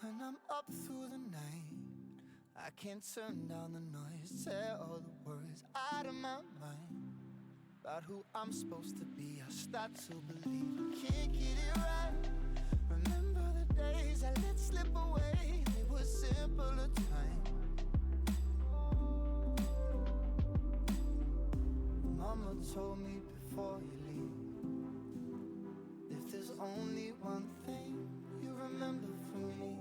When I'm up through the night, I can't turn down the noise, tear all the words out of my mind about who I'm supposed to be. I start to believe I can't get it right. Remember the days I let slip away, they were simpler times. Mama told me before you leave, if there's only one thing you remember from me,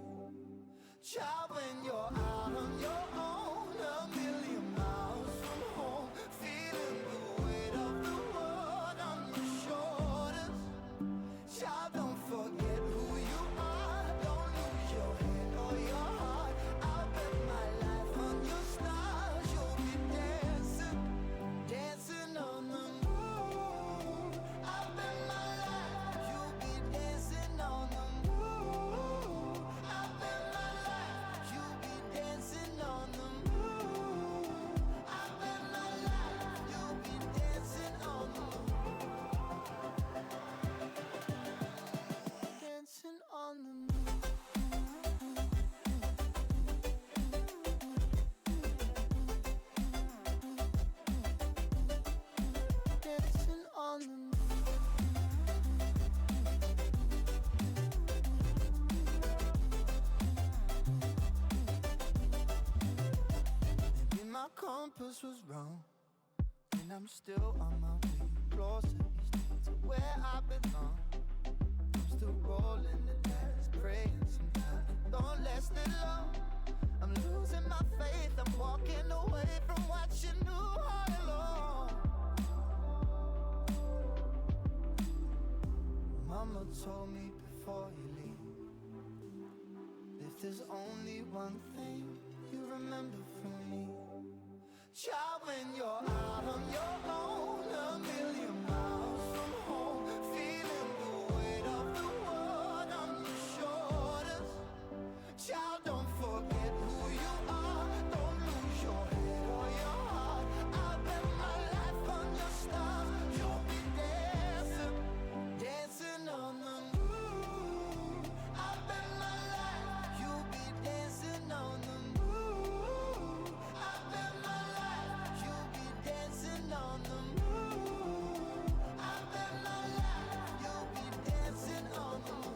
child, when you're out on your own, a million miles from home, feeling the weight of the world on your shoulders. Child, don't forget who you are, don't lose your head or your heart. I'll bet my life on your stars, you'll be dancing, dancing on the moon. I'll bet my life you'll be dancing on the moon. I'll bet my life you'll be dancing on the moon. I'll bet my life you'll be dancing on the moon. Dancing on the moon. Dancing on the moon. Maybe my compass was wrong, and I'm still on my way closer each day to where I belong. I'm still rolling the dice, praying sometimes it don't last that long. I'm losing my faith, I'm walking away from what you knew all along. Mama told me before you leave, if there's only one thing you remember from me, child, when you're out on your own, a million miles from home, feeling the weight of the world on your shoulders. Child, don't forget who you are, don't lose your head or your heart. I'll bet my life on your stars, you'll be dancing, dancing on the moon. I'll bet my life you'll be dancing on the moon. I'll bet my life you'll be dancing on the moon. I'll bet my life you'll be dancing on the moon.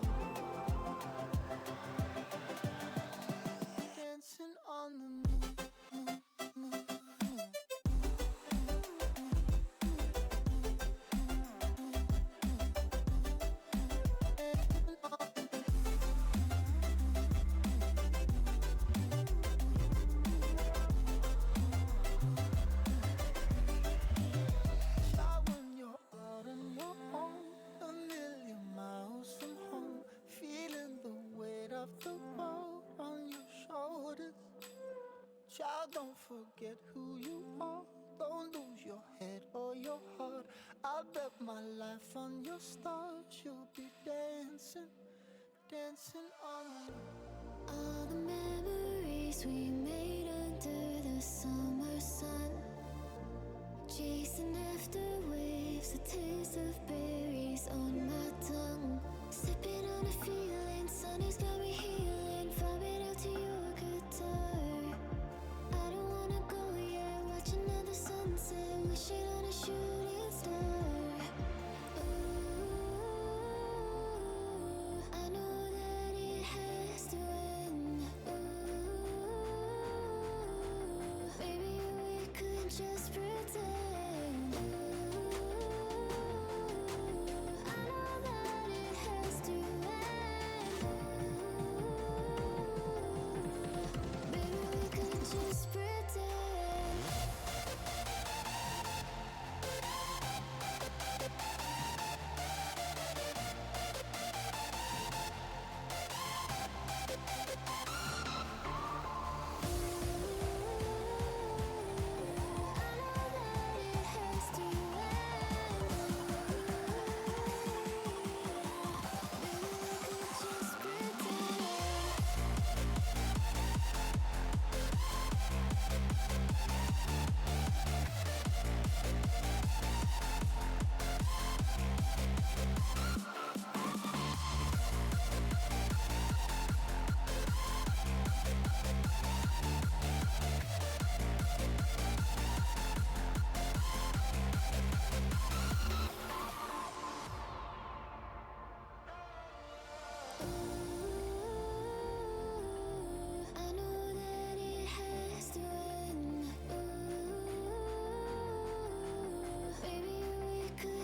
Dancing on the moon. Child, when you're out on your own, a million miles from home, feeling the weight of the world on your shoulders. Child, don't forget who you are, don't lose your head or your heart. I'll bet my life on your stars, you'll be dancing, dancing on the moon. All the memories we made under the summer sun, chasing after waves, the taste of berries on my tongue, sipping on a feeling, sun has got me healing, vibing out to your guitar. I don't wanna go yet, watch another sunset, wishing on a shooting star. Ooh, I know that it has to end. Ooh, maybe we could just pretend. Ooh, I know that it has to end. Ooh, maybe we could just pretend.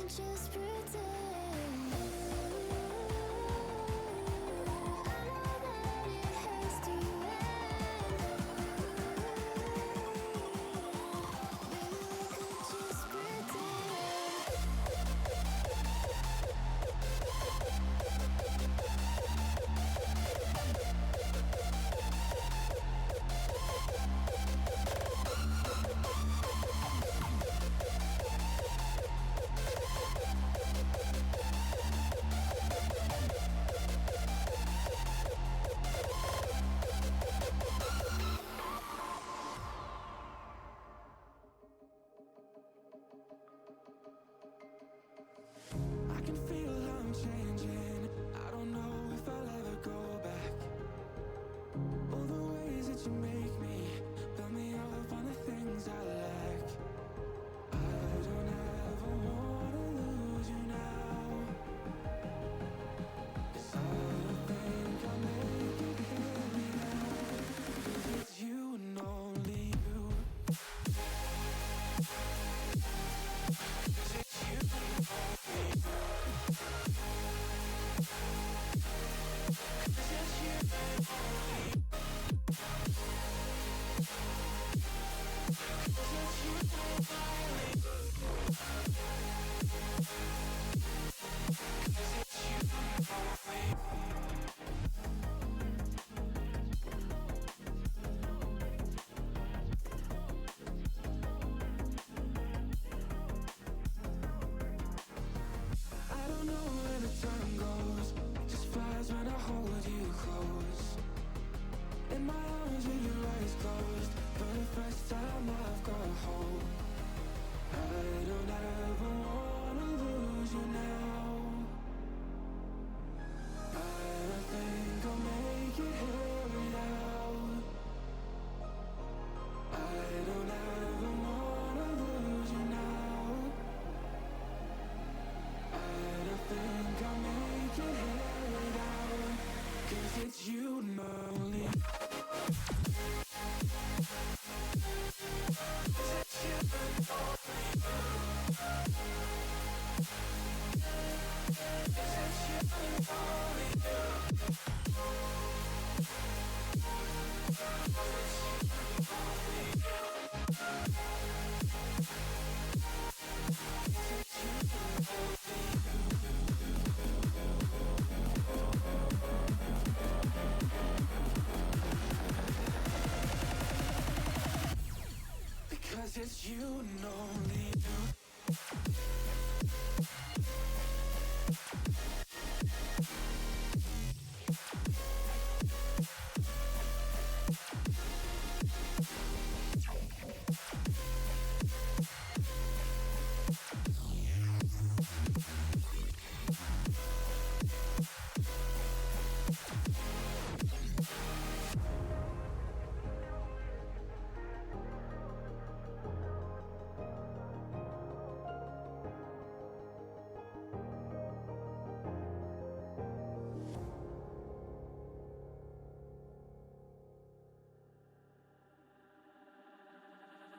can just pretend. I know that it has to end. Maybe we could just pretend. I can feel how I'm changing. I don't know if I'll ever go back. All the ways that you make me, build me up on the things I lack. I don't ever wanna lose you now. 'Cause I don't think I'll make it here without. 'Cause it's you and only you. 'Cause it's you and only you. 'Cause it's you and only you. 'Cause it's you and only you. 'Cause it's you and only you. I don't know where the time goes. It just flies when I hold you close. In my arms with your eyes closed. For the first time I've got hope. I don't ever wanna lose you now. I don't think I'll make it here without. I don't ever wanna lose you now. I don't think I'll make it here without. 'Cause it's you and only. 'Cause it's you and only. 'Cause it's you and only you. 'Cause it's you and only you. 'Cause it's you and only you. Because it's you and only you.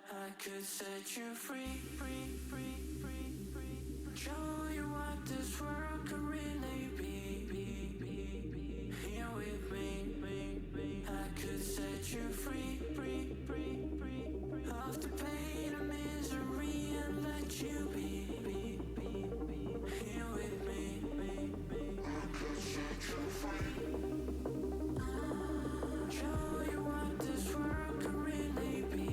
I could set you free, free, free, free, free. Show you what this world could really be. Here with me. I could set you free, free, free, free, free. Off the pain and misery and let you be. Here with me. I could set you free. Show you what this world could really be.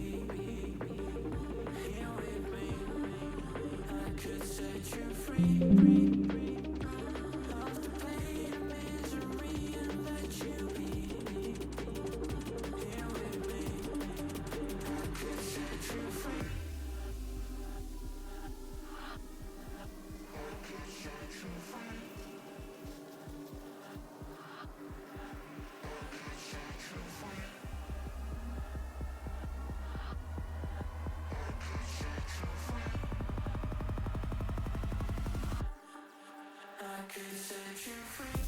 Here with me, I could set you free, free, free. Off the pain and misery and let you be. Here with me, I could set you free. I could set you free. I could set you free. I could set you free. I could set you free.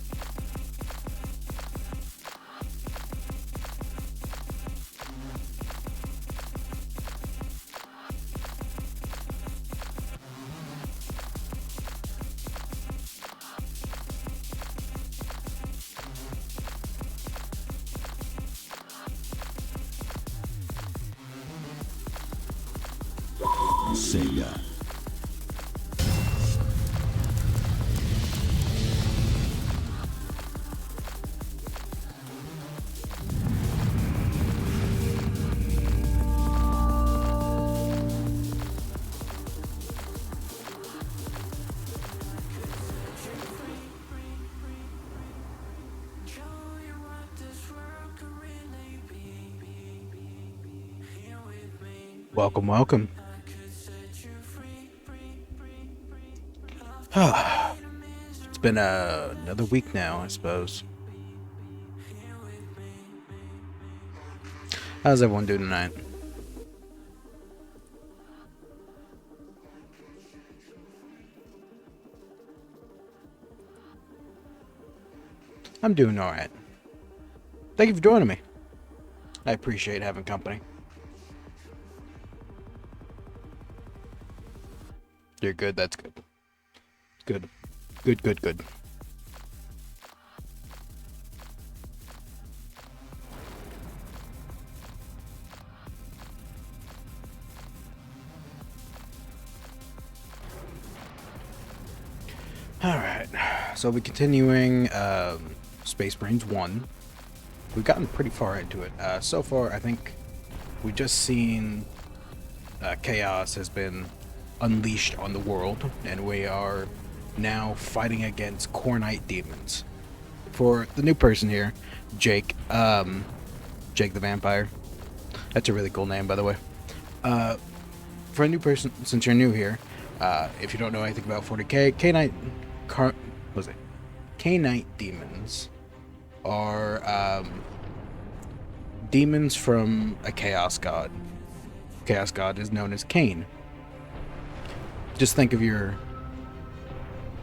Sega. Welcome, welcome. It's been another week now, I suppose. How's everyone doing tonight? I'm doing alright. Thank you for joining me. I appreciate having company. You're good, that's good. Good. Good, good, good. Alright, so we're continuing Space Marines 1. We've gotten pretty far into it. So far, I think we just seen chaos has been unleashed on the world, and we are now fighting against Cornite demons. For the new person here, Jake the Vampire. That's a really cool name, by the way. For a new person, since you're new here, if you don't know anything about 40k, Canite demons are demons from a chaos god. Chaos god is known as Cain. Just think of your...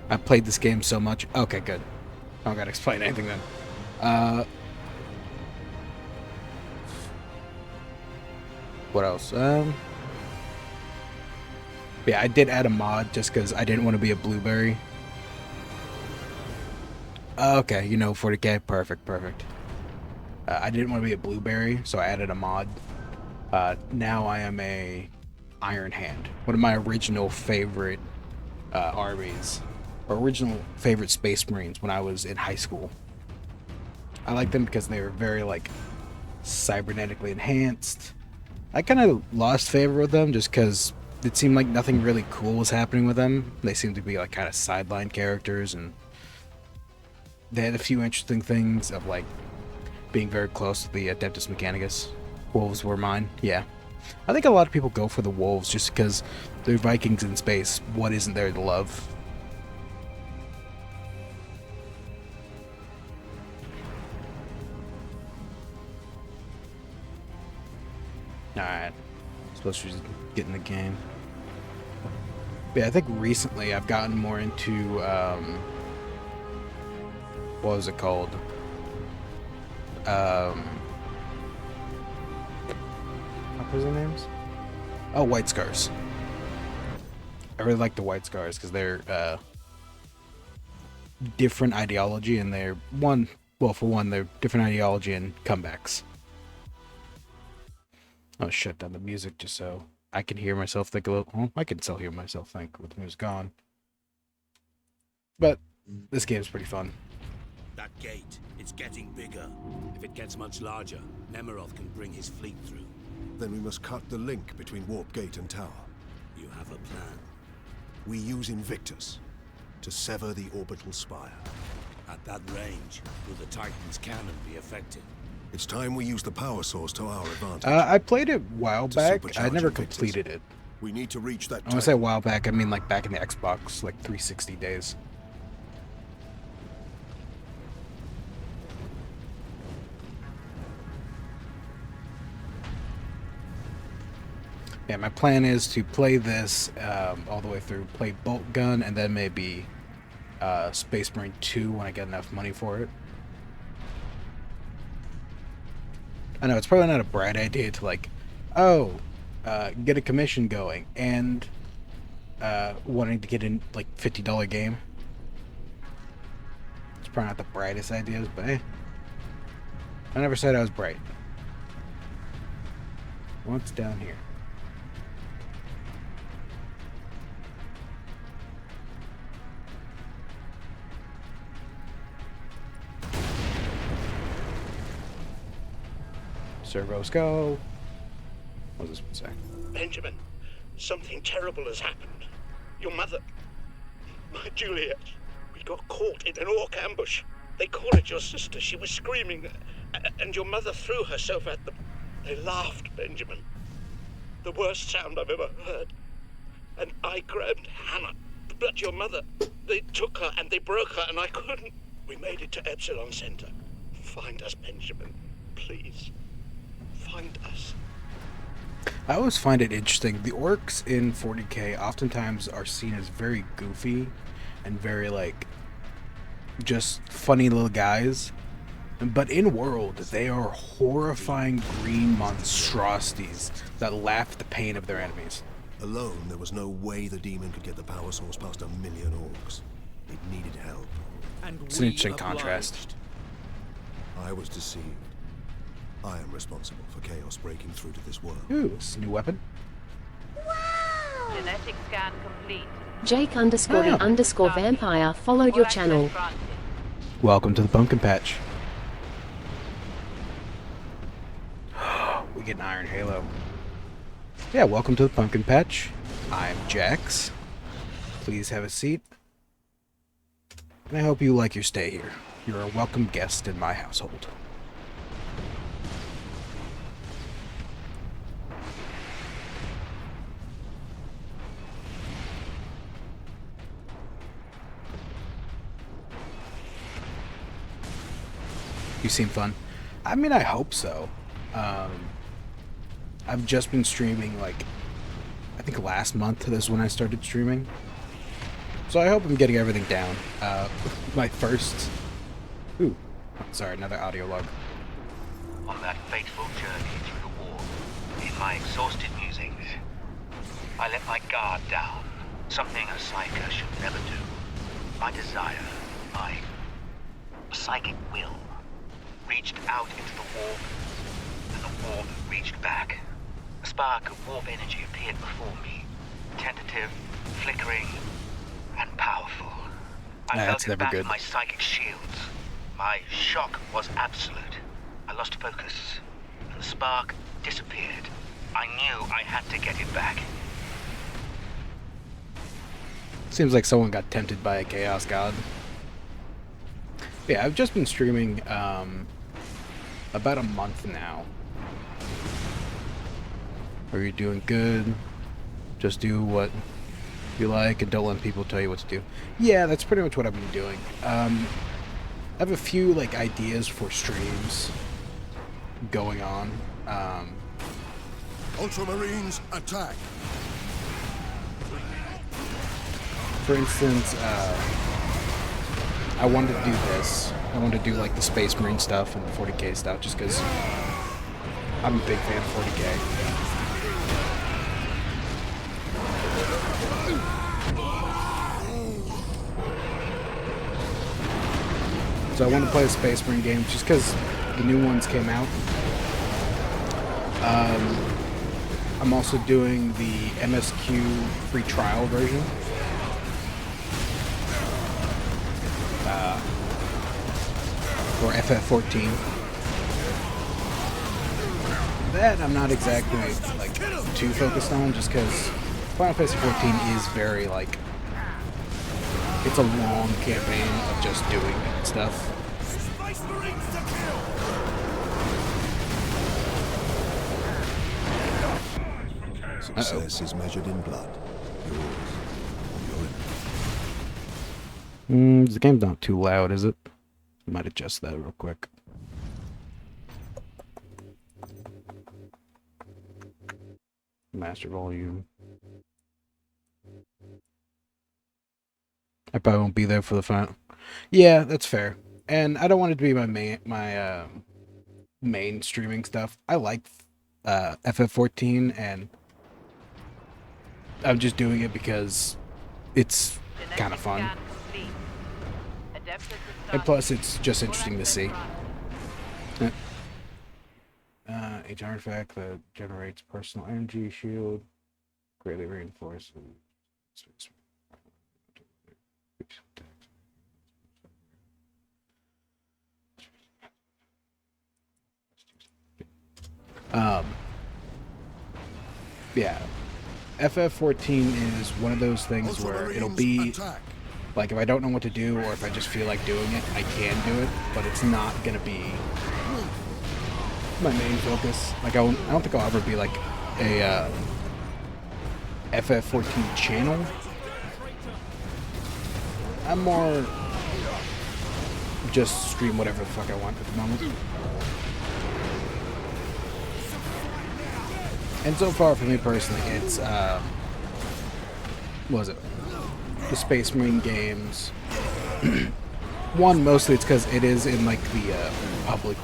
I played this game so much. Okay, good. I don't gotta explain anything then. What else? Yeah, I did add a mod just because I didn't want to be a blueberry. Okay, you know, 40k. Perfect, perfect. I didn't want to be a blueberry, so I added a mod. Now I am a Iron Hand. One of my original favorite armies. Or original favorite Space Marines when I was in high school. I like them because they were very, like, cybernetically enhanced. I kind of lost favor with them just because it seemed like nothing really cool was happening with them. They seemed to be, like, kind of sideline characters, and they had a few interesting things of, like, being very close to the Adeptus Mechanicus. Wolves were mine, yeah. I think a lot of people go for the wolves just because they're Vikings in space. What isn't there to love? Alright. Supposed to just get in the game. But yeah, I think recently I've gotten more into, what was it called? What was their names? Oh, White Scars. I really like the White Scars because they're, different ideology, and they're for one, they're different ideology and comebacks. I'll shut down the music just so I can hear myself think a little. Well, I can still hear myself think with the music gone. But this game's pretty fun. That gate, it's getting bigger. If it gets much larger, Nemeroth can bring his fleet through. Then we must cut the link between Warp Gate and Tower. You have a plan. We use Invictus to sever the orbital spire. At that range, will the Titan's cannon be effective? It's time we use the power source to our advantage. I played it a while To back. supercharge I never Invictus. completed it. We need to reach that When I say a while back, I mean like back in the Xbox, like 360 days. Yeah, my plan is to play this all the way through, play Bolt Gun, and then maybe Space Marine 2 when I get enough money for it. I know, it's probably not a bright idea to, like, get a commission going, and wanting to get in, like, $50 game. It's probably not the brightest ideas, but hey. I never said I was bright. What's down here? Servos, go. What was this one say? Benjamin, something terrible has happened. Your mother, my Juliet, we got caught in an orc ambush. They cornered your sister. She was screaming, and your mother threw herself at them. They laughed, Benjamin. The worst sound I've ever heard. And I grabbed Hannah. But your mother, they took her and they broke her, and I couldn't. We made it to Epsilon Center. Find us, Benjamin. Please. Find us. I always find it interesting. The orcs in 40k oftentimes are seen as very goofy and very, like, just funny little guys. But in world, they are horrifying green monstrosities that laugh at the pain of their enemies. Alone, there was no way the demon could get the power source past 1 million orcs. It needed help. It's an interesting contrast. I was deceived. I am responsible for chaos breaking through to this world. Ooh, it's a new weapon. Genetic scan complete. Jake_the_vampire followed your channel. Welcome to the pumpkin patch. We get an iron halo. Yeah, welcome to the pumpkin patch. I'm Jax. Please have a seat. And I hope you like your stay here. You're a welcome guest in my household. You seem fun. I mean, I hope so. I've just been streaming, like, I think last month is when I started streaming. So I hope I'm getting everything down. My first... Ooh, sorry, another audio log. On that fateful journey through the war, in my exhausted musings, I let my guard down. Something a psyker should never do. My desire, my psychic will, reached out into the warp, and the warp reached back. A spark of warp energy appeared before me, tentative, flickering, and powerful. I felt it back in my psychic shields. My shock was absolute. I lost focus, and the spark disappeared. I knew I had to get it back. Seems like someone got tempted by a chaos god. Yeah, I've just been streaming about a month now. Are you doing good? Just do what you like and don't let people tell you what to do. Yeah, that's pretty much what I've been doing. I have a few like ideas for streams going on. Ultramarines, attack! For instance, I wanted to do this. I wanted to do like the Space Marine stuff and the 40k stuff just because I'm a big fan of 40k. So I want to play the Space Marine game just because the new ones came out. I'm also doing the MSQ free trial version. For FF14. That I'm not exactly like too focused on, just because Final Fantasy 14 is very like it's a long campaign of just doing stuff. Success is measured in blood. Yours or your The game's not too loud, is it? I might adjust that real quick. Master volume. I probably won't be there for the final. Yeah, that's fair. And I don't want it to be my main streaming stuff. I like FF14, and I'm just doing it because it's kind of fun. And plus, it's just interesting to see. Each artifact that generates personal energy shield, greatly reinforced. Yeah, FF14 is one of those things where it'll be like if I don't know what to do or if I just feel like doing it, I can do it, but it's not gonna be my main focus. Like I don't think I'll ever be like a FF14 channel. I'm more just stream whatever the fuck I want at the moment. And so far for me personally, it's what was it? The Space Marine games. One, mostly it's because it is in like the public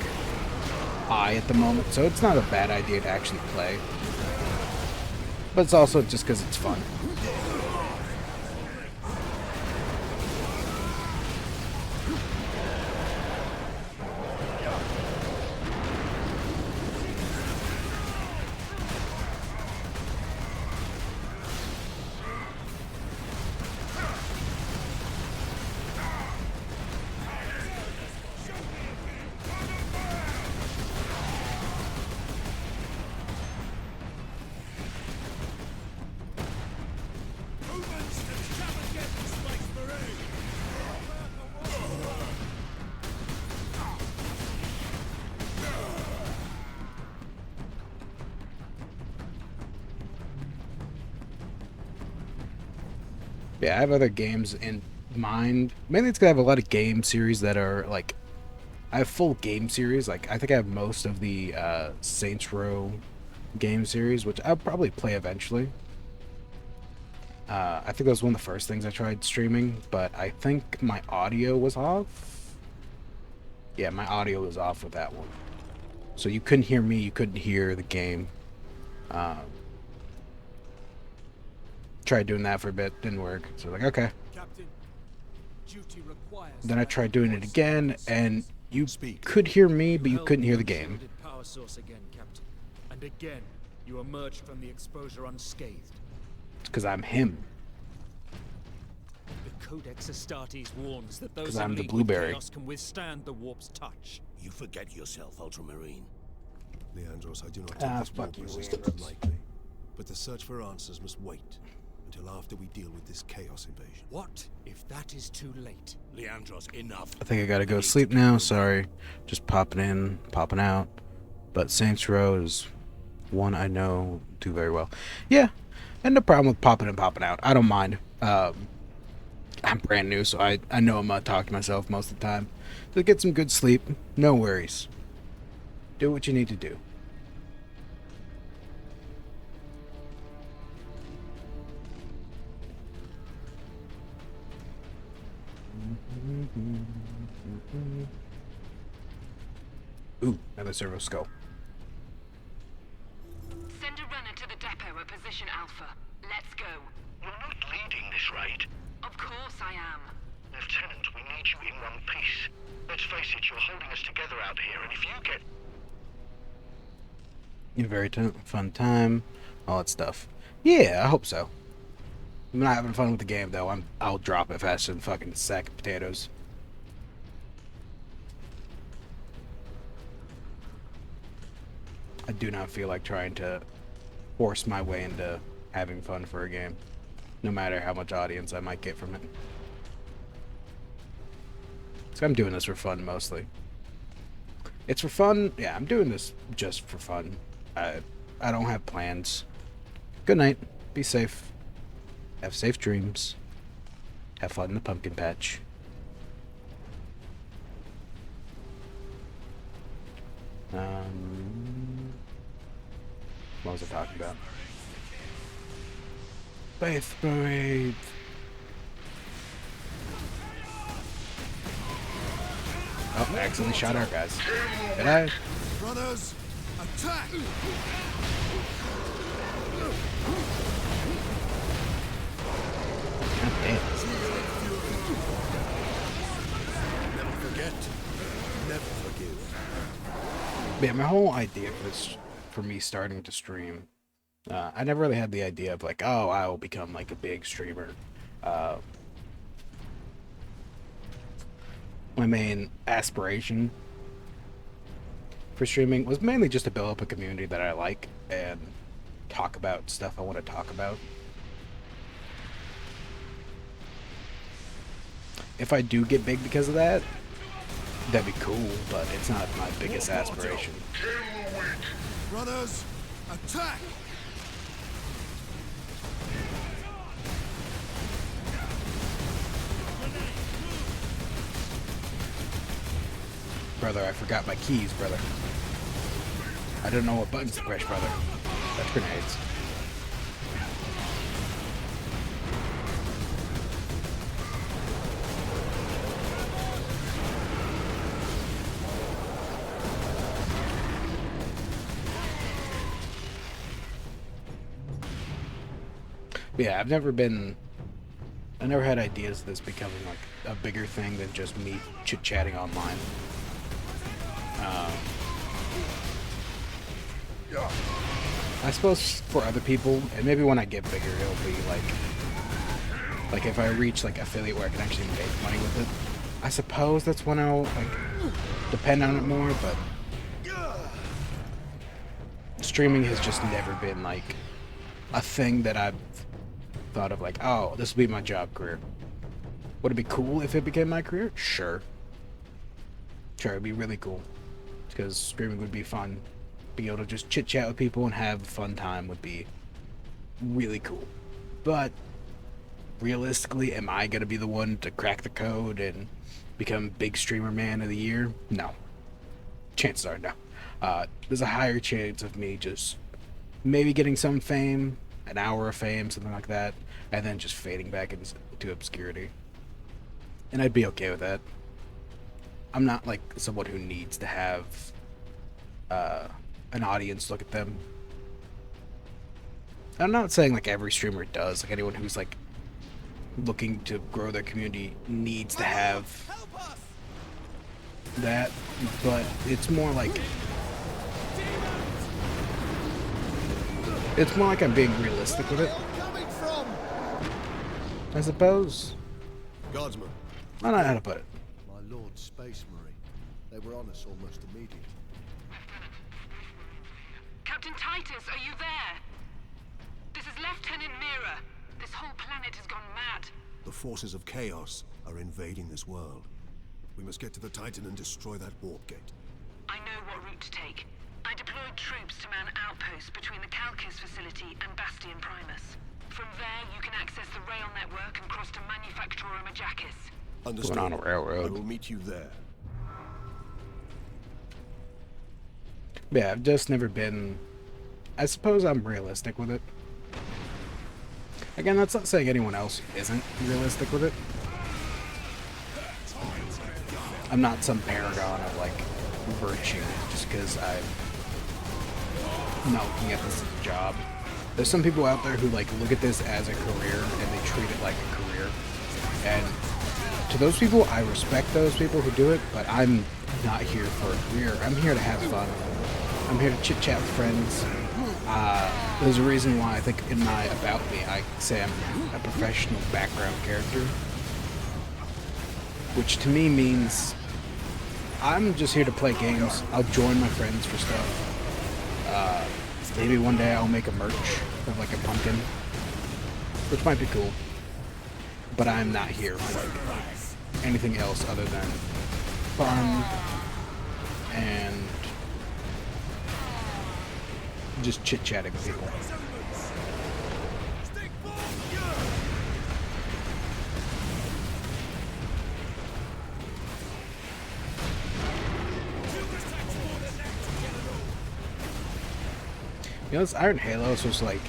eye at the moment, so it's not a bad idea to actually play. But it's also just because it's fun. Yeah, I have other games in mind. Mainly it's because I have a lot of game series that are, like... I have full game series. Like, I think I have most of the Saints Row game series, which I'll probably play eventually. I think that was one of the first things I tried streaming, but I think my audio was off. Yeah, my audio was off with that one. So you couldn't hear me, you couldn't hear the game. Tried doing that for a bit, didn't work. So like, okay. Captain, duty requires Then I tried doing it again, and you could hear me, but you couldn't hear the game. power source again, Captain. And again, you emerged from the exposure unscathed. It's because I'm him. The Codex Astartes warns that those 'Cause I'm the in league with blueberry. chaos can withstand the warp's touch. You forget yourself, Ultramarine. Leandros, I do not take Ah, this fuck war you, persistence Leandros. lightly. But the search for answers must wait until after we deal with this chaos invasion. What if that is too late? Leandros, enough. I think I gotta go to sleep now, sorry. Just popping in, popping out. But Saints Row is one I know do very well. Yeah, and no problem with popping in, popping out. I don't mind. I'm brand new, so I know I'm gonna talk to myself most of the time. So get some good sleep, no worries. Do what you need to do. Ooh, another servo skull. Send a runner to the depot at position Alpha. Let's go. You're not leading this raid. Of course I am. Lieutenant, we need you in one piece. Let's face it, you're holding us together out here, and if you get... A very fun time, all that stuff. Yeah, I hope so. I'm not having fun with the game though. I'll drop it faster than fucking a sack of potatoes. I do not feel like trying to force my way into having fun for a game, no matter how much audience I might get from it. So I'm doing this for fun mostly. It's for fun. Yeah, I'm doing this just for fun. I don't have plans. Good night. Be safe. Have safe dreams. Have fun in the pumpkin patch. What was I talking about? Faith Parade. Oh, I accidentally shot our guys. Did I? Brothers, attack! God damn. Never forget, never forgive. Yeah, my whole idea for me starting to stream, I never really had the idea of like, oh, I will become like a big streamer. My main aspiration for streaming was mainly just to build up a community that I like and talk about stuff I want to talk about. If I do get big because of that, that'd be cool, but it's not my biggest aspiration. Runners, attack! Brother, I forgot my keys, brother. I don't know what buttons to press, brother. That's grenades. Yeah, I never had ideas of this becoming like a bigger thing than just me chit-chatting online. I suppose for other people, and maybe when I get bigger, it'll be like if I reach like affiliate where I can actually make money with it. I suppose that's when I'll like depend on it more, but streaming has just never been like a thing that I've thought of like, oh, this would be my job career. Would it be cool if it became my career? Sure. Sure, it'd be really cool. Because streaming would be fun. Being able to just chit chat with people and have a fun time would be really cool. But realistically, am I gonna be the one to crack the code and become big streamer man of the year? No. Chances are no. There's a higher chance of me just maybe getting some fame, an hour of fame, something like that, and then just fading back into obscurity. And I'd be okay with that. I'm not like someone who needs to have an audience look at them. I'm not saying like every streamer does. Like anyone who's like looking to grow their community needs to have that, but it's more like I'm being realistic with it, I suppose. Guardsman. I don't know how to put it. My Lord Space Marine. They were on us almost immediately. Captain Titus, are you there? This is Lieutenant Mira. This whole planet has gone mad. The forces of chaos are invading this world. We must get to the Titan and destroy that warp gate. I know what route to take. I deployed troops to man outposts between the Calcus facility and Bastion Primus. From there, you can access the rail network and cross to Manufactorum Majakis. Understood. Going on a railroad. I will meet you there. Yeah, I've just never been... I suppose I'm realistic with it. Again, that's not saying anyone else isn't realistic with it. I'm not some paragon of, like, virtue just because I'm not looking at this as a job. There's some people out there who, like, look at this as a career and they treat it like a career. And to those people, I respect those people who do it, but I'm not here for a career. I'm here to have fun. I'm here to chit-chat with friends. There's a reason why I think in my About Me, I say I'm a professional background character. Which to me means I'm just here to play games. I'll join my friends for stuff. Maybe one day I'll make a merch of like a pumpkin, which might be cool. But I'm not here for like anything else other than fun and just chit-chatting with people. You know, this Iron Halo is supposed to like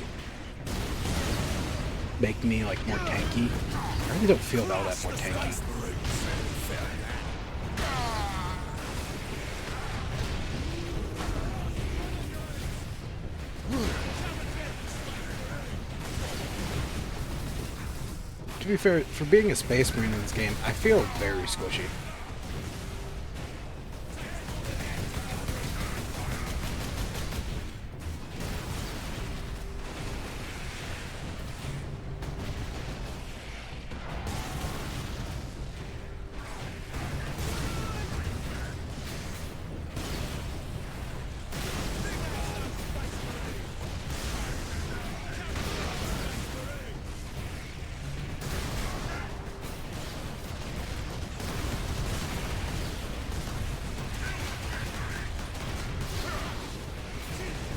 make me like more tanky. I really don't feel all that more tanky. To be fair, for being a Space Marine in this game, I feel very squishy.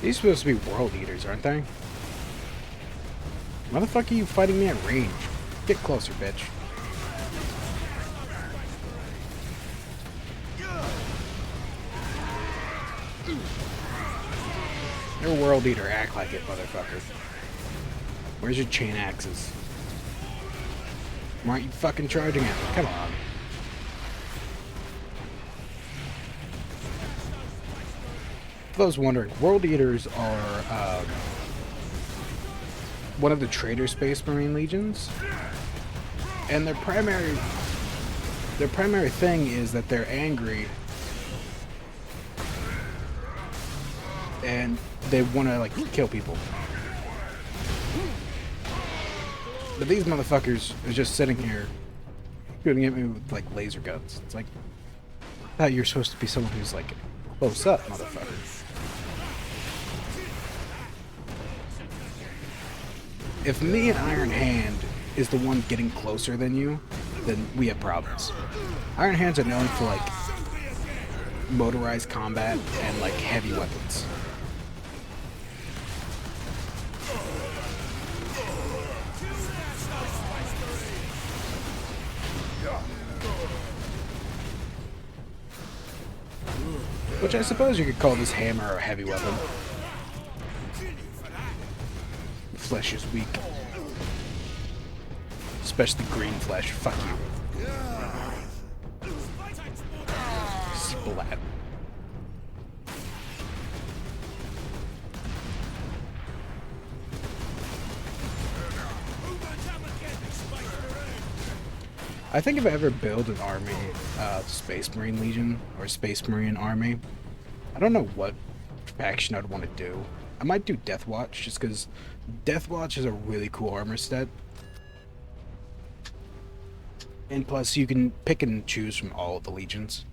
These are supposed to be world eaters, aren't they? Why the fuck are you fighting me at range? Get closer, bitch. You're a world eater. Act like it, motherfucker. Where's your chain axes? Why aren't you fucking charging at me? Come on. For those wondering, world eaters are one of the traitor Space Marine legions, and their primary thing is that they're angry and they want to like kill people. But these motherfuckers are just sitting here shooting at me with like laser guns. It's like, I thought you were supposed to be someone who's like close up, motherfucker. If me and Iron Hand is the one getting closer than you, then we have problems. Iron Hands are known for like motorized combat and like heavy weapons. Which I suppose you could call this hammer a heavy weapon. Flesh is weak. Especially green flesh. Fuck you. Splat. I think if I ever build an army, Space Marine Legion or Space Marine Army, I don't know what faction I'd want to do. I might do Death Watch, just because Death Watch is a really cool armor set. And plus, you can pick and choose from all of the legions.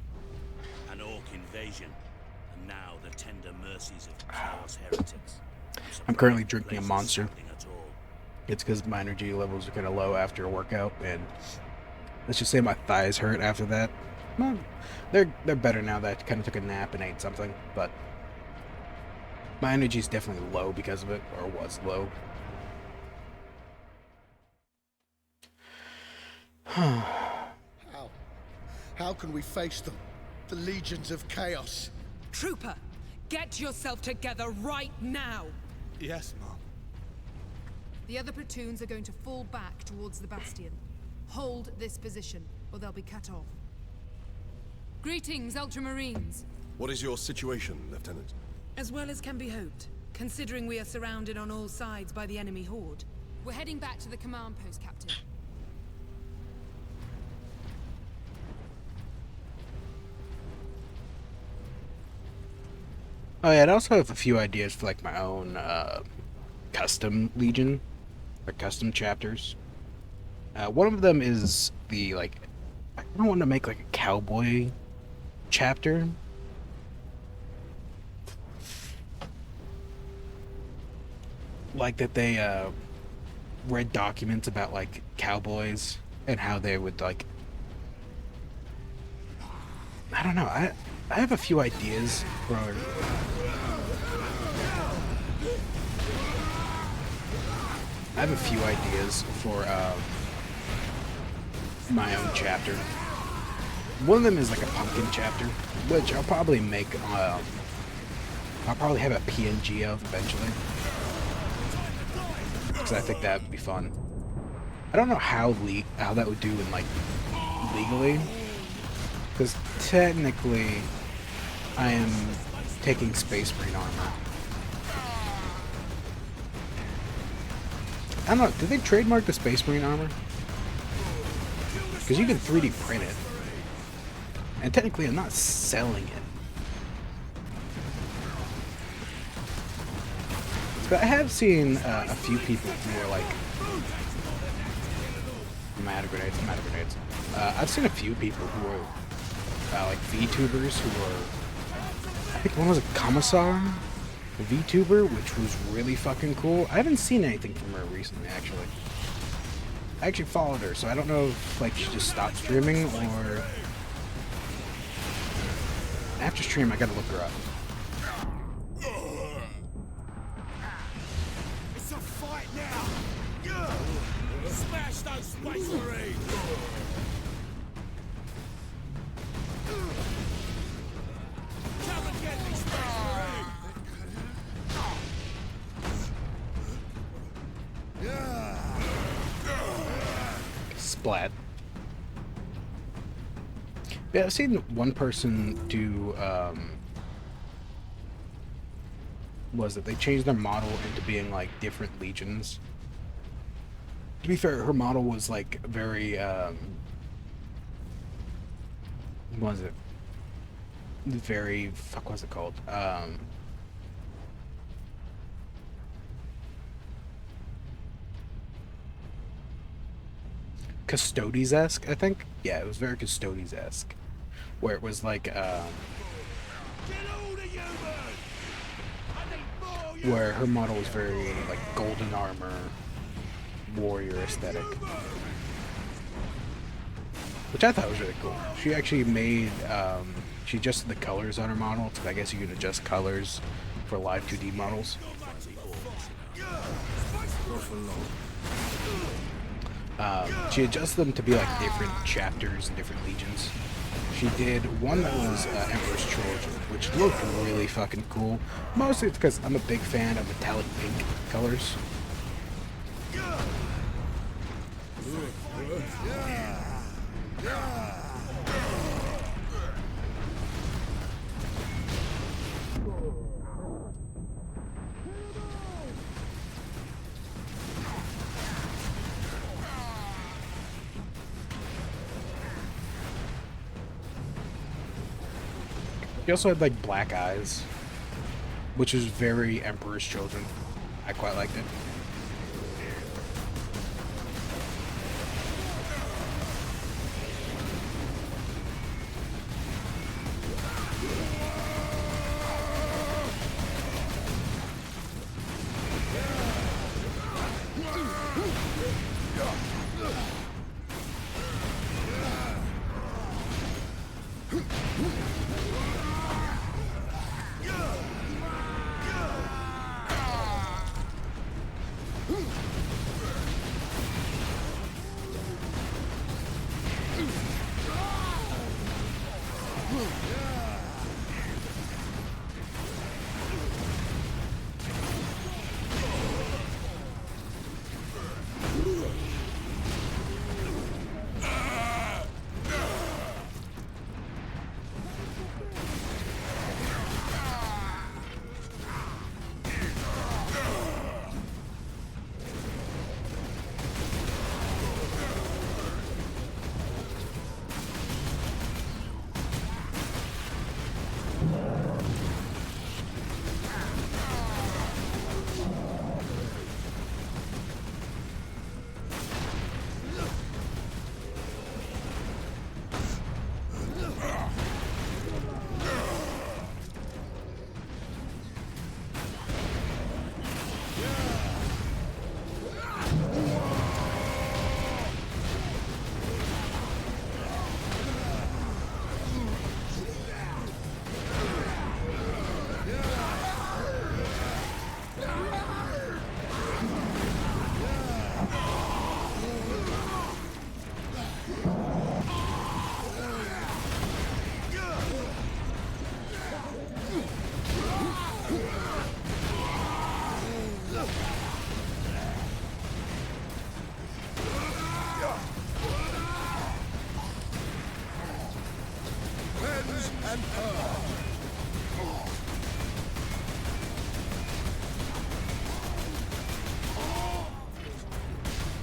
An orc invasion, and now the tender mercies of Chaos Heretics. I'm currently drinking a monster. It's because my energy levels are kind of low after a workout, and let's just say my thighs hurt after that. Well, they're better now that I kind of took a nap and ate something, but my energy's definitely low because of it, or was low. How can we face them? The legions of chaos. Trooper, get yourself together right now! Yes, Mom. The other platoons are going to fall back towards the bastion. Hold this position, or they'll be cut off. Greetings, Ultramarines. What is your situation, Lieutenant? As well as can be hoped, considering we are surrounded on all sides by the enemy horde. We're heading back to the command post, Captain. Oh yeah, I'd also have a few ideas for like my own custom legion, or custom chapters. One of them is the like, I don't want to make like a cowboy chapter. Like that they read documents about like cowboys and how they would like, I don't know, I have a few ideas for my own chapter. One of them is like a pumpkin chapter, which I'll probably make, I'll probably have a PNG of eventually. Because I think that would be fun. I don't know how that would do in like, legally. Because technically, I am taking Space Marine armor. I don't know, did they trademark the Space Marine armor? Because you can 3D print it. And technically I'm not selling it. But I have seen a few people who are like... I'm out of grenades. I've seen a few people who are like VTubers who are... I think one was a Commissar, a VTuber, which was really fucking cool. I haven't seen anything from her recently, actually. I actually followed her, so I don't know if like she just stopped streaming or... After stream, I gotta look her up. Space Marine! Come and get me, Space Marine! Splat. Yeah, I've seen one person do, was it they changed their model into being like different legions. To be fair, her model was like very, what was it? Very, fuck, what was it called? Custodes-esque, I think? Yeah, it was very Custodes-esque. Where it was like, where her model was very, like, golden armor, warrior aesthetic. Which I thought was really cool. She actually made, she adjusted the colors on her model, because I guess you can adjust colors for live 2D models. She adjusted them to be like different chapters and different legions. She did one that was Emperor's Trojan, which looked really fucking cool. Mostly it's because I'm a big fan of metallic pink colors. He also had like black eyes, which is very Emperor's Children. I quite liked it.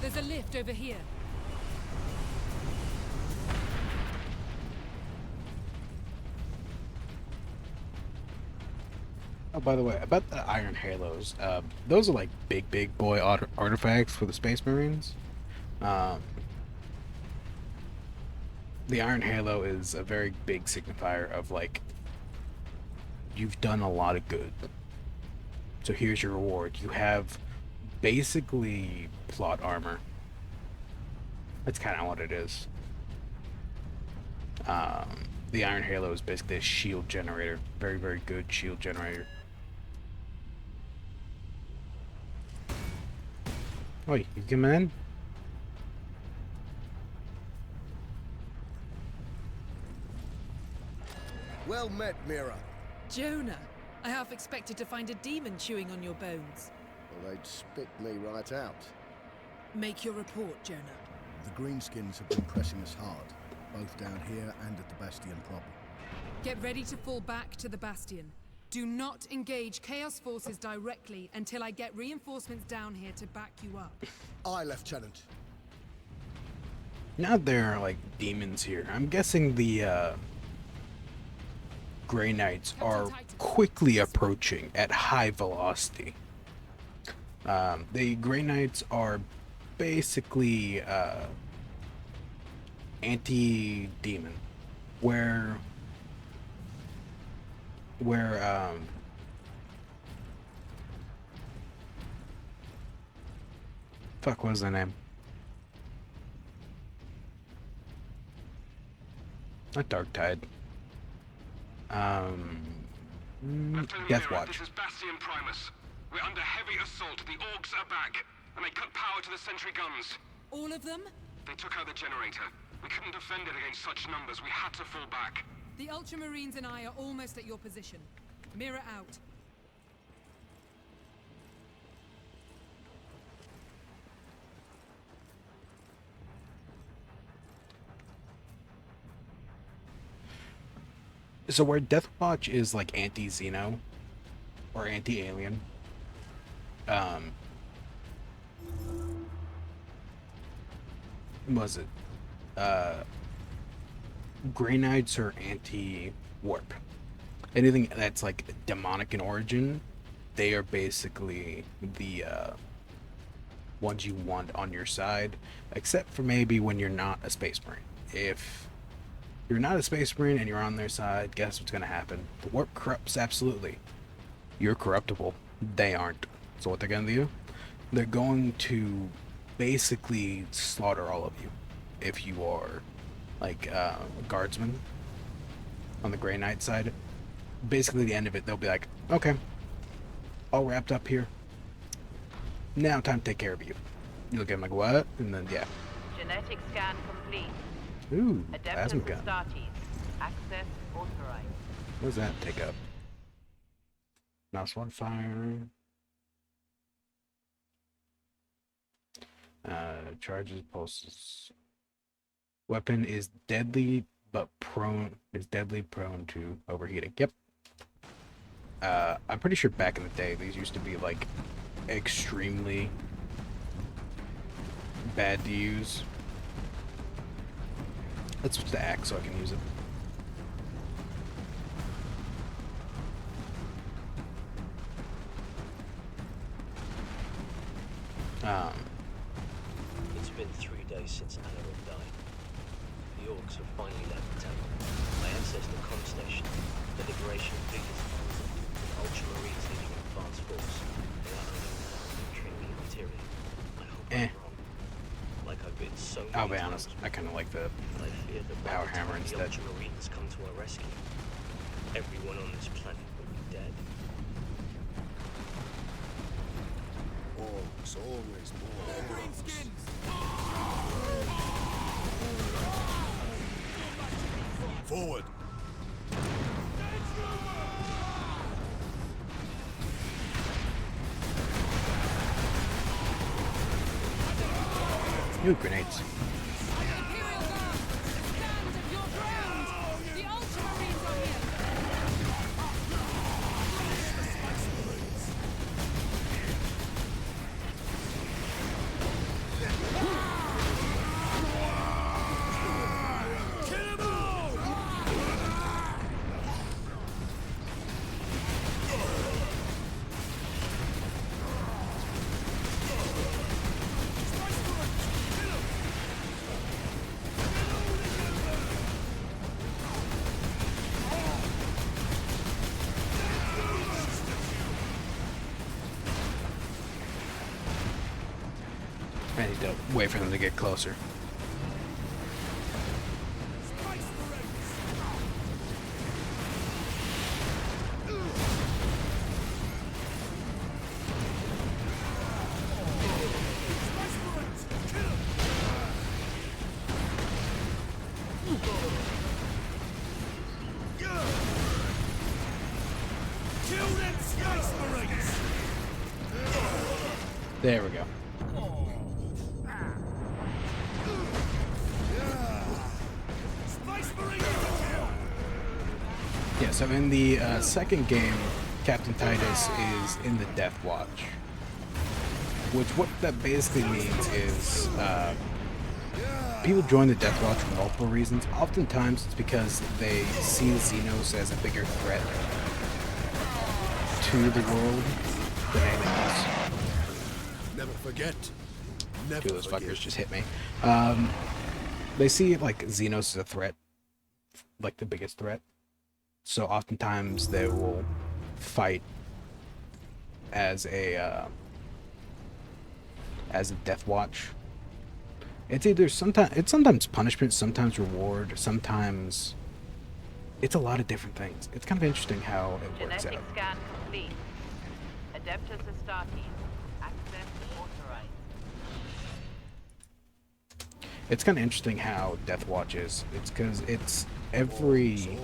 There's a lift over here. Oh, by the way, about the Iron Halos, those are like big boy artifacts for the Space Marines. The Iron Halo is a very big signifier of like, you've done a lot of good. So here's your reward. You have basically plot armor. That's kind of what it is. The Iron Halo is basically a shield generator. Very good shield generator. Oh, you coming in? Well met, Mira. Jonah, I half expected to find a demon chewing on your bones. Well, they'd spit me right out. Make your report, Jonah. The Greenskins have been pressing us hard, both down here and at the Bastion proper. Get ready to fall back to the Bastion. Do not engage Chaos forces directly until I get reinforcements down here to back you up. Aye, Lieutenant. Now there are like demons here. I'm guessing the Grey Knights are quickly approaching at high velocity. The Grey Knights are basically anti-demon, where fuck, what was their name? Not Darktide. Death Watch. This is Bastion Primus. We're under heavy assault. The Orcs are back, and they cut power to the sentry guns. All of them? They took out the generator. We couldn't defend it against such numbers. We had to fall back. The Ultramarines and I are almost at your position. Mirror out. So where Death Watch is like anti-Xeno or anti-alien, was it Grey Knights are anti-warp. Anything that's like demonic in origin, they are basically the ones you want on your side, except for maybe when you're not a Space Marine. If you're not a Space Marine and you're on their side, guess what's going to happen? The warp corrupts absolutely. You're corruptible. They aren't. So what they're going to do? They're going to basically slaughter all of you. If you are like a guardsman on the Grey Knight side, basically the end of it, they'll be like, okay, all wrapped up here. Now time to take care of you. You look at them like, what? And then, yeah. Genetic scan complete. Ooh, Adeptus plasma gun. Astartes. Access authorized. What does that take up? Mouse one fire. Charges, pulses. Weapon is deadly prone to overheating. Yep. I'm pretty sure back in the day these used to be like extremely bad to use. Let's switch to axe so I can use it. It's been 3 days since Annabelle died. The Orcs have finally left the temple. I accessed the comm station. The liberation of fleet is frozen. Ultramarines leading an advanced force. They are only now entering the interior. I hope I'm wrong. Like I've been so many I'll be honest, I kind of like the power hammer instead. The Ultramarines come to our rescue. Everyone on this planet will be dead. Orcs, always more. Greenskins! Forward! New grenades. Imperial Guard! Stand your ground! The Ultramarines are here! I need to wait for them to get closer. There we go. Yeah, so in the second game, Captain Titus is in the Death Watch. Which, what that basically means is, people join the Death Watch for multiple reasons. Oftentimes it's because they see Xenos as a bigger threat to the world than anything else. Never forget. Never Two of those forget. fuckers just hit me. They see like Xenos as a threat, like the biggest threat. So oftentimes they will fight as a Death Watch. It's either sometimes punishment, sometimes reward, sometimes it's a lot of different things. It's kind of interesting how it works Genetic out. scan complete. Adeptus Astartes. Access authorized. It's kind of interesting how Death Watch is. It's because it's every...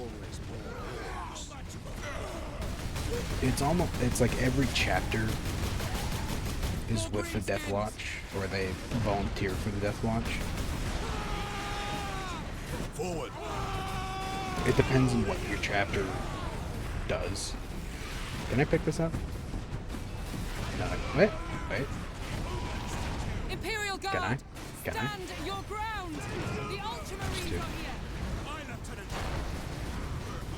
It's like every chapter is with the Death Watch, or they volunteer for the Death Watch. Forward. It depends on what your chapter does. Can I pick this up? No. Wait. Imperial Guard! Can I? Stand your ground! The Ultramarines are here!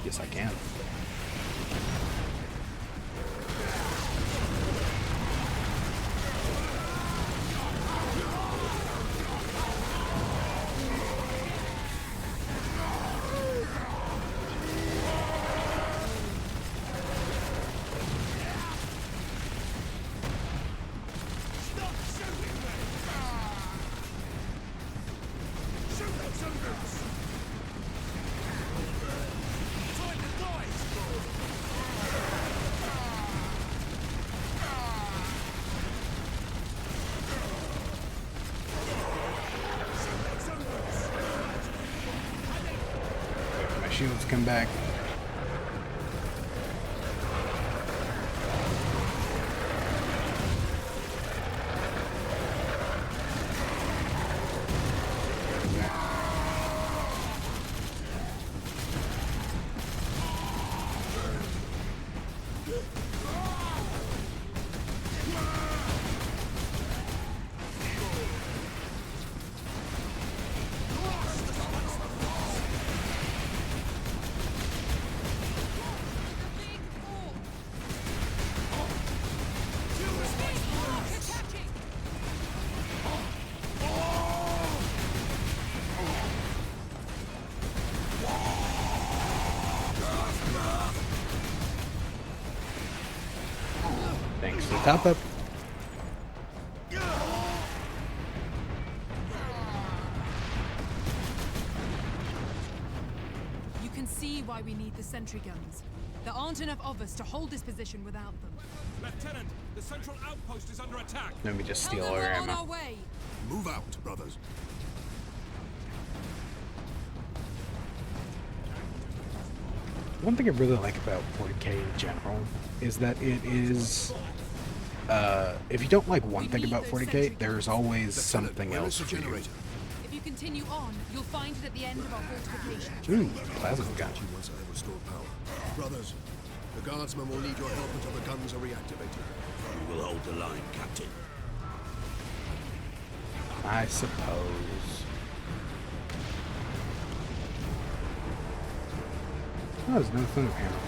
Yes, I can. Shields come back. Thanks for the top up. You can see why we need the sentry guns. There aren't enough of us to hold this position without them. Lieutenant, the central outpost is under attack. Let me just steal Tell all them your we're on ammo. our way. Move out, brothers. One thing I really like about 40K in general is that it is, if you don't like one thing about 40K, there's always something else for you. If you continue on, you'll find it at the end of our fortification. Ooh, plasma gun. Once I restore power. Brothers, the guardsmen will need your help until the guns are reactivated. We will hold the line, Captain. I suppose. Oh, there's no thunder hammer.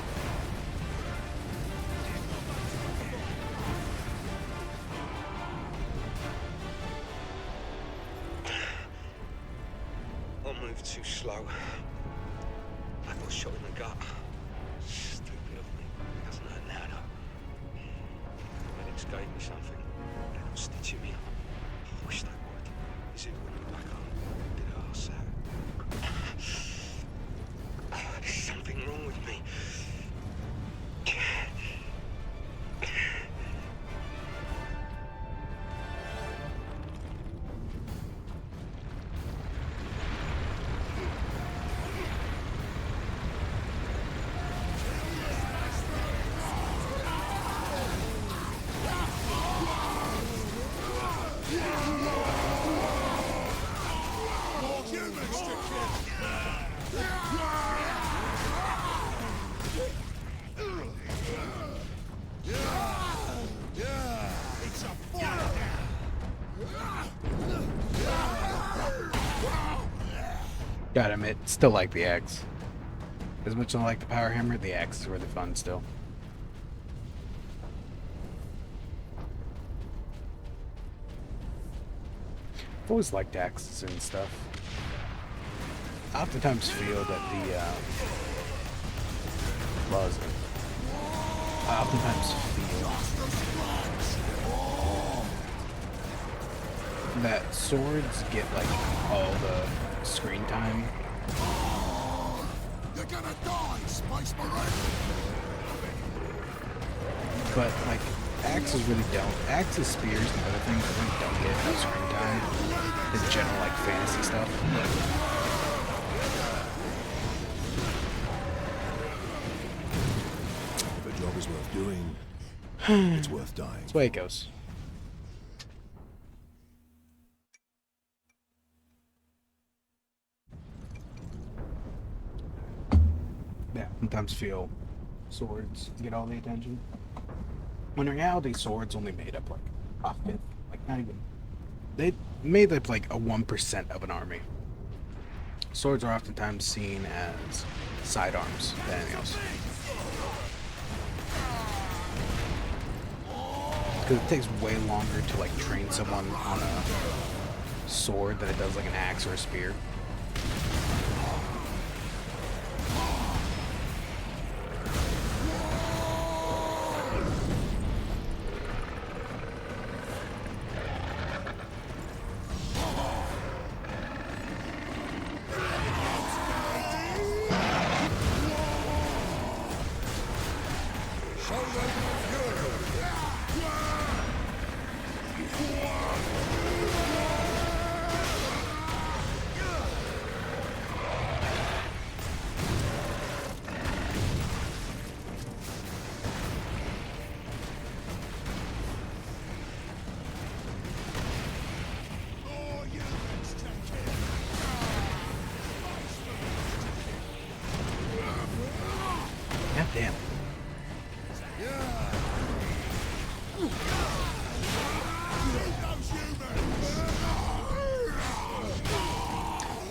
I moved too slow. I got shot in the gut. Stupid of me. Doesn't hurt now, though. Medics gave me something. They're not stitching me up. I wish they would. Is it when you're back home? Did I ask that? There's something wrong with me. Gotta admit, still like the axe. As much as I like the power hammer, the axe is really fun still. I've always liked axes and stuff. I oftentimes feel that I oftentimes feel that swords get like all the screen time. You're gonna die, Space Marine! But like axes really don't. Axes, spears, and other things really don't get enough screen time. The general like fantasy stuff. If a job is worth doing, it's worth dying. That's the way it goes. Yeah, sometimes feel swords get all the attention. When in reality, swords only made up like a fifth. Like not even. They made up like a 1% of an army. Swords are oftentimes seen as sidearms than anything else. Because it takes way longer to like train someone on a sword than it does like an axe or a spear. God damn.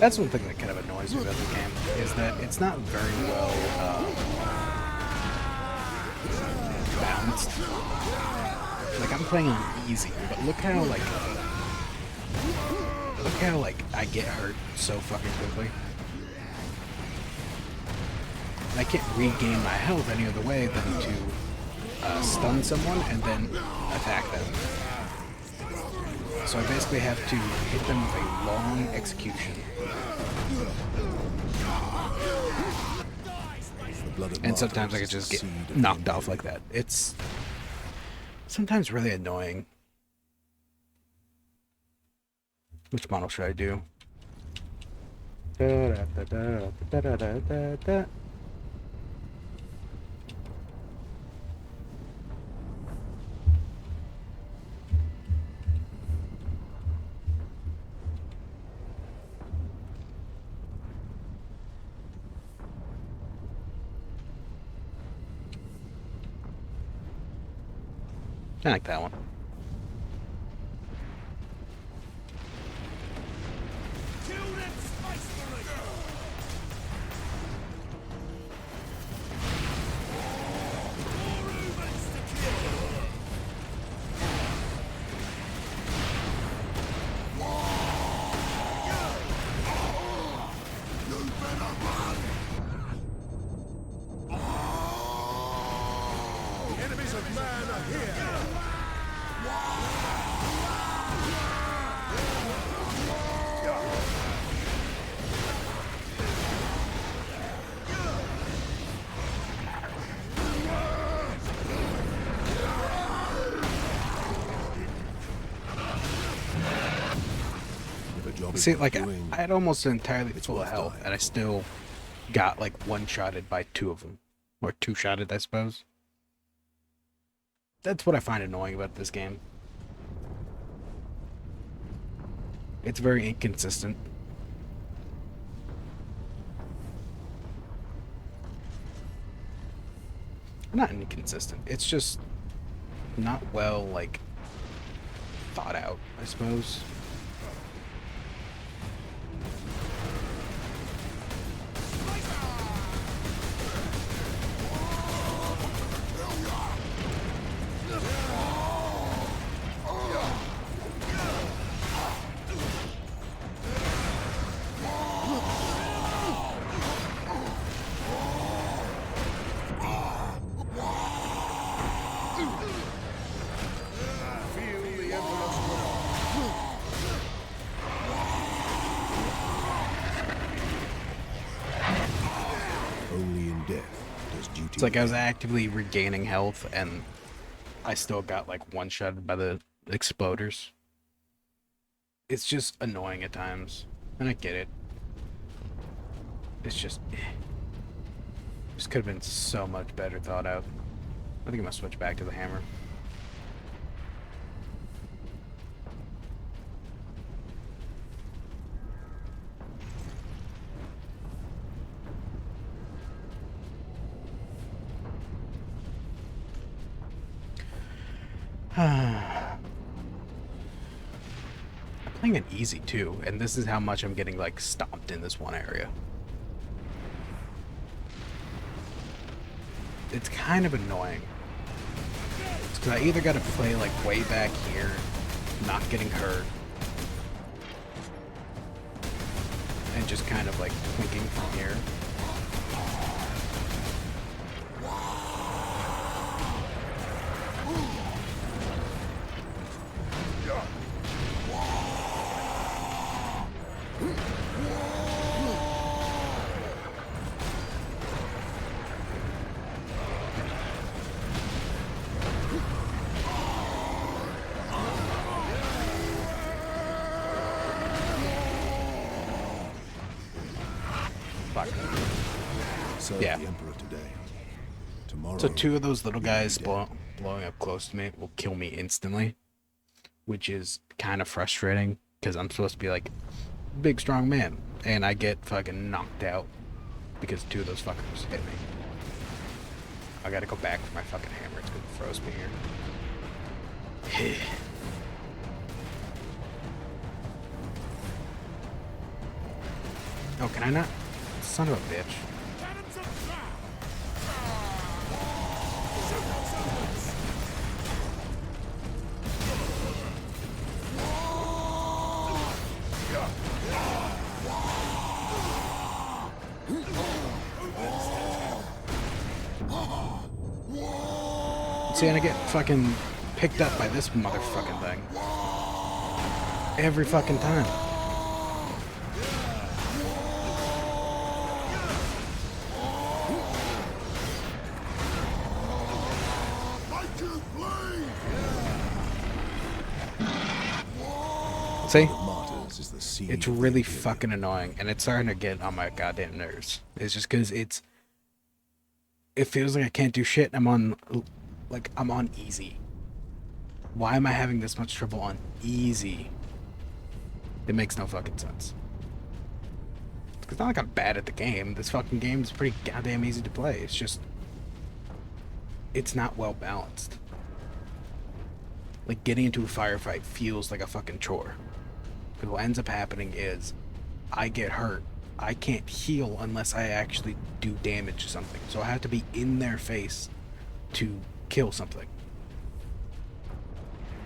That's one thing that kind of annoys me about the game, is that it's not very well balanced. Like, I'm playing on easy, but look how I get hurt so fucking quickly. I can't regain my health any other way than to stun someone and then attack them. So I basically have to hit them with a long execution. And sometimes I could just get knocked off like that. It's sometimes really annoying. Which model should I do? I like that one. Enemies of man are here! See, like, I had almost entirely full of health, and I still got, like, one-shotted by two of them. Or two-shotted, I suppose. That's what I find annoying about this game. It's very inconsistent. Not inconsistent. It's just not well, like, thought out, I suppose. It's like I was actively regaining health, and I still got like one-shotted by the exploders. It's just annoying at times, and I get it. It's just... This could have been so much better thought out. I think I'm gonna switch back to the hammer. I'm playing it easy too, and this is how much I'm getting like stomped in this one area. It's kind of annoying. It's because I either got to play like way back here, not getting hurt, and just kind of like clinking from here. Yeah. The Emperor today. Tomorrow, so two of those little guys blowing up close to me will kill me instantly, which is kind of frustrating because I'm supposed to be like big strong man, and I get fucking knocked out because two of those fuckers hit me. I gotta go back for my fucking hammer. It's gonna froze me here. Oh, can I not? Son of a bitch. See, and I get fucking picked up by this motherfucking thing. Every fucking time. See? It's really fucking annoying, and it's starting to get on my goddamn nerves. It's just because it feels like I can't do shit. I'm on easy. Why am I having this much trouble on easy? It makes no fucking sense. It's not like I'm bad at the game. This fucking game is pretty goddamn easy to play. It's just... it's not well balanced. Like, getting into a firefight feels like a fucking chore. Because what ends up happening is, I get hurt. I can't heal unless I actually do damage to something. So I have to be in their face to kill something.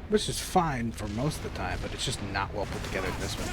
Which is fine for most of the time, but it's just not well put together in this one.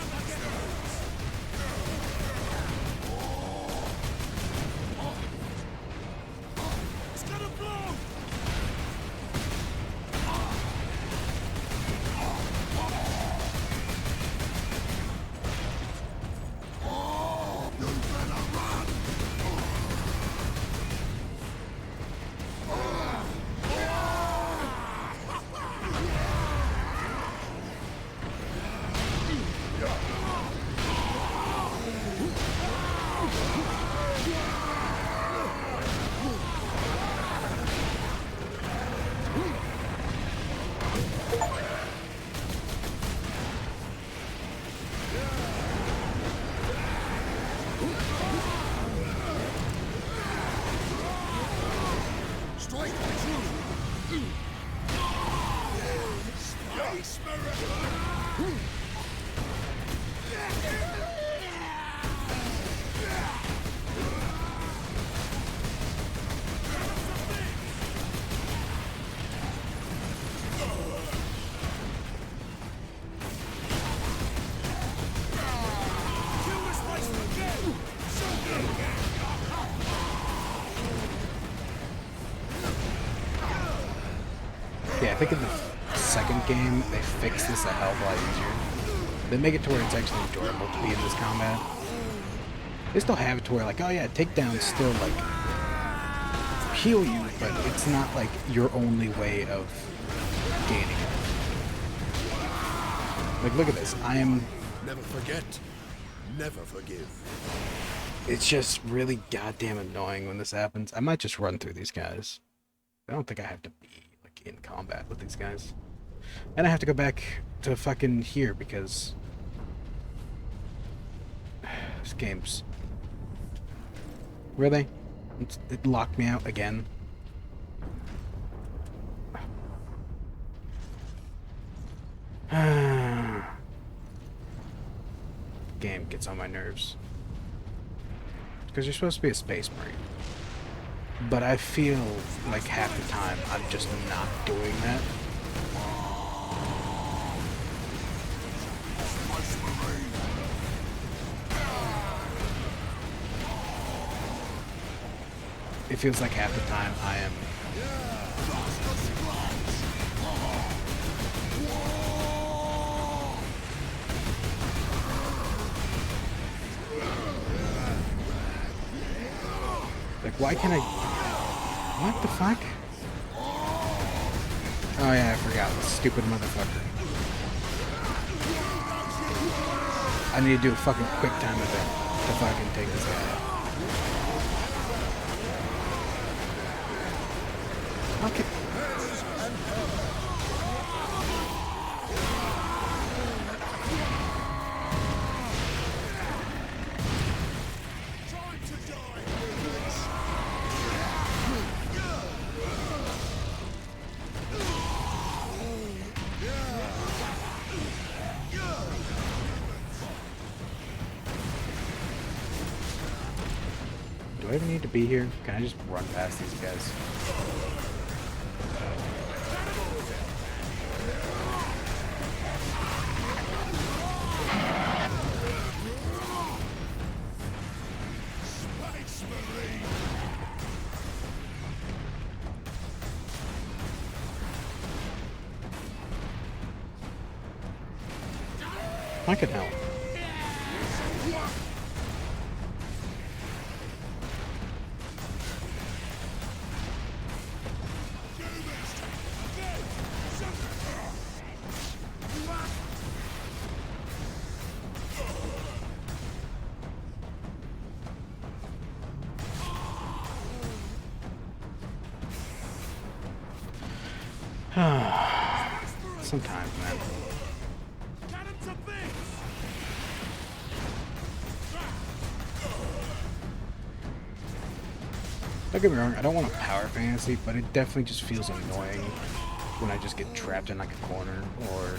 Yeah, I think in the second game, they fixed this a hell of a lot easier. They make it to where it's actually enjoyable to be in this combat. They still have it to where, like, oh yeah, takedown's still, like, heal you, but it's not like your only way of gaining it. Like, look at this. I am... Never forget. Never forgive. It's just really goddamn annoying when this happens. I might just run through these guys. I don't think I have to be, like, in combat with these guys. And I have to go back to fucking here because... this game's... Really? It locked me out again. Game gets on my nerves. Because you're supposed to be a space marine. But I feel like half the time I'm just not doing that. It feels like half the time I am... Like, why can't I... What the fuck? Oh yeah, I forgot. Stupid motherfucker. I need to do a fucking quick time event to fucking take this guy out. Okay. Do I even need to be here? Can I just run past these guys? I could help. Sometimes, man. Don't get me wrong, I don't want a power fantasy, but it definitely just feels annoying when I just get trapped in like a corner or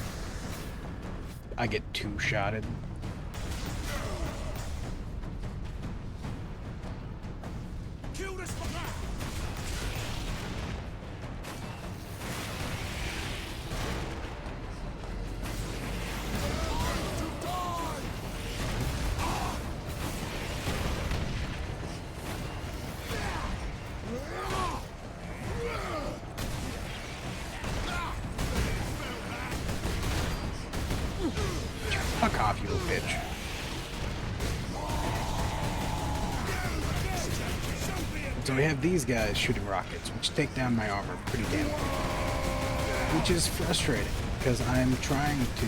I get two-shotted. Fuck off, you little bitch. So we have these guys shooting rockets, which take down my armor pretty damn quick. Which is frustrating, because I'm trying to...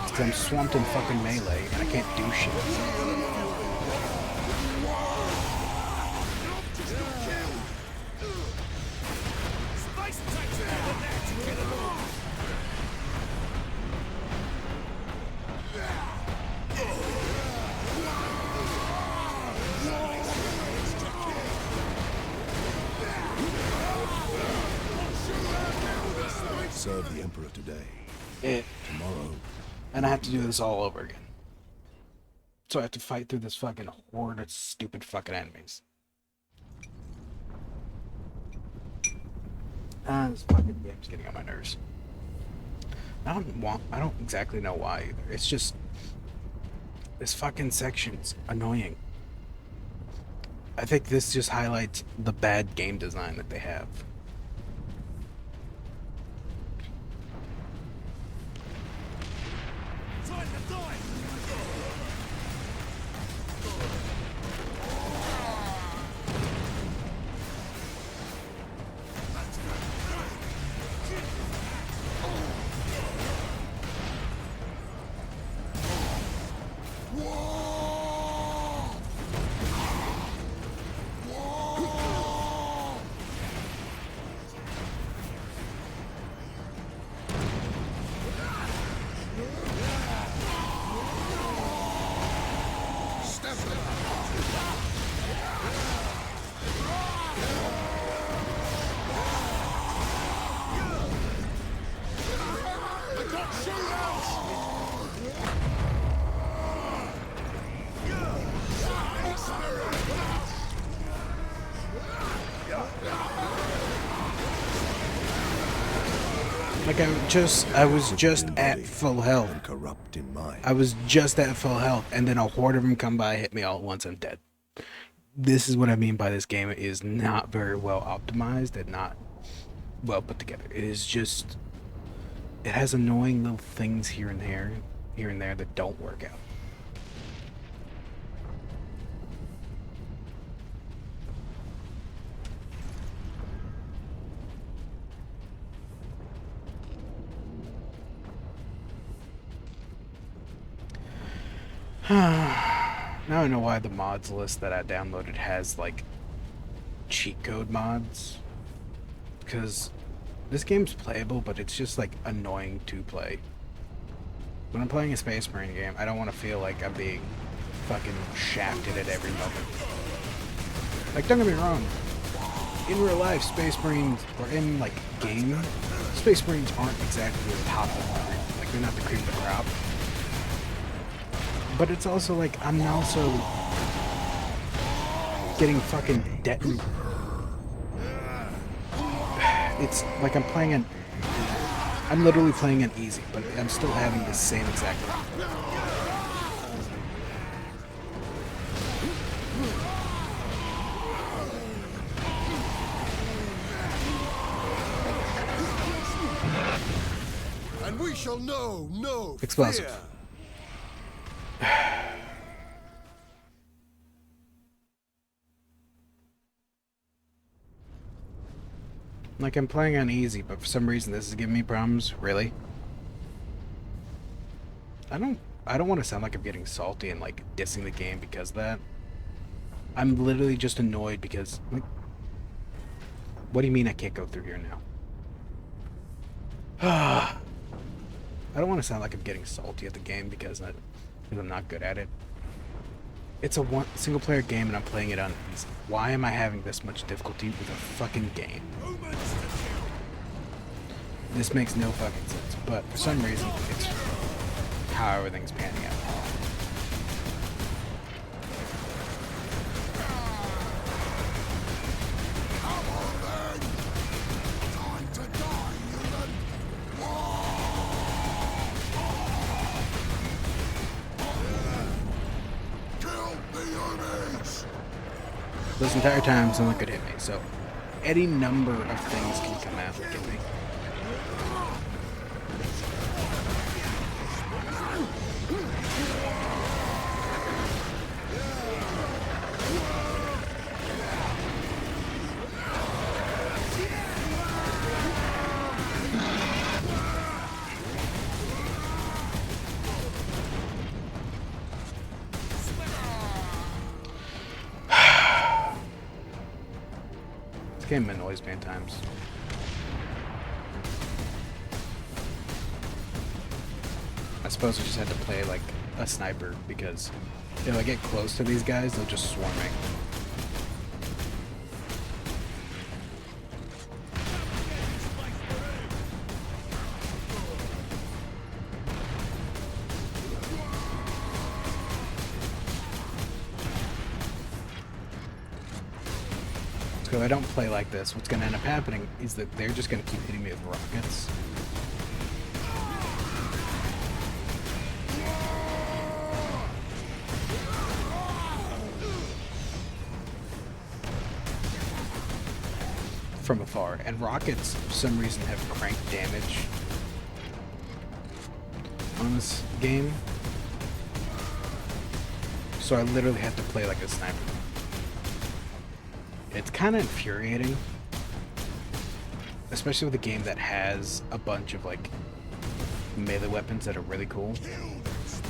because I'm swamped in fucking melee, and I can't do shit. Serve the Emperor today. Tomorrow. And I have to do this all over again. So I have to fight through this fucking horde of stupid fucking enemies. This fucking game's getting on my nerves. I don't exactly know why either. It's just... this fucking section's annoying. I think this just highlights the bad game design that they have. Like I was just at full health. I was just at full health, and then a horde of them come by, hit me all at once, I'm dead. This is what I mean by this game is not very well optimized and not well put together. It is just, it has annoying little things here and there that don't work out. Now I know why the mods list that I downloaded has like cheat code mods, because this game's playable, but it's just like annoying to play. When I'm playing a Space Marine game, I don't want to feel like I'm being fucking shafted at every moment. Like, don't get me wrong, in real life, Space Marines, or in like game, Space Marines aren't exactly the top of the line. Like, they're not the cream of the crop. But it's also like, I'm also getting fucking detonated. It's like I'm literally playing an easy, but I'm still having the same exact problem. And we shall know no explosive. Fear. Like, I'm playing on easy, but for some reason this is giving me problems. Really? I don't want to sound like I'm getting salty and like dissing the game because of that. I'm literally just annoyed because, like, what do you mean I can't go through here now? I don't want to sound like I'm getting salty at the game because I'm not good at it. It's a single player game and I'm playing it on easy. Why am I having this much difficulty with a fucking game? This makes no fucking sense, but for some reason it's how everything's panning out. This entire time someone could hit me, so any number of things can come out and get me. This game annoys me at times. I suppose I just had to play like a sniper because if I get close to these guys, they'll just swarm me. So if I don't play like this, what's going to end up happening is that they're just going to keep hitting me with rockets. From afar. And rockets, for some reason, have cranked damage on this game. So I literally have to play like a sniper. It's kind of infuriating, especially with a game that has a bunch of like melee weapons that are really cool.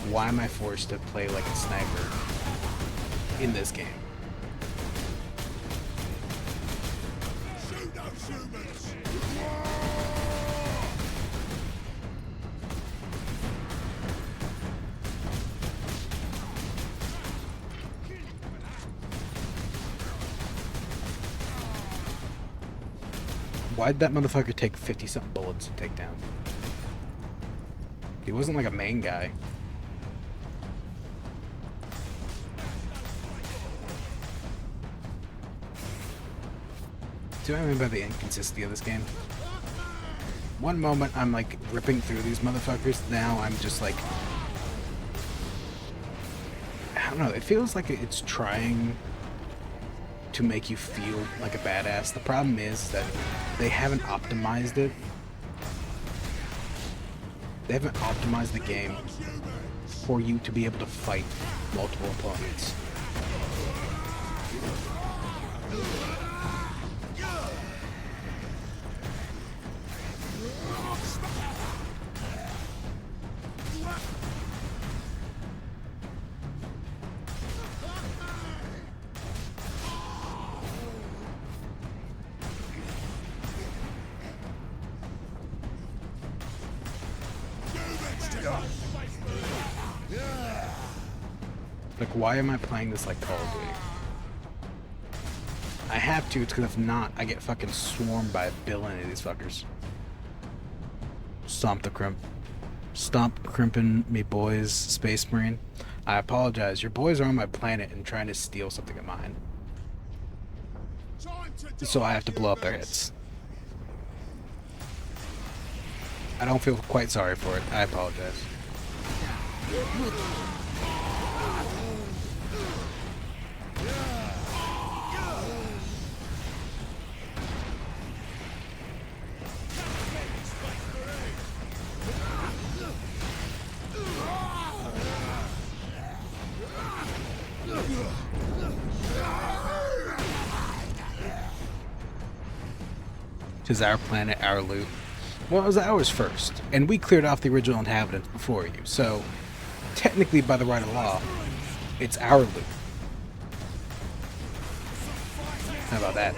why am I forced to play like a sniper in this game? Shoot those humans! Why'd that motherfucker take 50-something bullets to take down? He wasn't like a main guy. Do you know what I mean by the inconsistency of this game? One moment I'm like ripping through these motherfuckers, now I'm just like... I don't know, it feels like it's trying to make you feel like a badass. The problem is that they haven't optimized it. They haven't optimized the game for you to be able to fight multiple opponents. Like, why am I playing this like Call of Duty? I have to, it's because if not, I get fucking swarmed by a billion of these fuckers. Stomp the crimp. Stomp crimping me boys, Space Marine. I apologize, your boys are on my planet and trying to steal something of mine. So I have to blow up their heads. I don't feel quite sorry for it. I apologize. Tis our planet, our loot. Well, it was ours first, and we cleared off the original inhabitants before you, so technically by the right of law, it's our loot. How about that?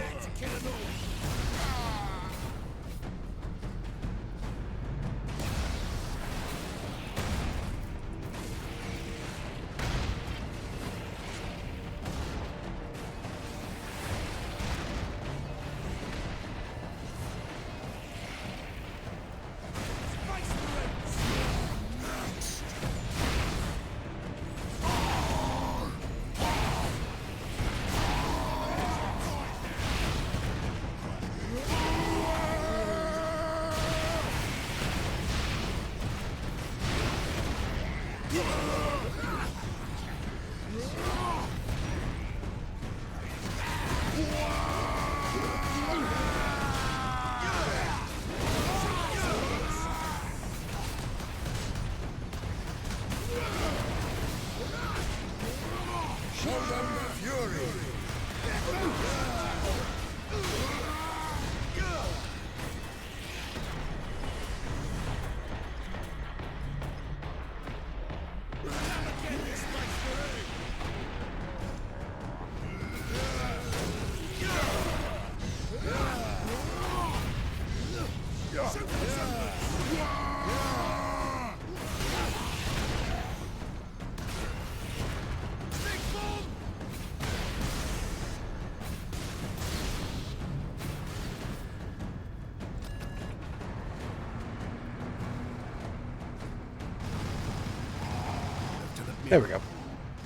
There we go.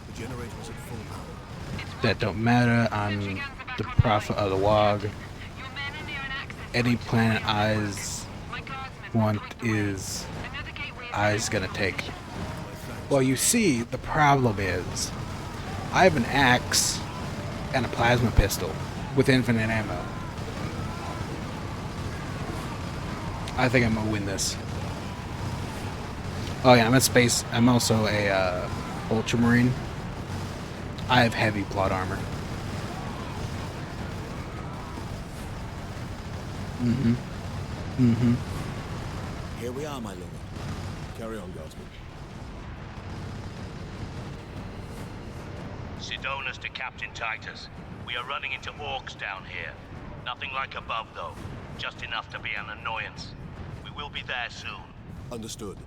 The generator's at full power. That don't matter. I'm the prophet of the Wog. Any planet Eyes want is Eyes gonna take. Well, you see, the problem is I have an axe and a plasma pistol with infinite ammo. I think I'm gonna win this. Oh yeah, I'm a space. I'm also a Ultramarine. I have heavy plot armor. Mm-hmm. Mm-hmm. Here we are, my lord. Carry on, Guardsman. Sidonis to Captain Titus. We are running into orcs down here. Nothing like above, though. Just enough to be an annoyance. We will be there soon. Understood.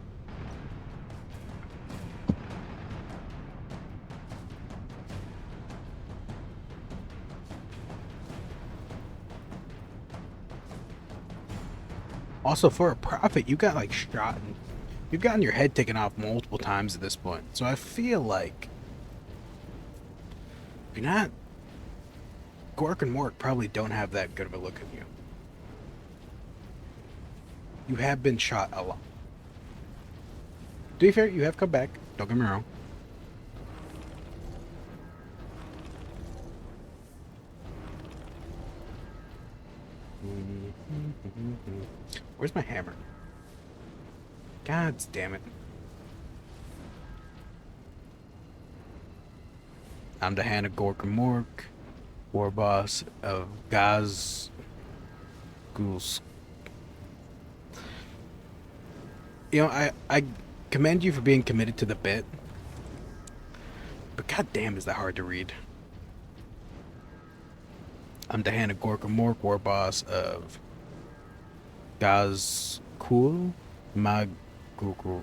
Also, for a prophet, you got like shot and you've gotten your head taken off multiple times at this point. So I feel like if you're not, Gork and Mork probably don't have that good of a look at you. You have been shot a lot. To be fair, you have come back. Don't get me wrong. Where's my hammer? God damn it. I'm the hand of Gork and Mork, war boss of Gaz Ghouls. You know, I commend you for being committed to the bit, but god damn is that hard to read. I'm the hand of Gork and Mork, war boss of Gaz Cool Mag Google,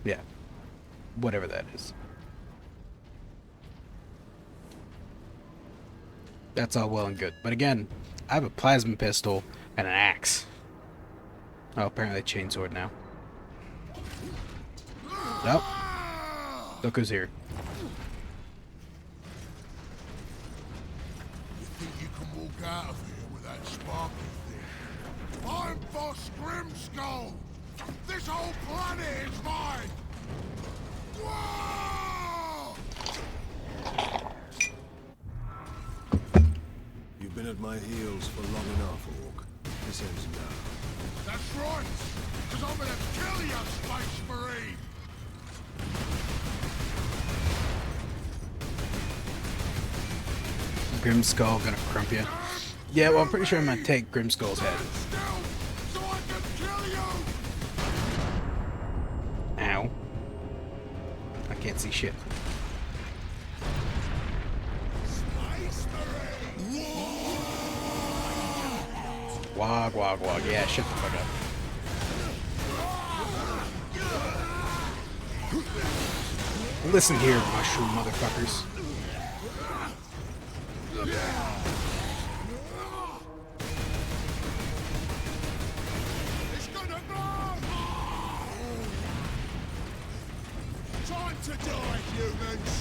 yeah, whatever that is. That's all well and good, but again, I have a plasma pistol and an axe. Oh, apparently a chainsword now. Nope. Look who's here. You think you can walk out of here with that sparkly thing? I'm Boss Grimskull! This whole planet is mine! Whoa! You've been at my heels for long enough, Orc. This ends now. That's right! Because I'm gonna kill you, Space Marine! Grimskull gonna crump you. Yeah, well, I'm pretty sure I'm gonna take Grimskull's head. So I can kill you! Ow. I can't see shit. Space Marine! Wog, wog, wog. Yeah, shut the fuck up. Listen here, mushroom motherfuckers. It's gonna blow! Time to die, humans!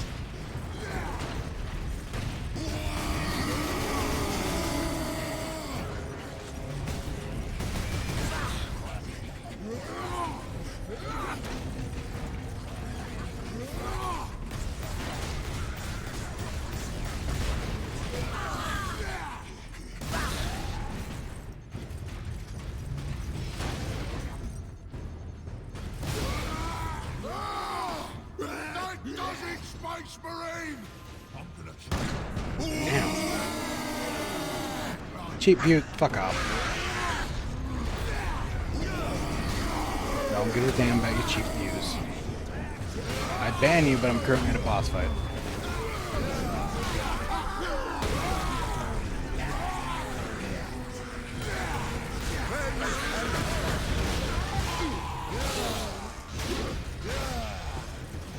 That does it, Space Marine! I'm gonna Damn. Cheap mute, fuck off. Don't get a damn bag of cheap views. I'd ban you, but I'm currently in a boss fight.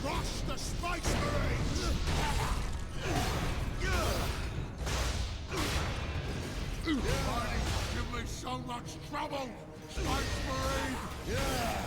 rush the Space Marines! Give me so much trouble, Space Marine! Yeah!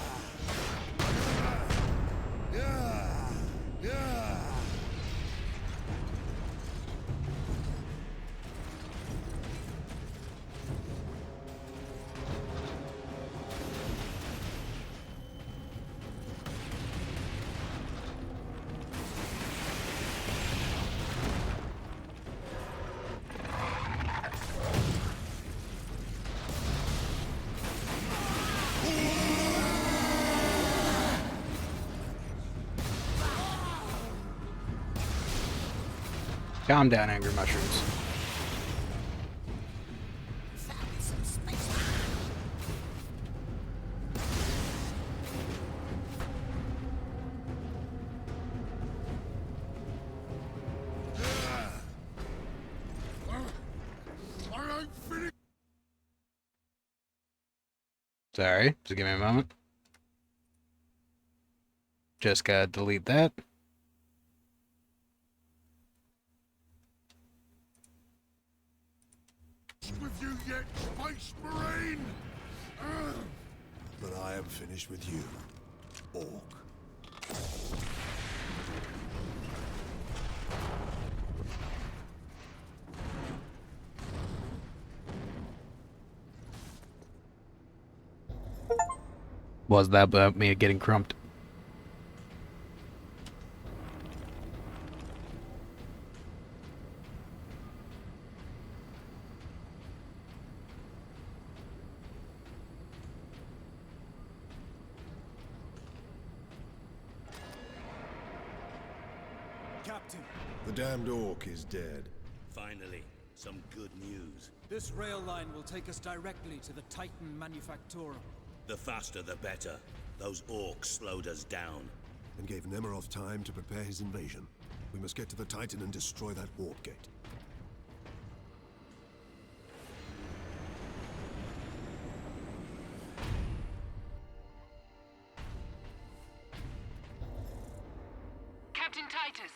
Calm down, angry mushrooms. Sorry, just give me a moment. Just gotta delete that. With you yet, Space Marine? But I am finished with you, Orc. Was that about me getting crumped? Captain, The damned Orc is dead. Finally, some good news. this rail line will take us directly to the Titan Manufactorum. The faster the better. Those orcs slowed us down. And gave Nemiroth time to prepare his invasion. We must get to the Titan and destroy that warp gate. Captain Titus,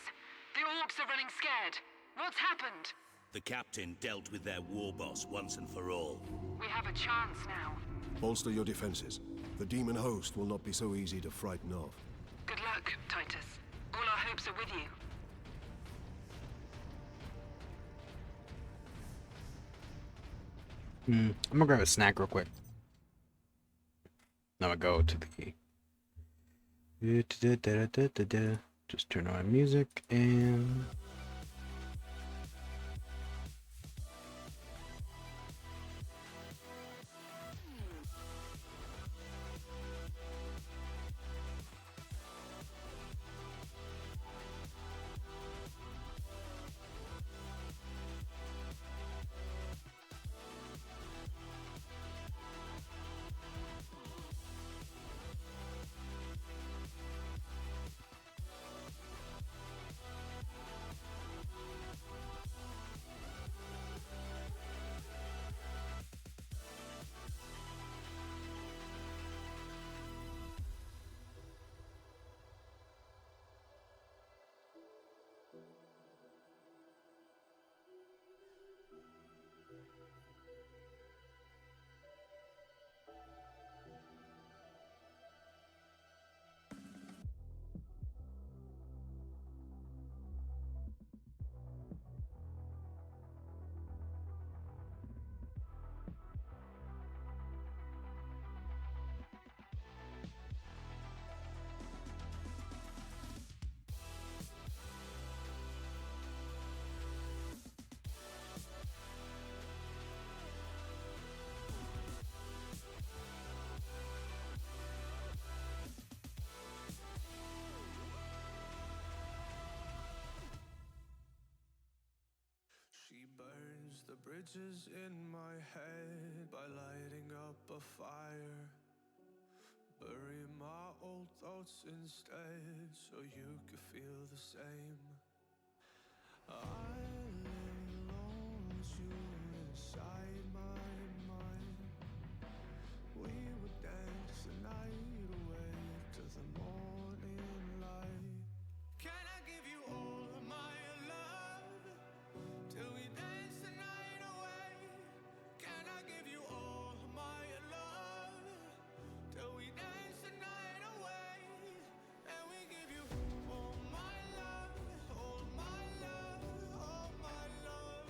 the orcs are running scared. What's happened? The captain dealt with their war boss once and for all. We have a chance now. Bolster your defenses. The demon host will not be so easy to frighten off. Good luck, Titus. All our hopes are with you. I'm gonna grab a snack real quick. Now I go to the just turn on my music and She burns the bridges in my head by lighting up a fire. Bury my old thoughts instead so you could feel the same. I lay alone with you inside my mind. We would dance the night away to the morning light. Can I give you all of my love till we dance the night away? Can I give you all of my love till we dance the night away? And we give you all my love, all my love, all my love.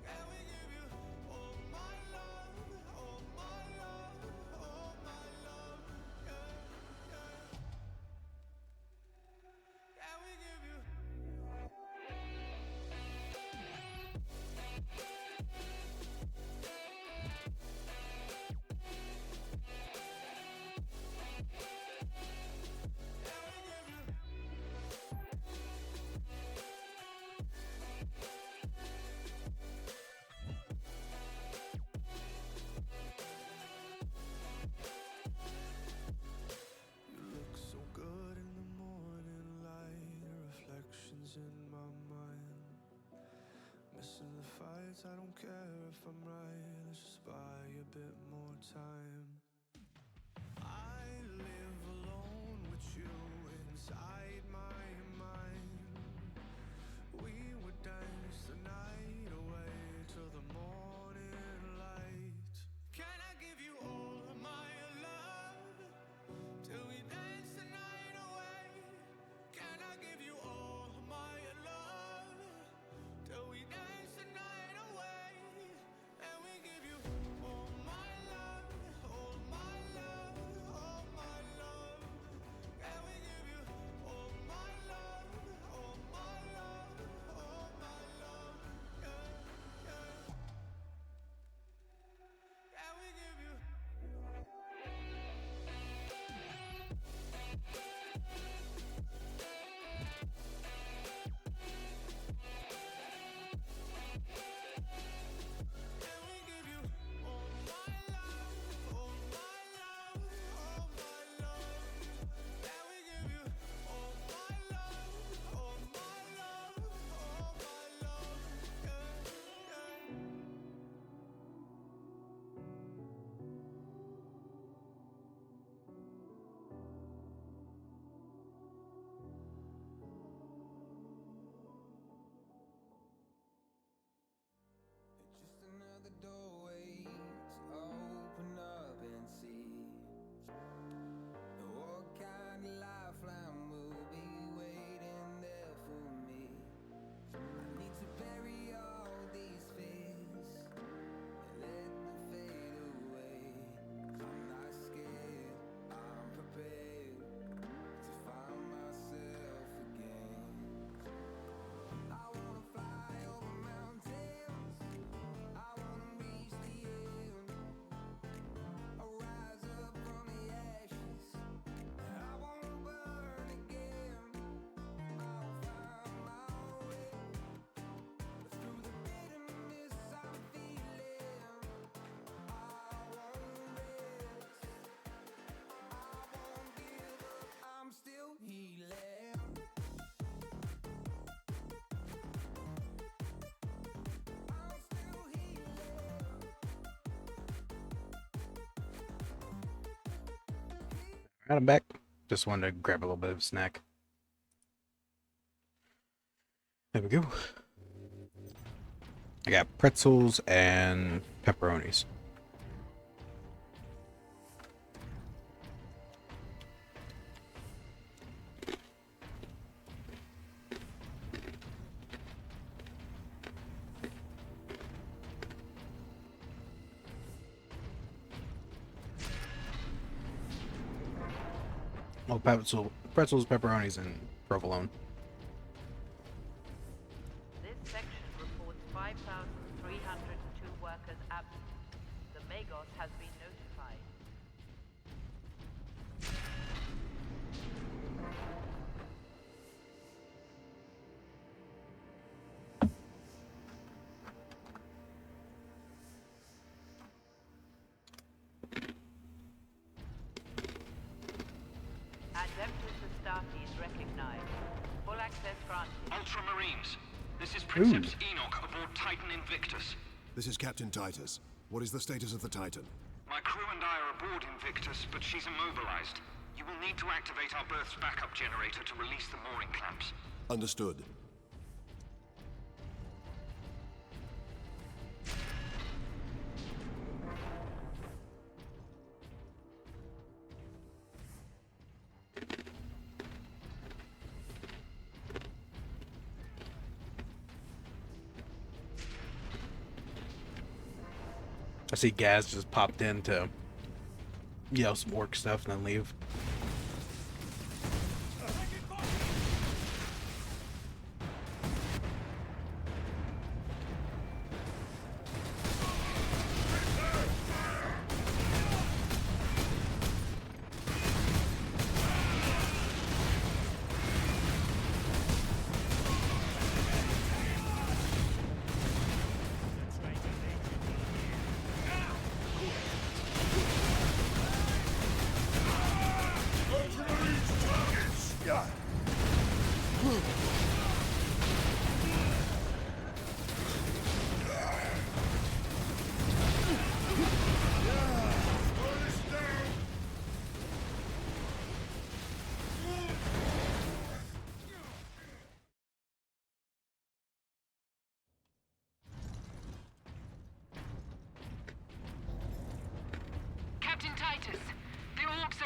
And we give you all my love, all my love, all my love. Yeah, yeah. And we give you. You look so good in the morning light, reflections in my mind. Missing the fights, I don't care if I'm right, let's just buy a bit more time. live alone with you inside my mind. We would dance the night away till the morning light. Can I give you all of my love till we dance the night away? Can I give you all of my love till we dance the night away? And we give you all my love, all my love, all my love. And we give you all my love, all my love, all my love. Yeah, yeah. And we give you. And we give you all my love, all my love, all my love. And we give you all my love, all my love, all my love. Yeah, yeah. Just another doorway to open up and see what kind of lifeline will be waiting there for me. I need to bury all these fears and let them fade away. I'm not scared, I'm prepared to find myself again. I wanna fly over mountains, I wanna reach the end. I'll rise up from the ashes, I wanna burn again. I'll find my way through the bitterness I'm feeling. I won't rest, I won't give up, I'm still healing. I'm still healing. Alright, I'm back. Just wanted to grab a little bit of a snack. There we go. I got pretzels and pepperonis. Oh, pretzels, pepperonis, and provolone. This section reports 5,302 workers absent. The Magos has been notified. Adeptus Astartes recognized. Full access granted. Ultramarines, this is Princeps Enoch aboard Titan Invictus. This is Captain Titus. What is the status of the Titan? My crew and I are aboard Invictus, but she's immobilized. You will need to activate our berth's backup generator to release the mooring clamps. Understood. I see Gaz just popped in to yell some orc stuff and then leave.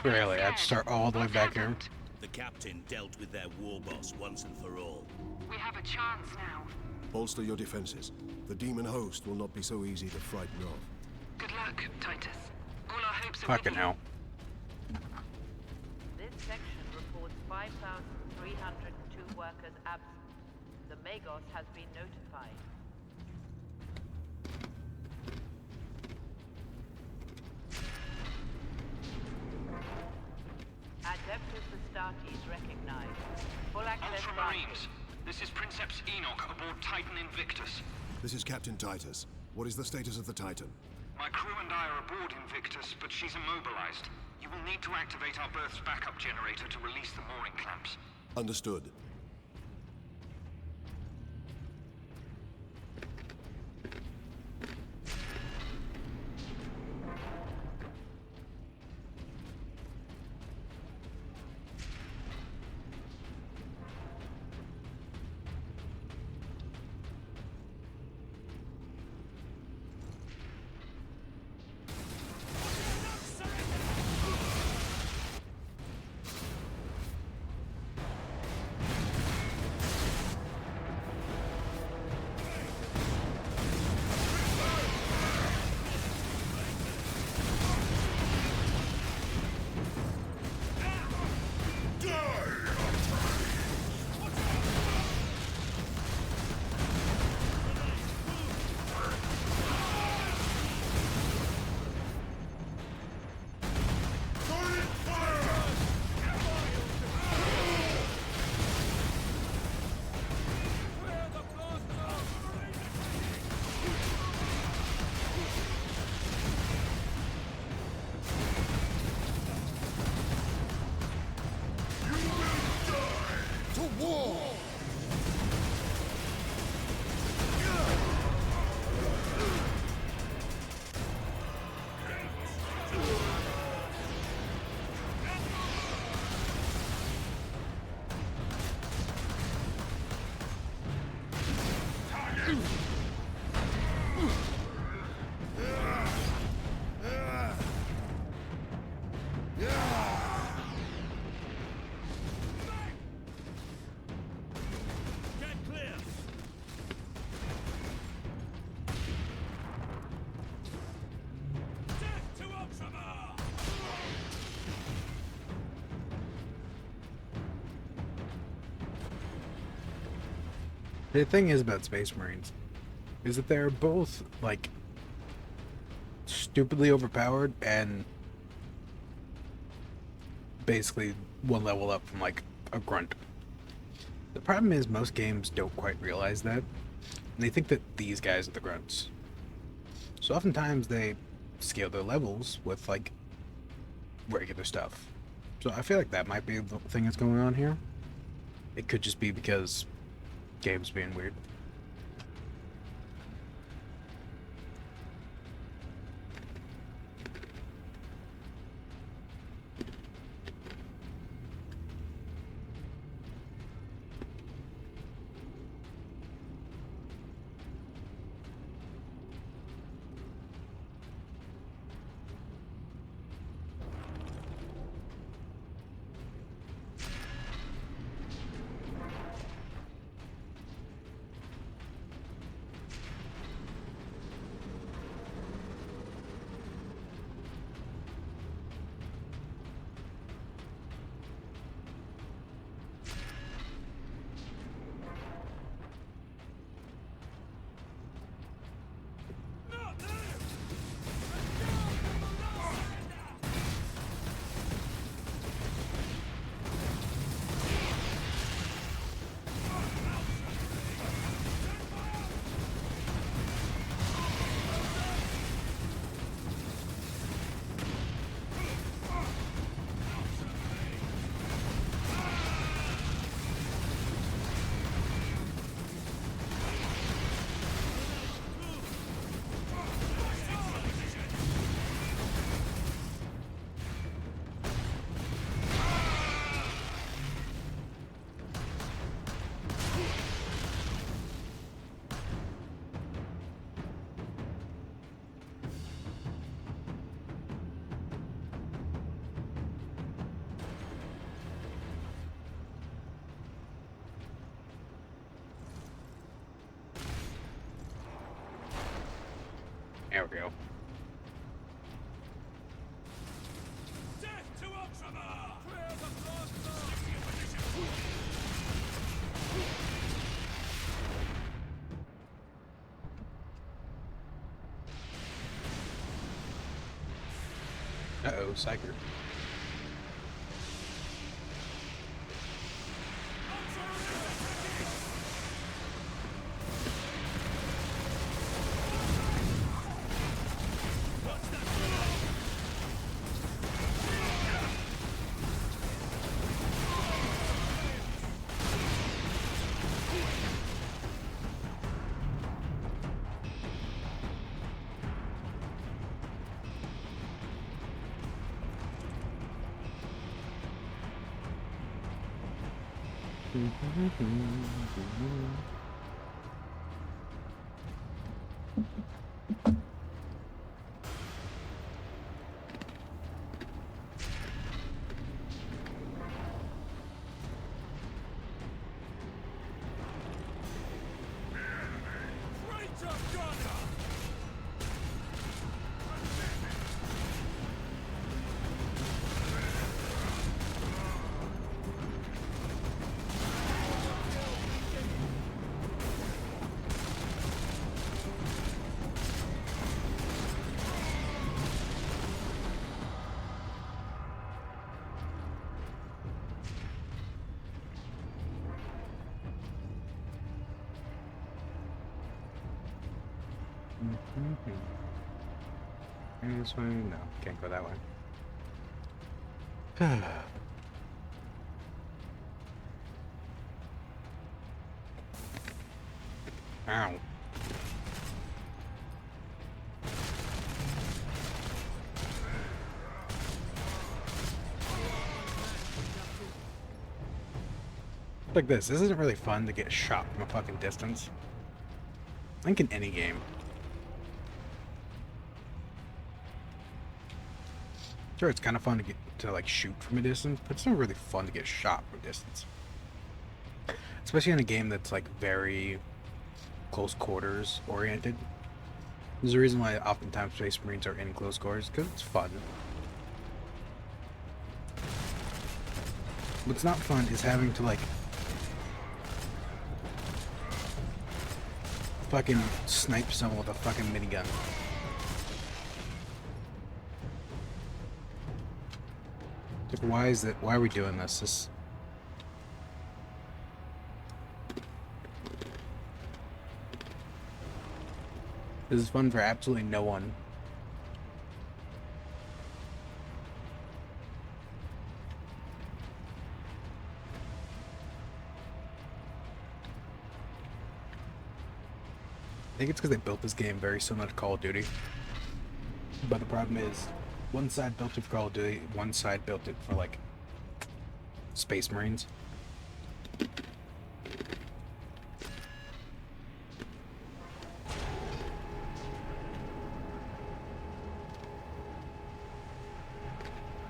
Really, I'd start all the way back here. The captain dealt with their war boss once and for all. We have a chance now. Bolster your defenses. The demon host will not be so easy to frighten off. Good luck, Titus. All our hopes are Fucking with you. hell. This section reports 5,302 workers absent. The Magos has been notified. Adeptus Astartes recognized. Full access Ultramarines, this is Princeps Enoch aboard Titan Invictus. This is Captain Titus. What is the status of the Titan? My crew and I are aboard Invictus, but she's immobilized. You will need to activate our berth's backup generator to release the mooring clamps. Understood. The thing is about Space Marines is that they're both, like, stupidly overpowered and basically one level up from, like, a grunt. The problem is most games don't quite realize that, and they think that these guys are the grunts. So oftentimes they scale their levels with, like, regular stuff. So I feel like that might be the thing that's going on here. It could just be because game's being weird. There we go. Death to Ultramar! Clear the blast zone! Stick to your position! Uh-oh, Psyker. This way? No, can't go that way. Ow. Like this isn't really fun to get shot from a fucking distance. I think in any game. Sure, it's kind of fun to get to like shoot from a distance, but it's not really fun to get shot from a distance. Especially in a game that's like very close quarters oriented. There's a reason why oftentimes Space Marines are in close quarters, because it's fun. What's not fun is having to like fucking snipe someone with a fucking minigun. Like, why is it? Why are we doing this? This is fun for absolutely no one. I think it's because they built this game very similar to Call of Duty. But the problem is, one side built it for Call of Duty, one side built it for, like, Space Marines.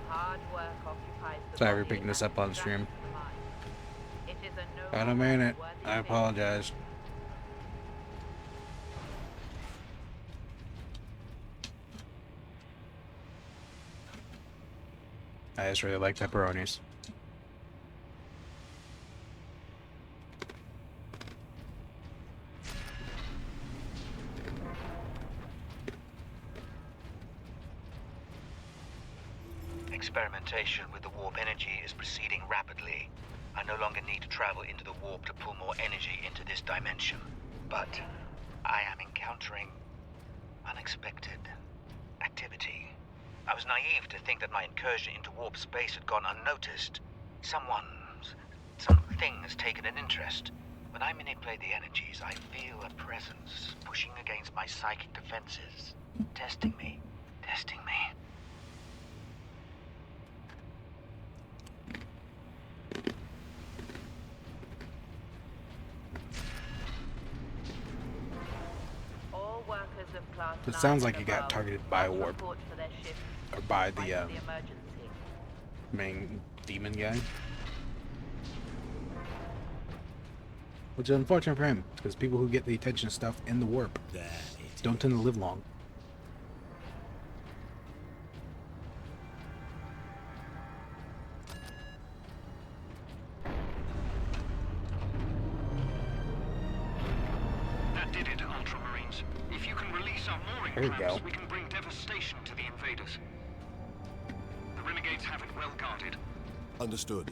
Hard work occupies the Sorry for body picking this and up on stream. distracts the mind. It is a noble I don't mean it. and worthy I thing. apologize. I just really like pepperonis. Experimentation with the warp energy is proceeding rapidly. I no longer need to travel into the warp to pull more energy into this dimension. But I am encountering unexpected activity. I was naive to think that my incursion into warp space had gone unnoticed. Something has taken an interest. When I manipulate the energies, I feel a presence pushing against my psychic defenses, testing me. All workers of class It 9 sounds like and you got above targeted by a must warp. report for their shifts Or by in the, spite of the emergency. main demon guy. Which is unfortunate for him, because people who get the attention stuff in the warp don't tend to live long. Titans. If you can release our mooring There you clamps, go. we can bring devastation to the invaders. The renegades have it well guarded. Understood.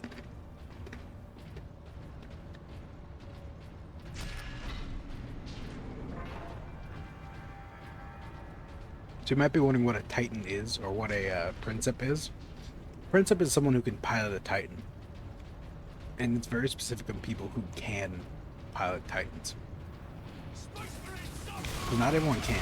So you might be wondering what a Titan is, or what a Princip is. Princip is someone who can pilot a Titan. And it's very specific on people who can pilot Titans. Because not everyone can.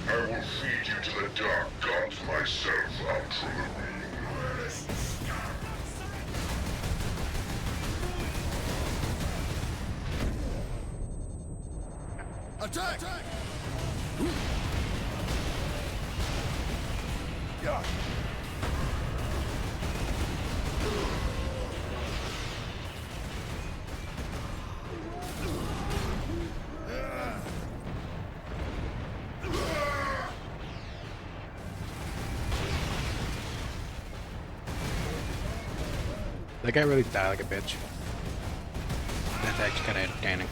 I will feed you to the dark gods myself, Ultramarine. Attack! That guy really died like a bitch. That's actually kind of entertaining.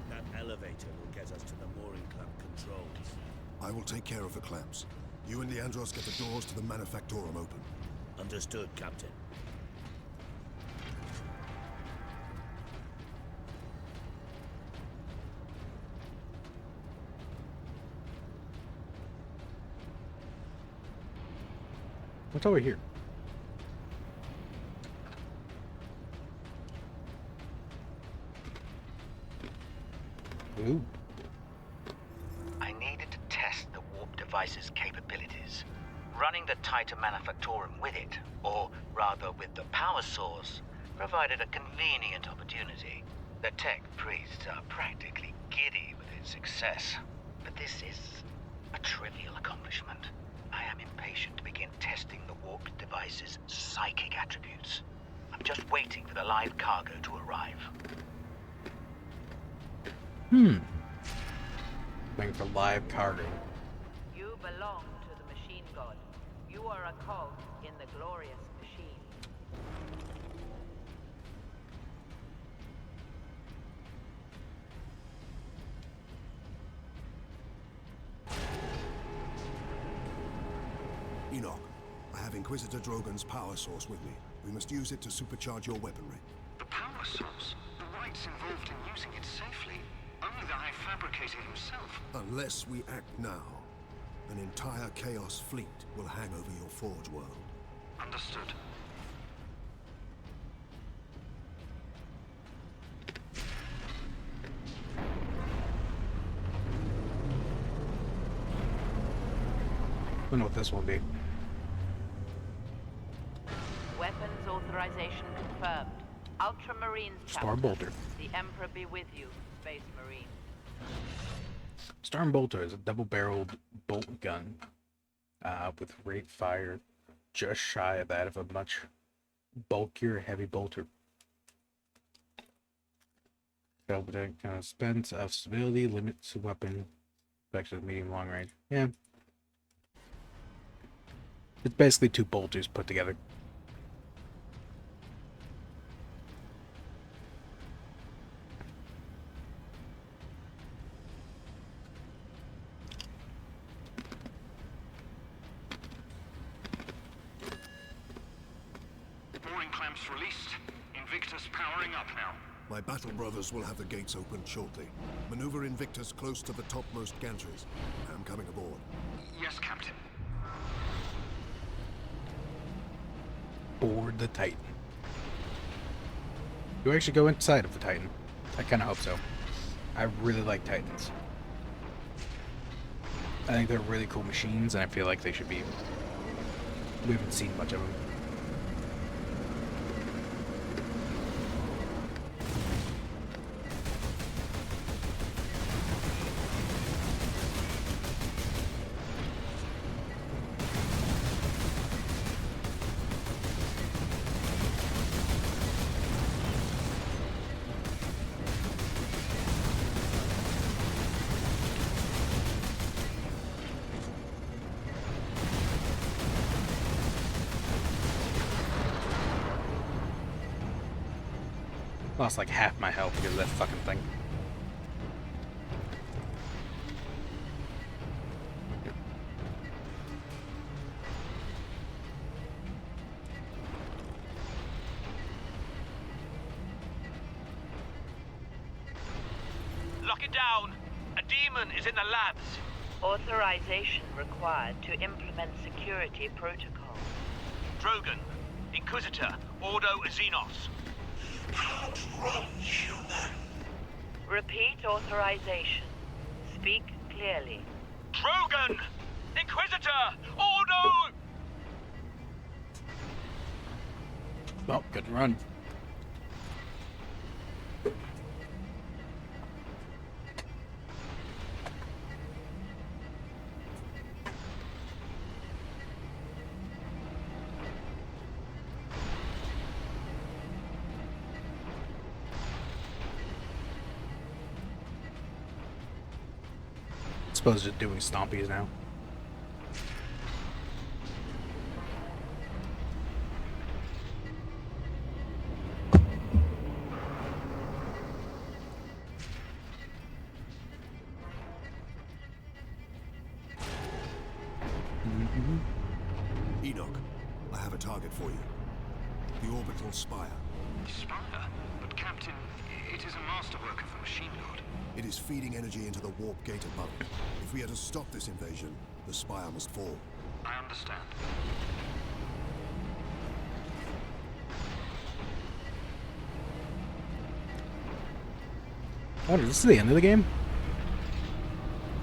That elevator will get us to the mooring clamp controls. I will take care of the clamps. You and Leandros get the doors to the Manufactorum open. Understood, Captain. What's over here? Ooh. I needed to test the warp device's capabilities. Running the Titan Manufactorum with it, or rather with the power source, provided a convenient opportunity. The tech priests are practically giddy with its success. But this is a trivial accomplishment. I am impatient to begin testing the warped device's psychic attributes. I'm just waiting for the live cargo to arrive. Waiting for live cargo. You belong to the machine god. You are a cog in the glorious machine. Enoch, I have Inquisitor Drogon's power source with me. We must use it to supercharge your weaponry. The power source? The rites involved in using it safely. Only the High Fabricator himself. Unless we act now, an entire Chaos fleet will hang over your forge world. Understood. I don't know what this will be. Weapons authorization confirmed. Ultramarines Star chapter. Bolter. The Emperor be with you, Space Marine. Storm Bolter is a double-barreled bolt gun with rate fire just shy of that of a much bulkier heavy bolter. Kind of spends of stability, limits weapon effects of medium long range. Yeah. It's basically two bolters put together. troops released. Invictus powering up now. My battle brothers will have the gates opened shortly. Maneuver Invictus close to the topmost gantries. I'm coming aboard. Yes, Captain. Board the Titan. Do we actually go inside of the Titan? I kind of hope so. I really like Titans. I think they're really cool machines, and I feel like they should be... We haven't seen much of them. Lost like half my health because of that fucking thing. Lock it down! A demon is in the labs! Authorization required to implement security protocol. Drogon, Inquisitor, Ordo Xenos. Outrun, human. Repeat authorization. Speak clearly. Drogon! Inquisitor! Ordo! Oh, good run. I suppose just doing stompies now. Enoch, I have a target for you. The orbital spire. Spire? But Captain, it is a masterwork of the machine god. It is feeding energy into the warp gate above it. If we are to stop this invasion, the spire must fall. I understand. Oh, this is the end of the game?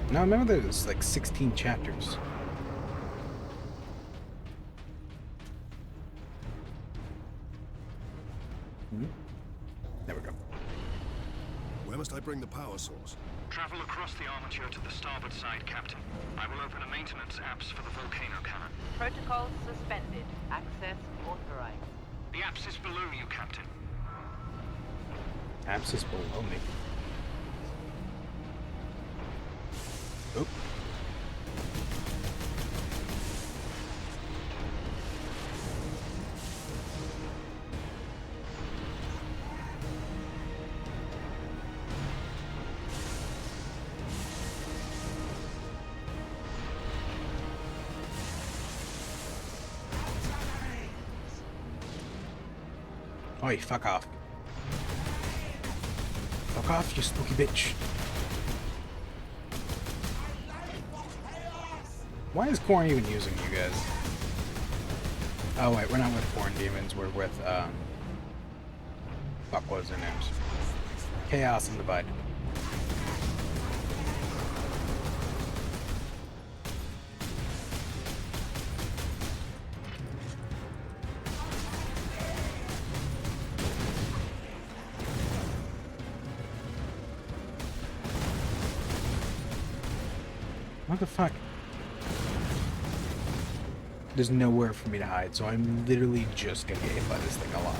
No, I remember there's like 16 chapters. There we go. Where must I bring the power source? Travel across the armature to the starboard side, Captain. I will open a maintenance apse for the volcano cannon. Protocol suspended. Access authorized. The apse is below you, Captain. Apse is below me. Oop. Oi, fuck off. Fuck off, you spooky bitch. Why is Corn even using you guys? Oh wait, we're not with Corn Demons, we're with, fuck, what was their names? Chaos and Divide. What the fuck? There's nowhere for me to hide, so I'm literally just gonna get hit by this thing a lot.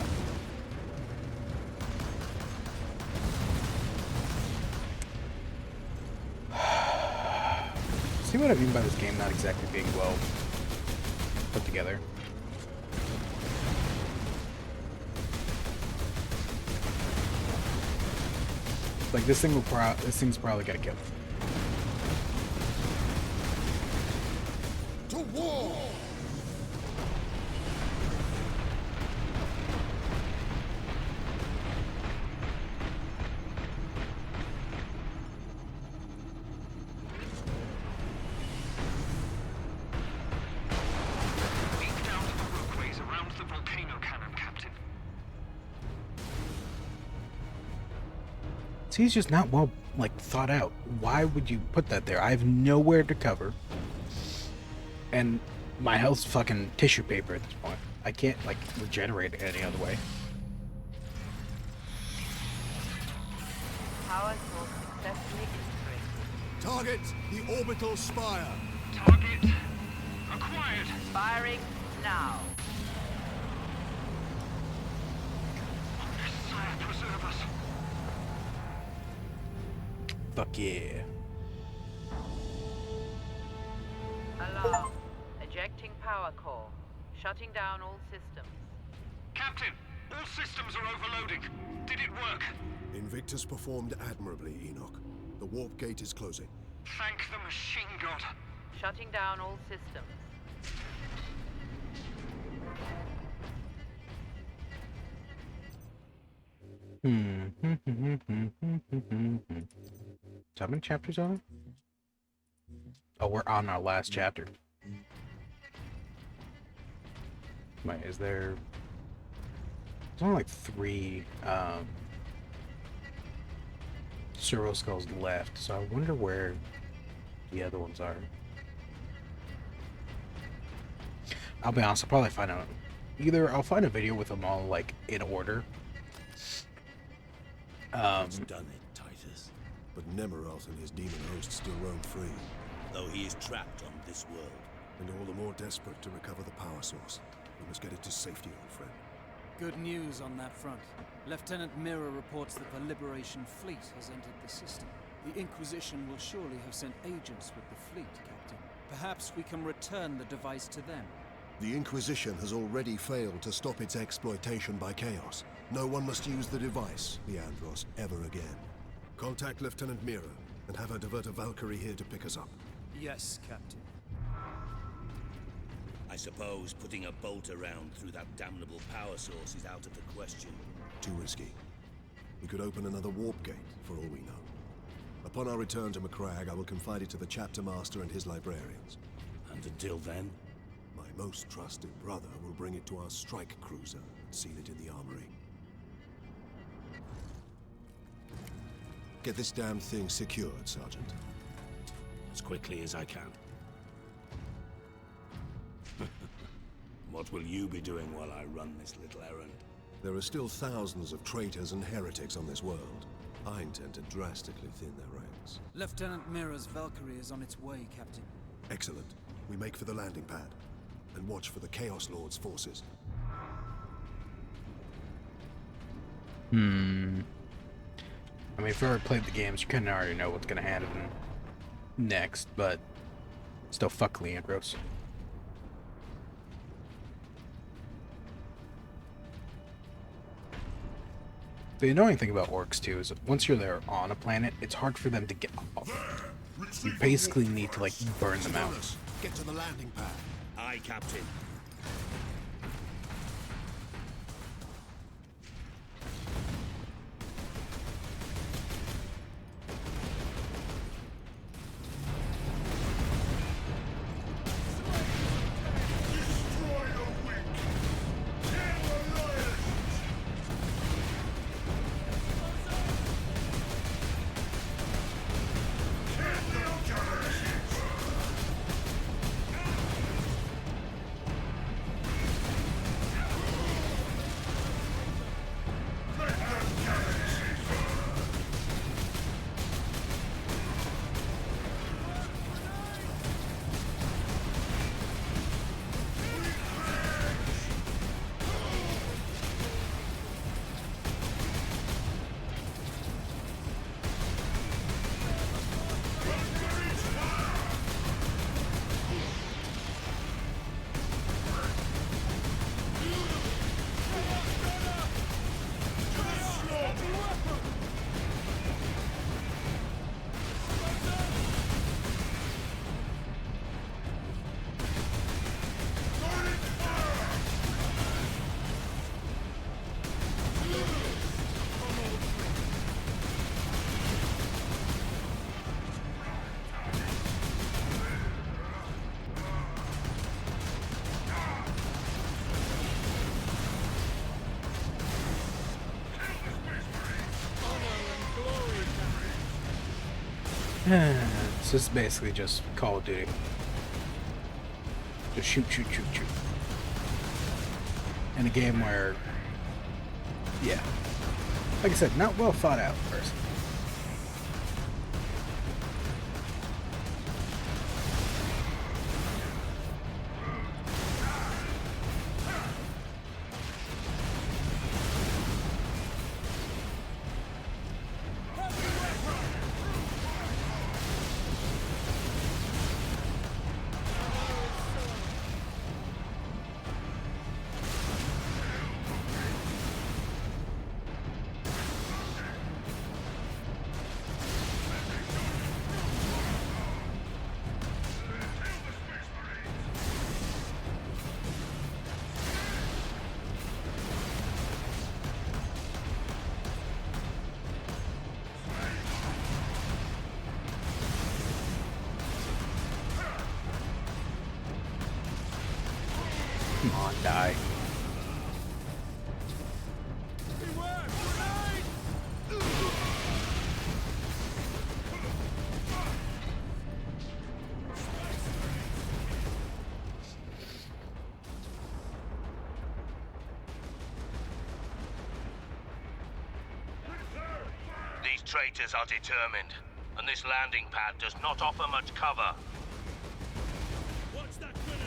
See what I mean by this game not exactly being well put together? Like this thing's probably gotta kill. To war! See, it's just not well, like, thought out. Why would you put that there? I have nowhere to cover. And my health's fucking tissue paper at this point. I can't, like, regenerate it any other way. Power source successfully integrated. Target the orbital spire. Target acquired. Firing now. Sire, preserve us. Fuck yeah. Alarm. Ejecting power core. Shutting down all systems. Captain, all systems are overloading. Did it work? Invictus performed admirably, Enoch. The warp gate is closing. Thank the machine god. Shutting down all systems. So how many chapters are there? Oh, we're on our last chapter. Wait, is there... There's only like 3 Cerebral Skulls left, so I wonder where the other ones are. I'll be honest, I'll probably find out. Either I'll find a video with them all, like, in order. It's done it, Titus. But Nemeroth and his demon host still roam free. Though he is trapped on this world. And all the more desperate to recover the power source. We must get it to safety, old friend. Good news on that front. Lieutenant Mirror reports that the Liberation Fleet has entered the system. The Inquisition will surely have sent agents with the fleet, Captain. Perhaps we can return the device to them. The Inquisition has already failed to stop its exploitation by Chaos. No one must use the device, Leandros, ever again. Contact Lieutenant Mira and have her divert a Valkyrie here to pick us up. Yes, Captain. I suppose putting a bolt around through that damnable power source is out of the question. Too risky. We could open another warp gate, for all we know. Upon our return to Macragge, I will confide it to the chapter master and his librarians. And until then? My most trusted brother will bring it to our strike cruiser and seal it in the armory. Get this damn thing secured, Sergeant. As quickly as I can. What will you be doing while I run this little errand? There are still thousands of traitors and heretics on this world. I intend to drastically thin their ranks. Lieutenant Mira's Valkyrie is on its way, Captain. Excellent. We make for the landing pad. And watch for the Chaos Lord's forces. I mean, if you ever played the games, you kind of already know what's going to happen next, but still fuck Leandros. The annoying thing about orcs, too, is that once you're there on a planet, it's hard for them to get off. You basically need to, like, burn them out. Get to the landing pad. Aye, Captain. So this is basically just Call of Duty. Just shoot, shoot, shoot, shoot. In a game where, yeah, like I said, not well thought out first. Come on, die. These traitors are determined, and this landing pad does not offer much cover. What's that grenade?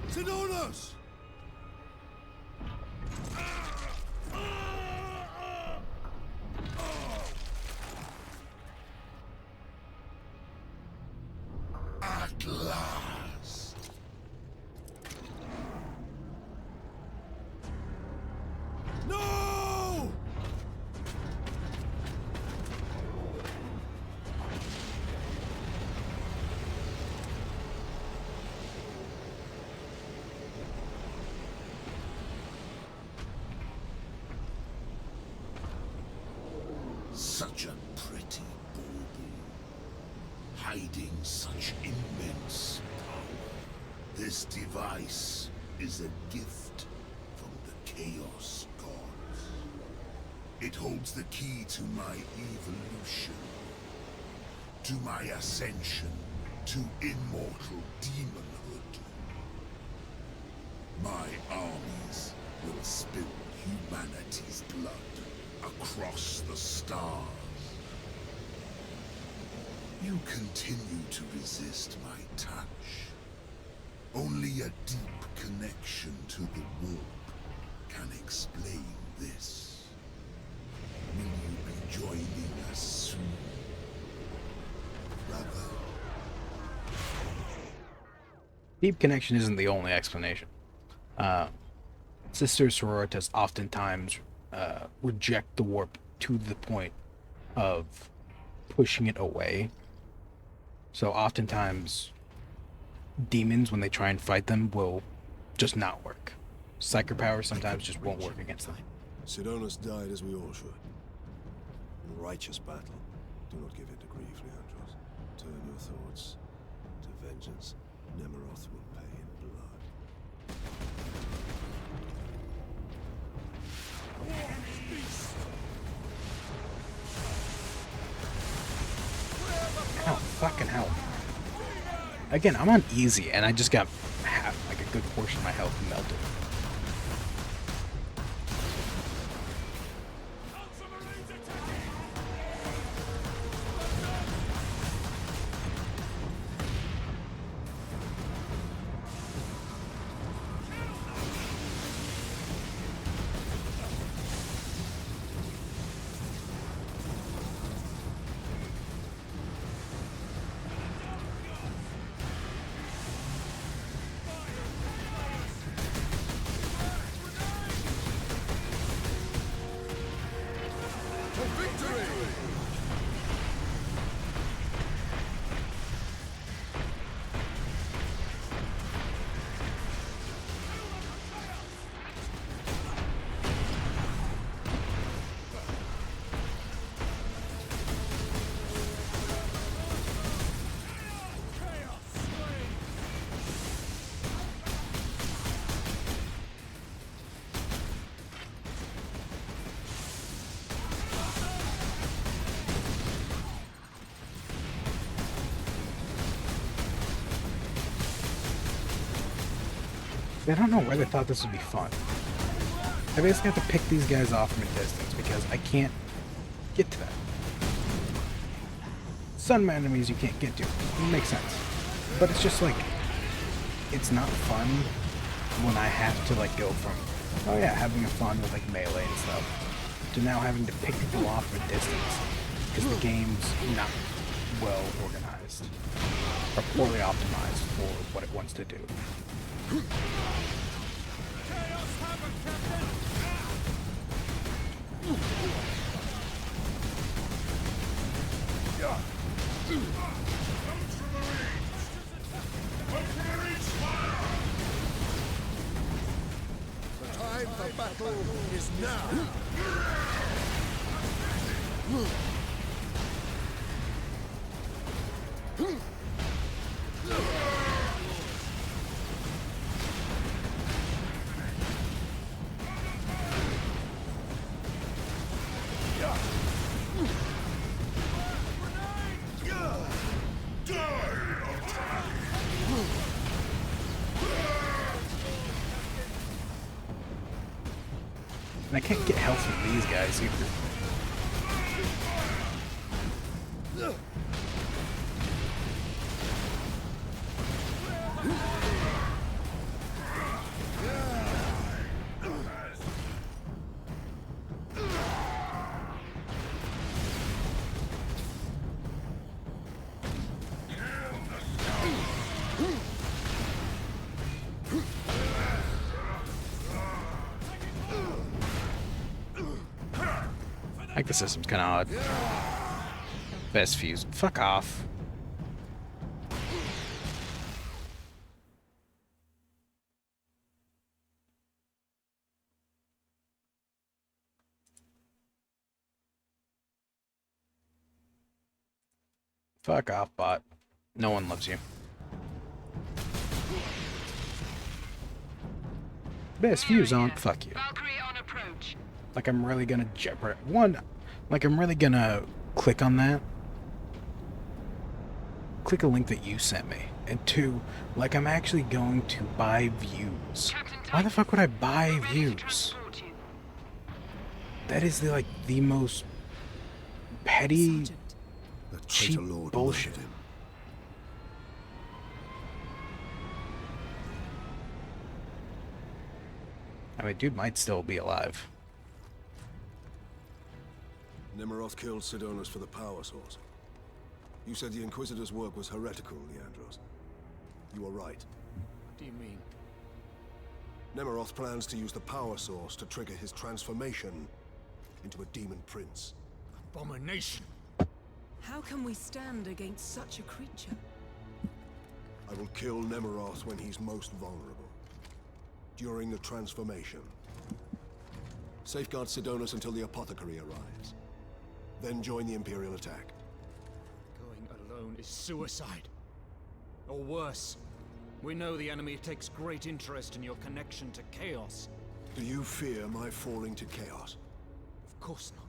Xenonos! At last. No! Such a pretty bauble, hiding such immense power. This device is a gift from the Chaos Gods. It holds the key to my evolution, to my ascension, to immortal demonhood. My armies will spill humanity's blood across the stars. You continue to resist my touch. Only a deep connection to the warp can explain this. Will you be joining us soon, brother? Deep connection isn't the only explanation. Sisters Sororitas oftentimes reject the warp to the point of pushing it away. So oftentimes demons, when they try and fight them, will just not work. Psyker power sometimes just won't work against them. Sidonus died as we all should. In righteous battle. Do not give in to grief, Leandros. Turn your thoughts to vengeance. Nemeroth will pay in blood. Ow, fucking hell. Again, I'm on easy, and I just got like a good portion of my health melted. I don't know where they thought this would be fun. I basically have to pick these guys off from a distance because I can't get to them. Some enemies you can't get to. It makes sense. But it's just like, it's not fun when I have to like go from, oh yeah, having fun with like melee and stuff, to now having to pick people off from a distance because the game's not well organized or poorly optimized for what it wants to do. The time for battle is now. And I can't get health from these guys either. I think the system's kind of odd. Best fuse. Fuck off. Fuck off, bot. No one loves you. Best fuse on. Fuck you. Like I'm really gonna jeopardize. One, like I'm really gonna click on that. Click a link that you sent me. And two, like I'm actually going to buy views. Why the fuck would I buy views? That is the most petty, cheap bullshit. I mean, dude might still be alive. Nemeroth killed Sidonus for the power source. You said the Inquisitor's work was heretical, Leandros. You were right. What do you mean? Nemeroth plans to use the power source to trigger his transformation into a demon prince. Abomination! How can we stand against such a creature? I will kill Nemeroth when he's most vulnerable. During the transformation. Safeguard Sidonus until the apothecary arrives. Then join the Imperial attack. Going alone is suicide. Or worse. We know the enemy takes great interest in your connection to chaos. Do you fear my falling to chaos? Of course not.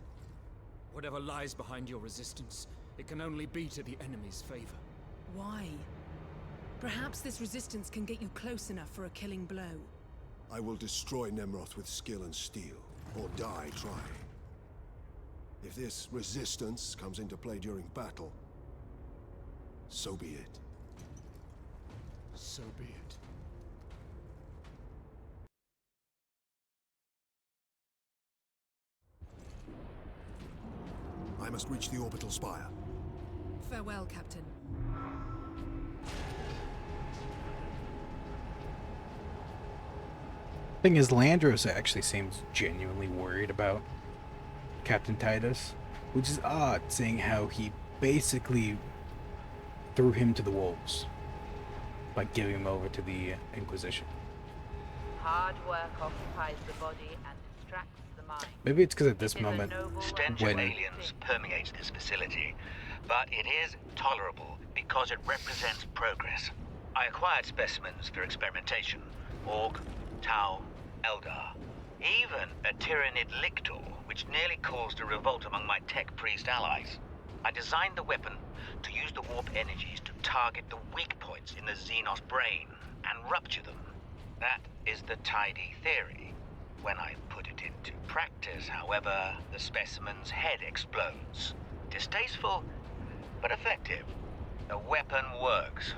Whatever lies behind your resistance, it can only be to the enemy's favor. Why? Perhaps this resistance can get you close enough for a killing blow. I will destroy Nemeroth with skill and steel, or die trying. If this resistance comes into play during battle, so be it. So be it. I must reach the orbital spire. Farewell, Captain. Thing is, Landros actually seems genuinely worried about Captain Titus, which is odd, seeing how he basically threw him to the wolves by giving him over to the Inquisition. Hard work occupies the body and distracts the mind. Maybe it's because at this moment, stench of aliens permeates this facility, but it is tolerable because it represents progress. I acquired specimens for experimentation. Orc, Tau, Eldar. Even a Tyranid Lictor, which nearly caused a revolt among my tech priest allies. I designed the weapon to use the warp energies to target the weak points in the Xenos brain and rupture them. That is the tidy theory. When I put it into practice, however, the specimen's head explodes. Distasteful, but effective. The weapon works.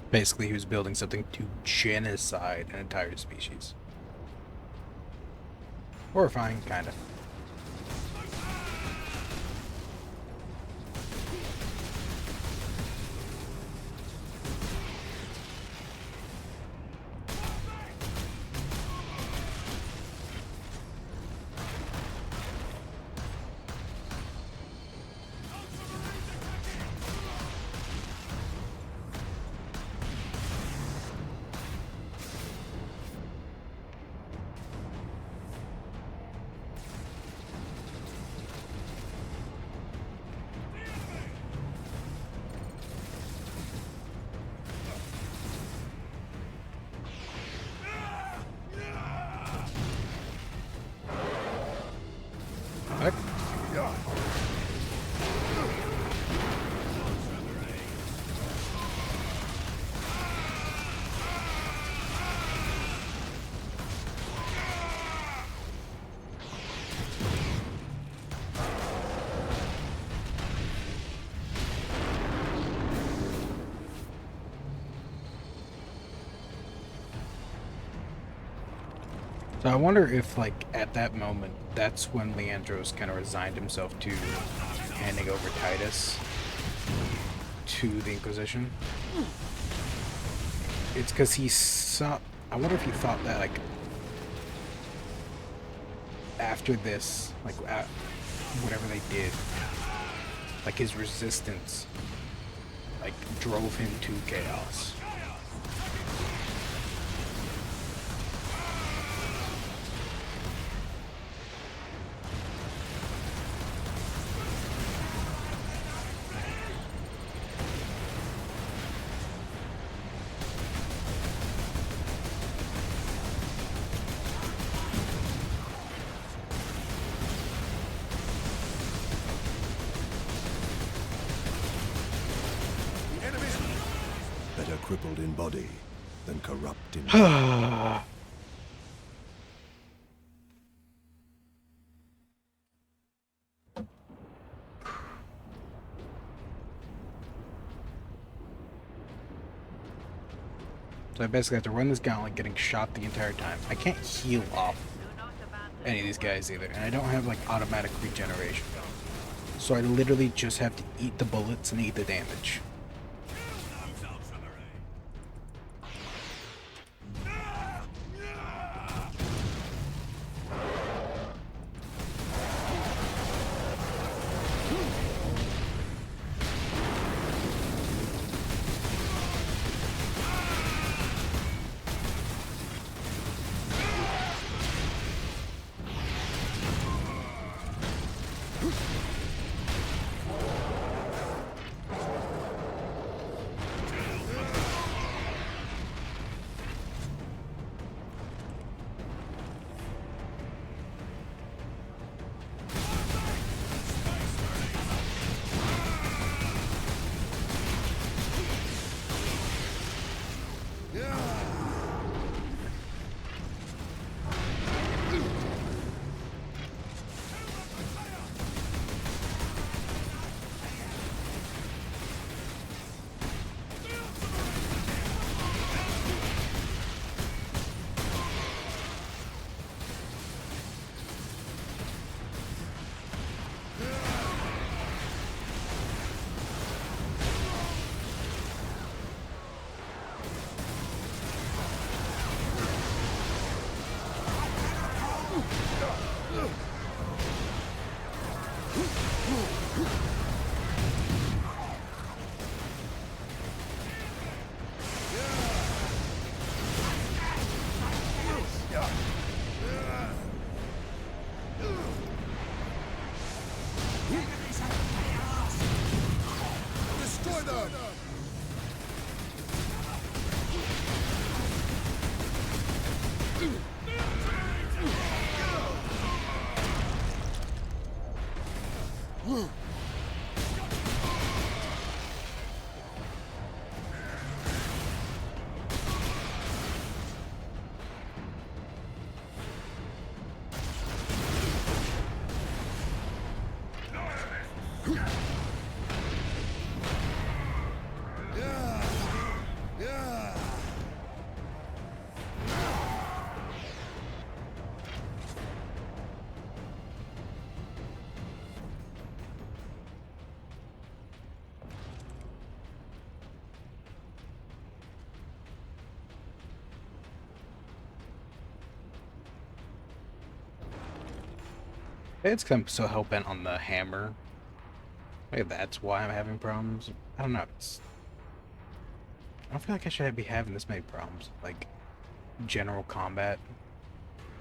Basically, he was building something to genocide an entire species. Horrifying, kind of. So I wonder if, like, at that moment, that's when Leandros kind of resigned himself to handing over Titus to the Inquisition. It's because he saw... I wonder if he thought that, like, after this, like, whatever they did, like, his resistance, like, drove him to chaos. Better crippled in body than corrupt in So I basically have to run this gauntlet getting shot the entire time. I can't heal off any of these guys either, and I don't have like automatic regeneration. So I literally just have to eat the bullets and eat the damage. It's 'cause I'm so hell-bent on the hammer. Maybe that's why I'm having problems. I don't know. I don't feel like I should be having this many problems. Like, general combat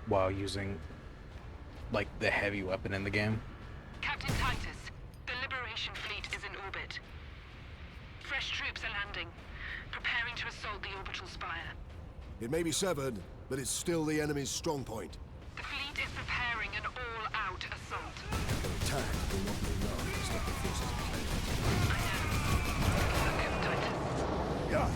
while using, like, the heavy weapon in the game. Captain Titus, the Liberation Fleet is in orbit. Fresh troops are landing, preparing to assault the orbital spire. It may be severed, but it's still the enemy's strong point. The fleet is preparing an all-out assault. An attack will not be enough to stop the forces of Chaos.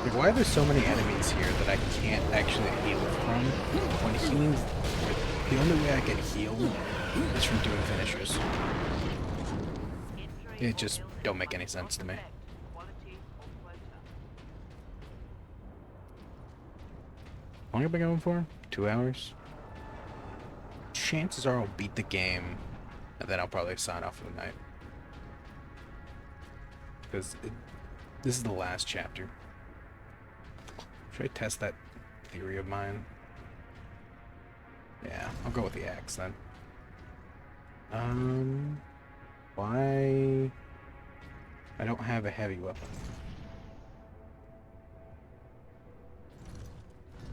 Like, why are there so many enemies here that I can't actually heal from? When healing, the only way I get healed is from doing finishers. It just don't make any sense to me. How long have I been going for? 2 hours? Chances are I'll beat the game, and then I'll probably sign off for the night. Because this is the last chapter. Should I test that theory of mine? Yeah, I'll go with the axe then. Why? I don't have a heavy weapon.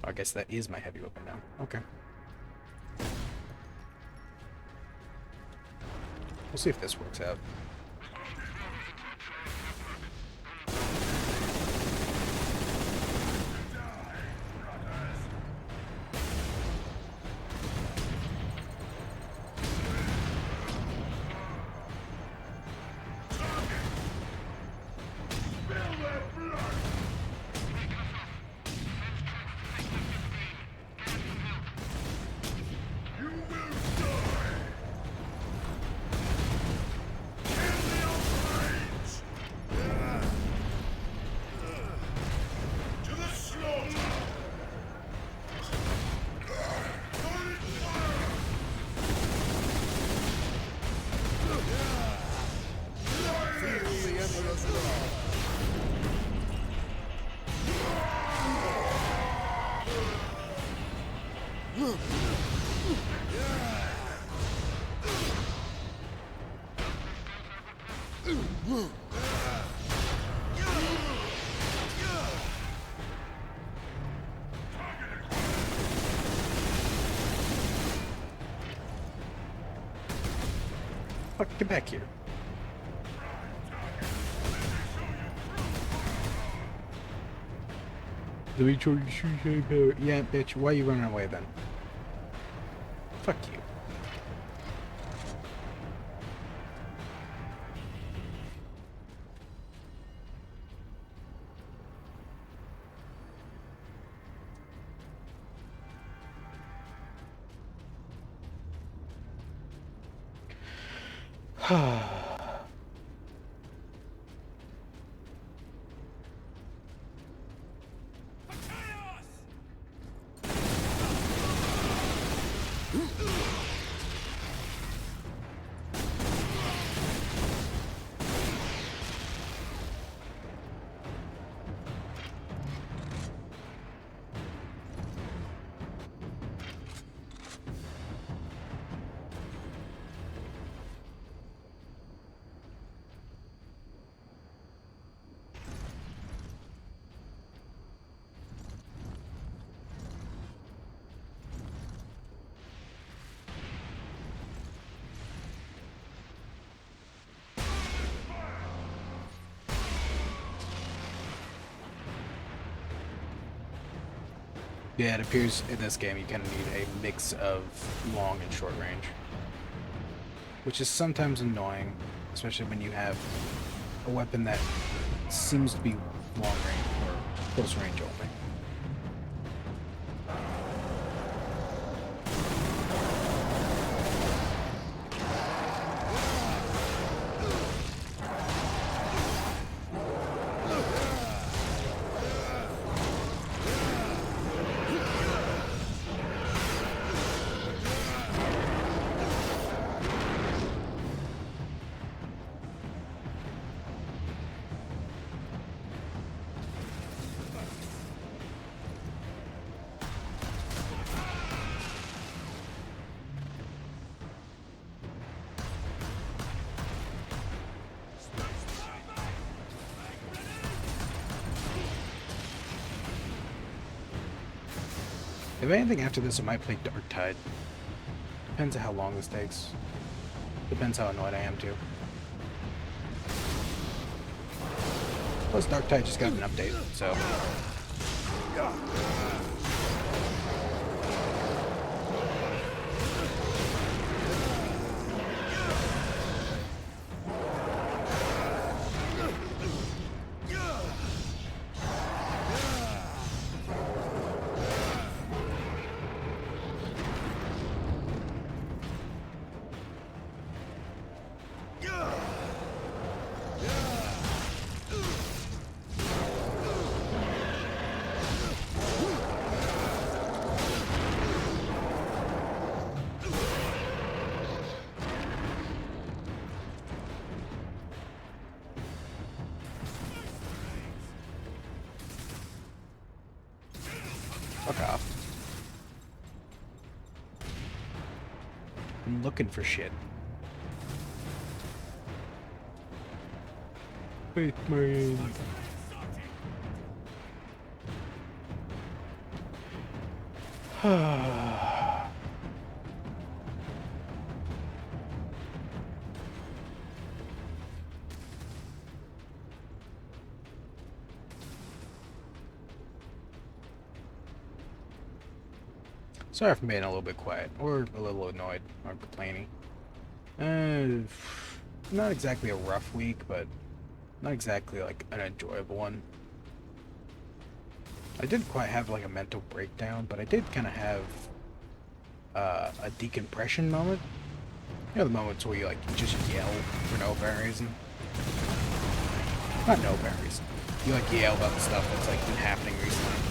I guess that is my heavy weapon now. Okay. We'll see if this works out. Fuck, get back here. Let me try to shoot your power. Yeah, bitch, why are you running away then? Fuck you. Yeah, it appears in this game you kind of need a mix of long and short range. Which is sometimes annoying, especially when you have a weapon that seems to be long range or close range only. If anything, after this, I might play Dark Tide. Depends on how long this takes. Depends how annoyed I am, too. Plus, Dark Tide just got an update, so... Fuck off. I'm looking for shit. Wait, man. Sorry for being a little bit quiet, or a little annoyed, or complaining. Not exactly a rough week, but not exactly like an enjoyable one. I didn't quite have like a mental breakdown, but I did kind of have a decompression moment. You know, the moments where you like just yell for no apparent reason. Not no apparent reason. You like yell about the stuff that's like been happening recently.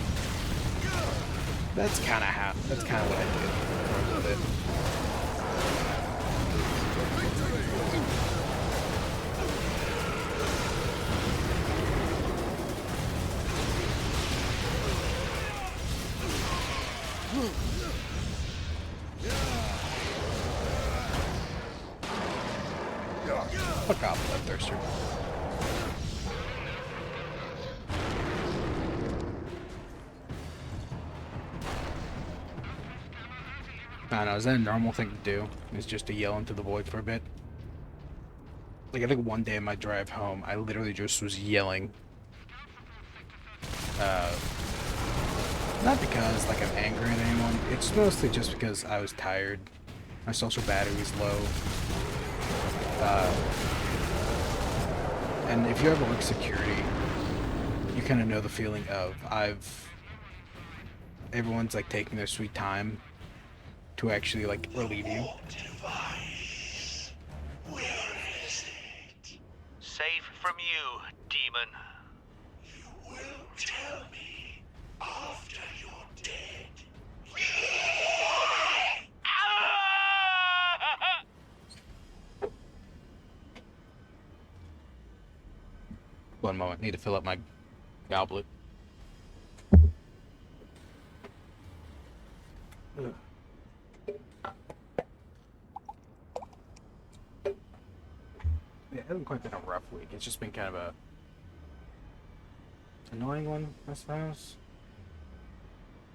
That's kind of what I did for a little bit. Fuck off, Bloodthirster. I don't know, is that a normal thing to do? Is just to yell into the void for a bit? Like, I think one day in my drive home, I literally just was yelling. Not because, like, I'm angry at anyone. It's mostly just because I was tired. My social battery was low. And if you ever work security, you kind of know the feeling of, everyone's, like, taking their sweet time to actually, like, relieve you. Safe from you, demon. You will tell me after you're dead. One moment, need to fill up my goblet. Ugh. Yeah, it hasn't quite been a rough week. It's just been kind of a annoying one, I suppose.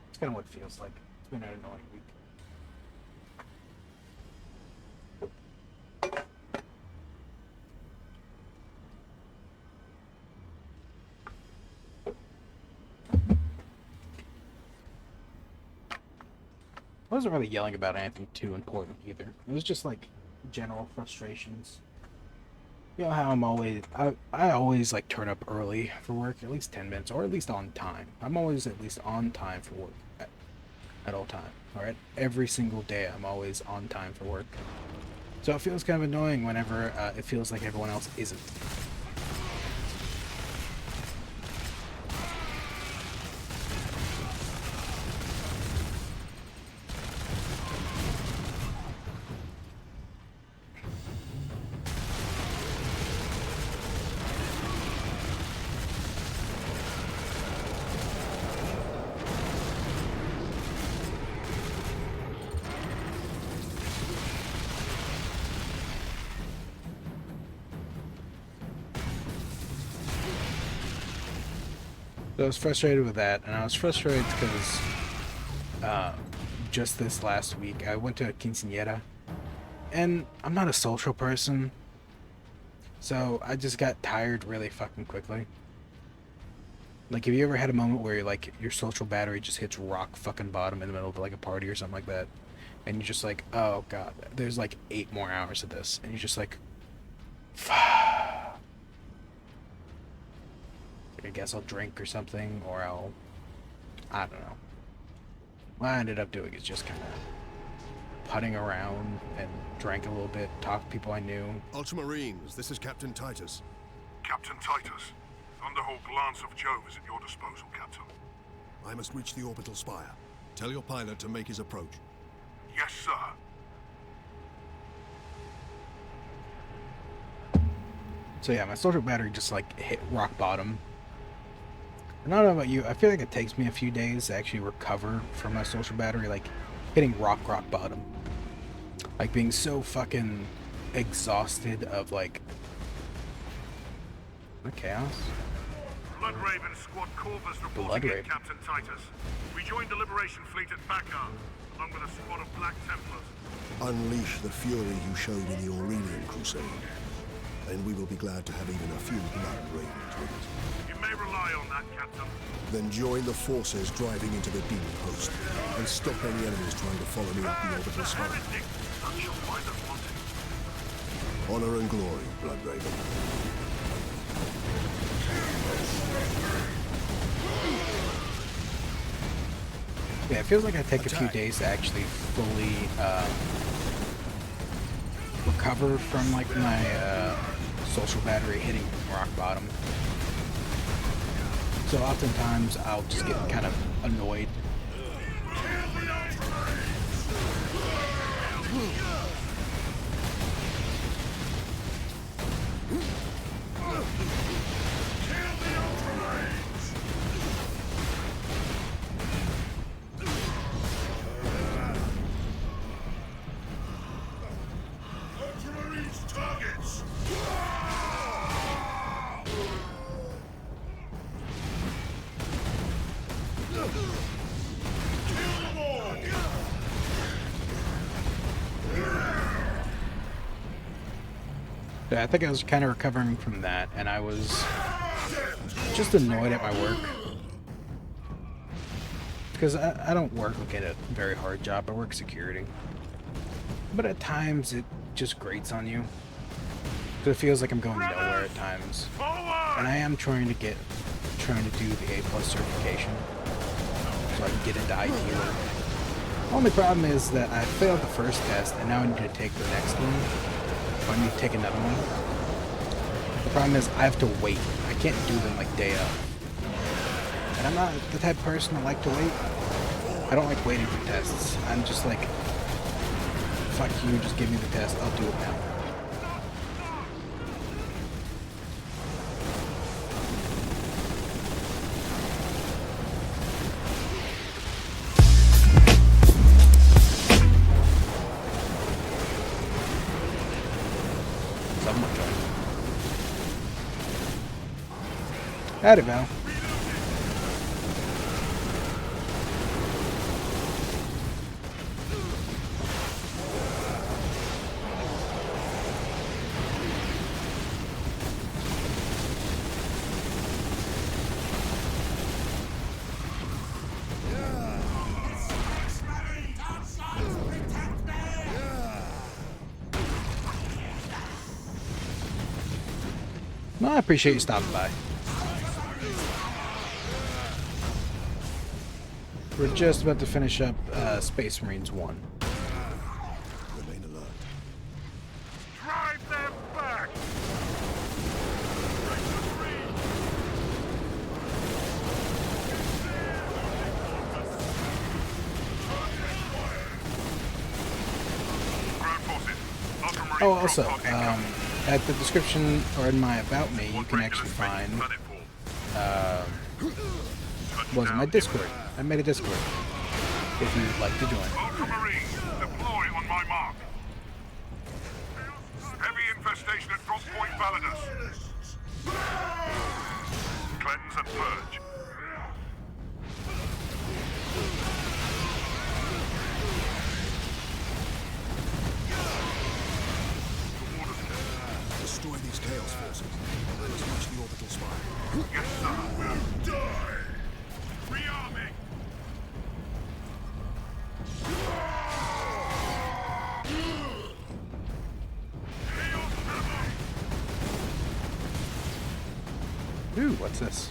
It's kind of what it feels like. It's been an annoying week. I wasn't really yelling about anything too important either. It was just like general frustrations. You know how I'm always, I always like turn up early for work, at least 10 minutes, or at least on time. I'm always at least on time for work at all time. Alright? Every single day I'm always on time for work. So it feels kind of annoying whenever it feels like everyone else isn't. So I was frustrated with that, and I was frustrated because just this last week. I went to a quinceañera, and I'm not a social person, so I just got tired really fucking quickly. Like, have you ever had a moment where like your social battery just hits rock fucking bottom in the middle of like a party or something like that, and you're just like, oh god, there's like 8 more hours of this, and you're just like, fuck. I guess I'll drink or something, or I don't know. What I ended up doing is just kind of putting around and drank a little bit, talked to people I knew. Ultramarines, this is Captain Titus. Captain Titus, Thunderhawk Lance of Jove is at your disposal, Captain. I must reach the orbital spire. Tell your pilot to make his approach. Yes, sir. So yeah, my social battery just like hit rock bottom. And I don't know about you, I feel like it takes me a few days to actually recover from my social battery, like hitting rock bottom. Like being so fucking exhausted of like the chaos. Blood Raven Squad Corvus reporting in, Captain Titus. We joined the Liberation Fleet at Bakar, along with a squad of Black Templars. Unleash the fury you showed in the Aurelian Crusade, and we will be glad to have even a few Blood Ravens with us. You may rely on that, Captain. Then join the forces driving into the beam post, and stop any enemies trying to follow me up the orbital spire. Honor and glory, Blood Raven. Yeah, it feels like I take a few days to actually fully recover from like my social battery hitting rock bottom. So oftentimes I'll just get kind of annoyed. I think I was kind of recovering from that, and I was just annoyed at my work. Because I don't work like at a very hard job, I work security. But at times it just grates on you. So it feels like I'm going nowhere at times. And I am trying to do the A+ certification, so I can get into IT work. The only problem is that I failed the first test, and now I need to take the next one. I need to take another one. The problem is I have to wait. I can't do them like day of. And I'm not the type of person that like to wait. I don't like waiting for tests. I'm just like, fuck you, just give me the test, I'll do it now. Howdy, Val. Well, I appreciate you stopping by. We're just about to finish up Space Marines 1. Remain alert. Drive them back! Oh, also, at the description or in my About Me, you can actually find my Discord. I made a Discord if you'd like to join. Ultramarines, deploy on my mark. Heavy infestation at Drop Point Validus. Cleanse and purge. Ooh, what's this?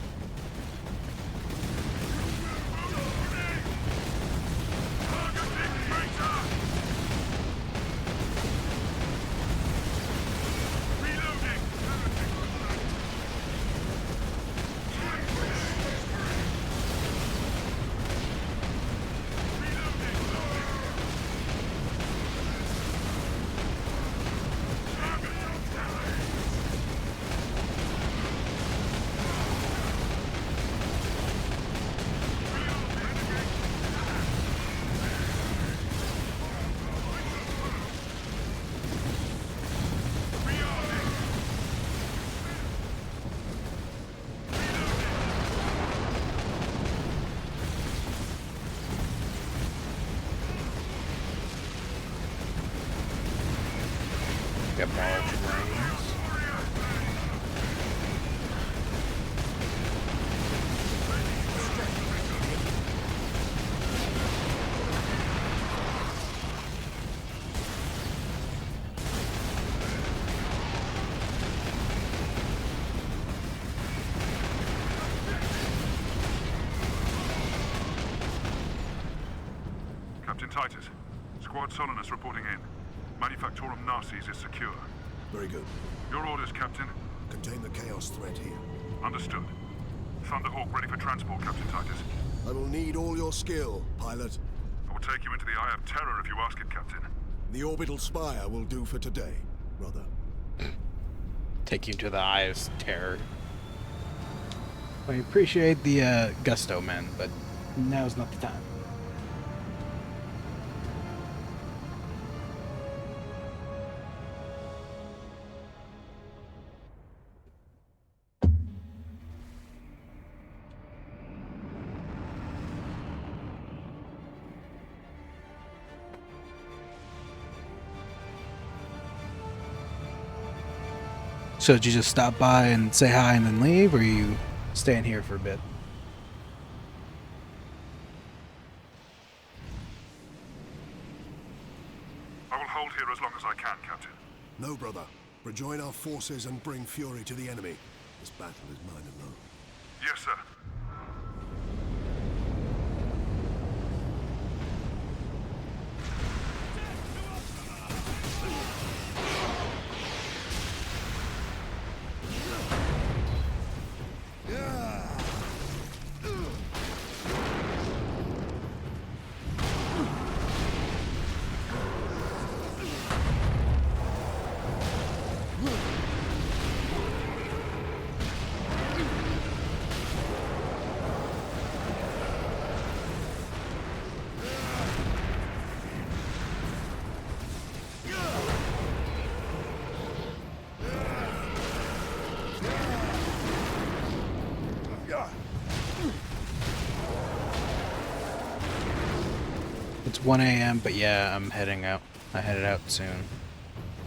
Got large range. Captain Titus, Squad Solinus reporting in. Manufactorum Narses is secure. Very good. Your orders, Captain. Contain the chaos threat here. Understood. Thunderhawk ready for transport, Captain Titus. I will need all your skill, pilot. I will take you into the Eye of Terror if you ask it, Captain. The orbital spire will do for today, brother. Take you to the Eye of Terror. I appreciate the gusto, man, but now's not the time. So did you just stop by and say hi and then leave, or are you staying here for a bit? I will hold here as long as I can, Captain. No, brother. Rejoin our forces and bring fury to the enemy. This battle is mine alone. Yes, sir. It's 1 a.m., but yeah, I'm heading out. I headed out soon.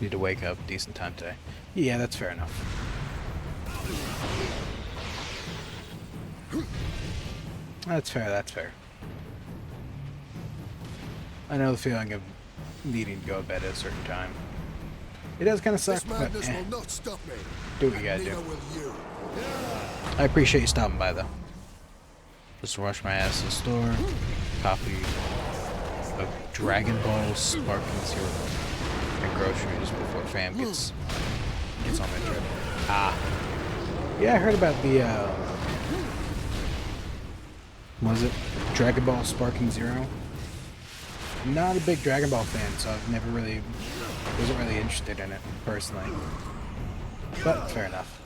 Need to wake up. Decent time today. Yeah, that's fair enough. That's fair, that's fair. I know the feeling of needing to go to bed at a certain time. It does kind of suck, This but madness will not stop me. do what you gotta Neither do. will you. I appreciate you stopping by, though. Just rush my ass to the store. Copy of Dragon Ball Sparking Zero and groceries before fam gets on the trip. Yeah, I heard about the was it Dragon Ball Sparking Zero? I'm not a big Dragon Ball fan, so I've never really wasn't really interested in it personally. But fair enough.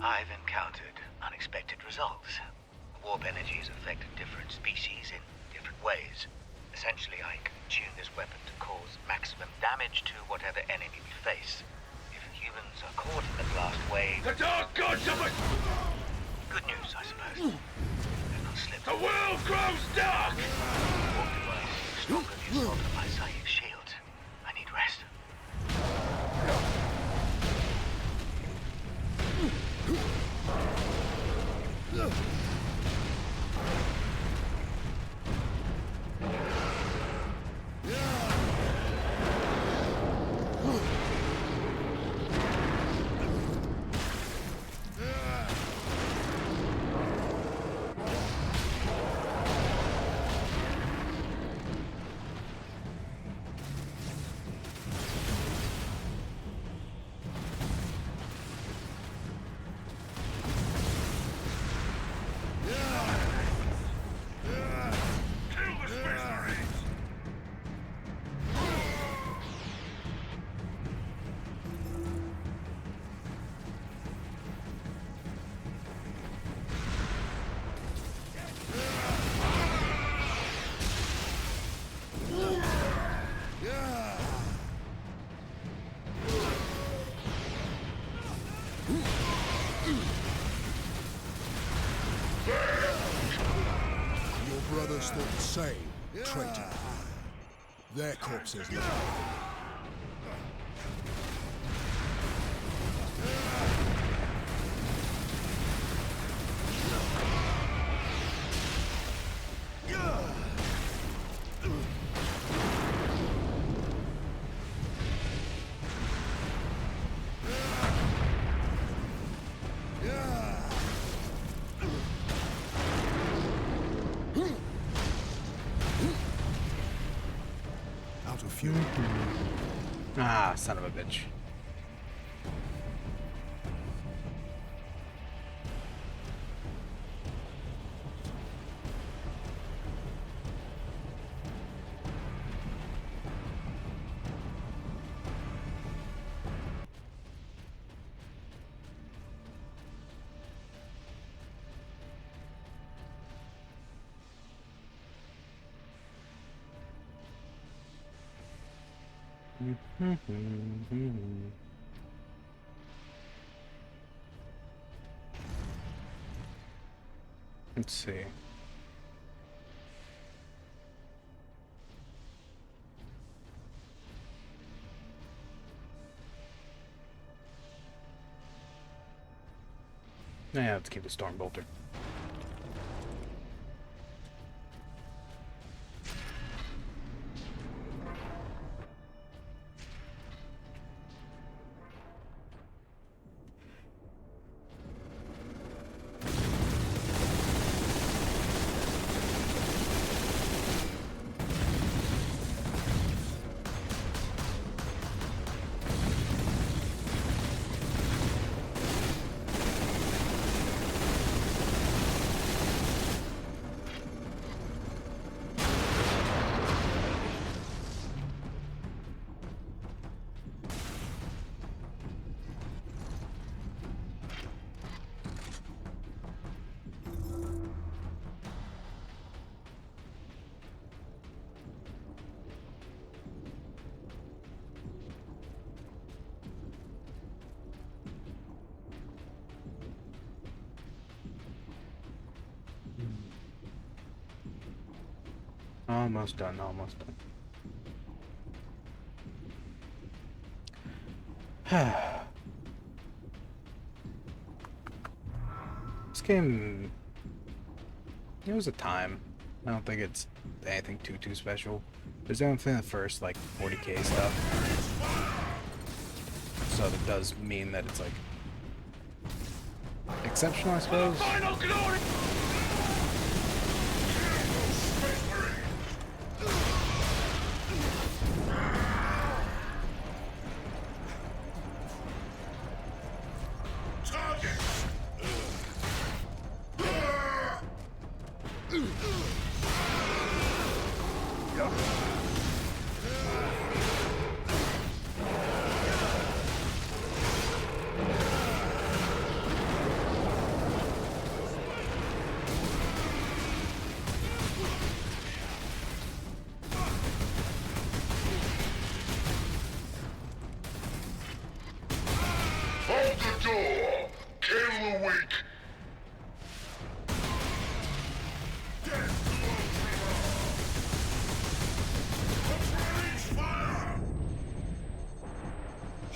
I've encountered unexpected results. Warp energy has affected different species in different ways. Essentially, I can tune this weapon to cause maximum damage to whatever enemy we face. If humans are caught in the blast wave. The dark gods of us! Good news, I suppose. They've not slipped. The world grows dark! What device is stronger than yourself than my psychic shield? I need rest. Brothers thought the same, traitor. Their corpses look. Ah, son of a bitch. Let's see. Yeah, let's keep the Storm Bolter. Almost done, almost done. This game, it was a time. I don't think it's anything too special. There's anything the first like 40k stuff. So that does mean that it's like exceptional, I suppose. Final glory!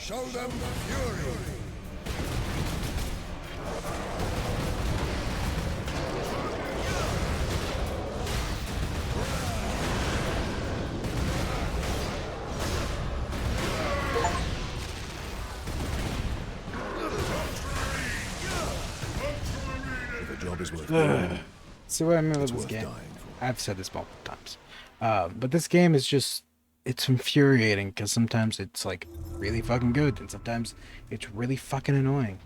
Show them fury! The job is worth doing. See what I mean with this worth game? dying I've said this multiple times. But this game is just, it's infuriating because sometimes it's like really fucking good and sometimes it's really fucking annoying.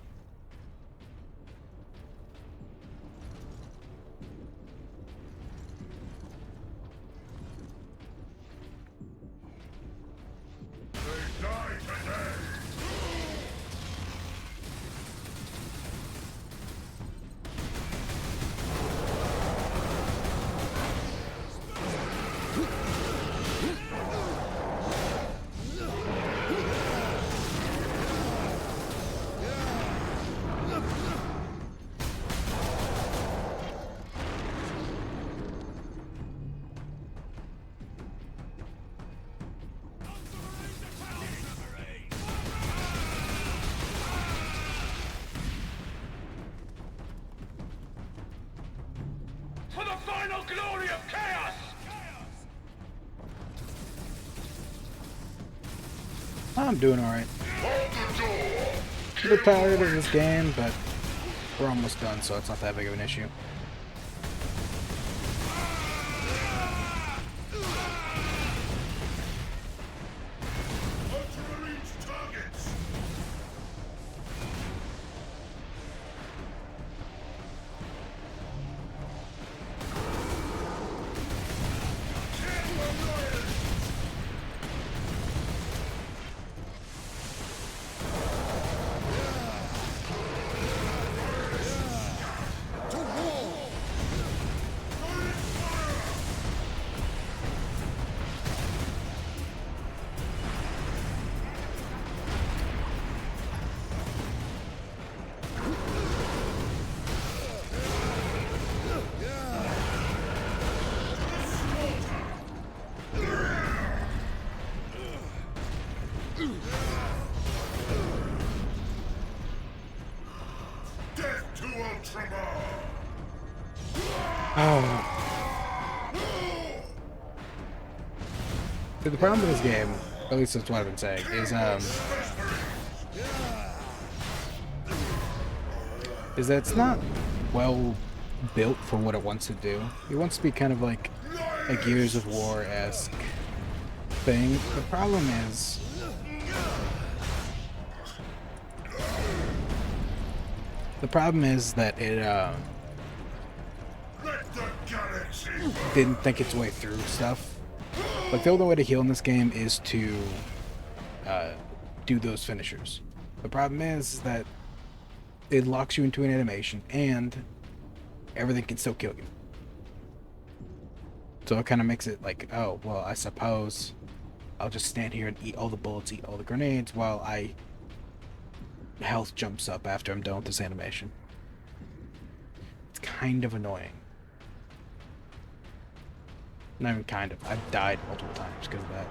For the final glory of chaos! I'm doing alright. A bit tired of this game, but we're almost done, so it's not that big of an issue. The problem with this game, at least that's what I've been saying, is that it's not well built for what it wants to do. It wants to be kind of like a Gears of War-esque thing. The problem is that it didn't think its way through stuff. Like, the only way to heal in this game is to do those finishers. The problem is that it locks you into an animation, and everything can still kill you. So it kind of makes it like, oh, well, I suppose I'll just stand here and eat all the bullets, eat all the grenades, while health jumps up after I'm done with this animation. It's kind of annoying. Not even kind of. I've died multiple times because of that.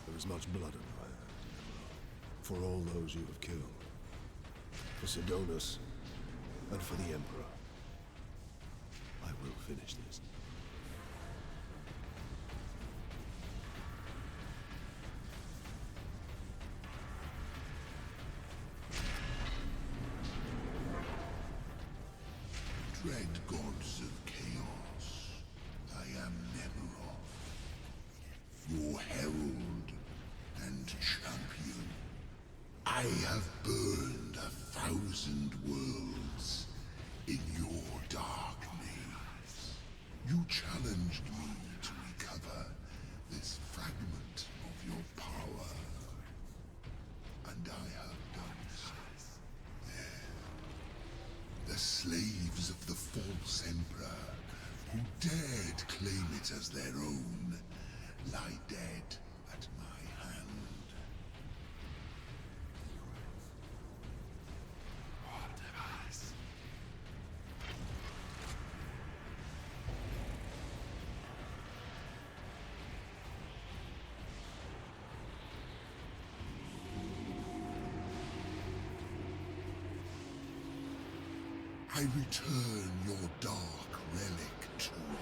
There is much blood in the land. For all those you have killed. For Sidonus, and for the Emperor. I will finish this. Dread gods of chaos, I am Nemeroth, your herald and champion. I have burned 1,000 worlds in your dark maze. You challenged me to recover this fragment of your power, and I have done so. slaves of the false emperor, who dared claim it as their own, lie dead at my hand. I return your dark relic to you.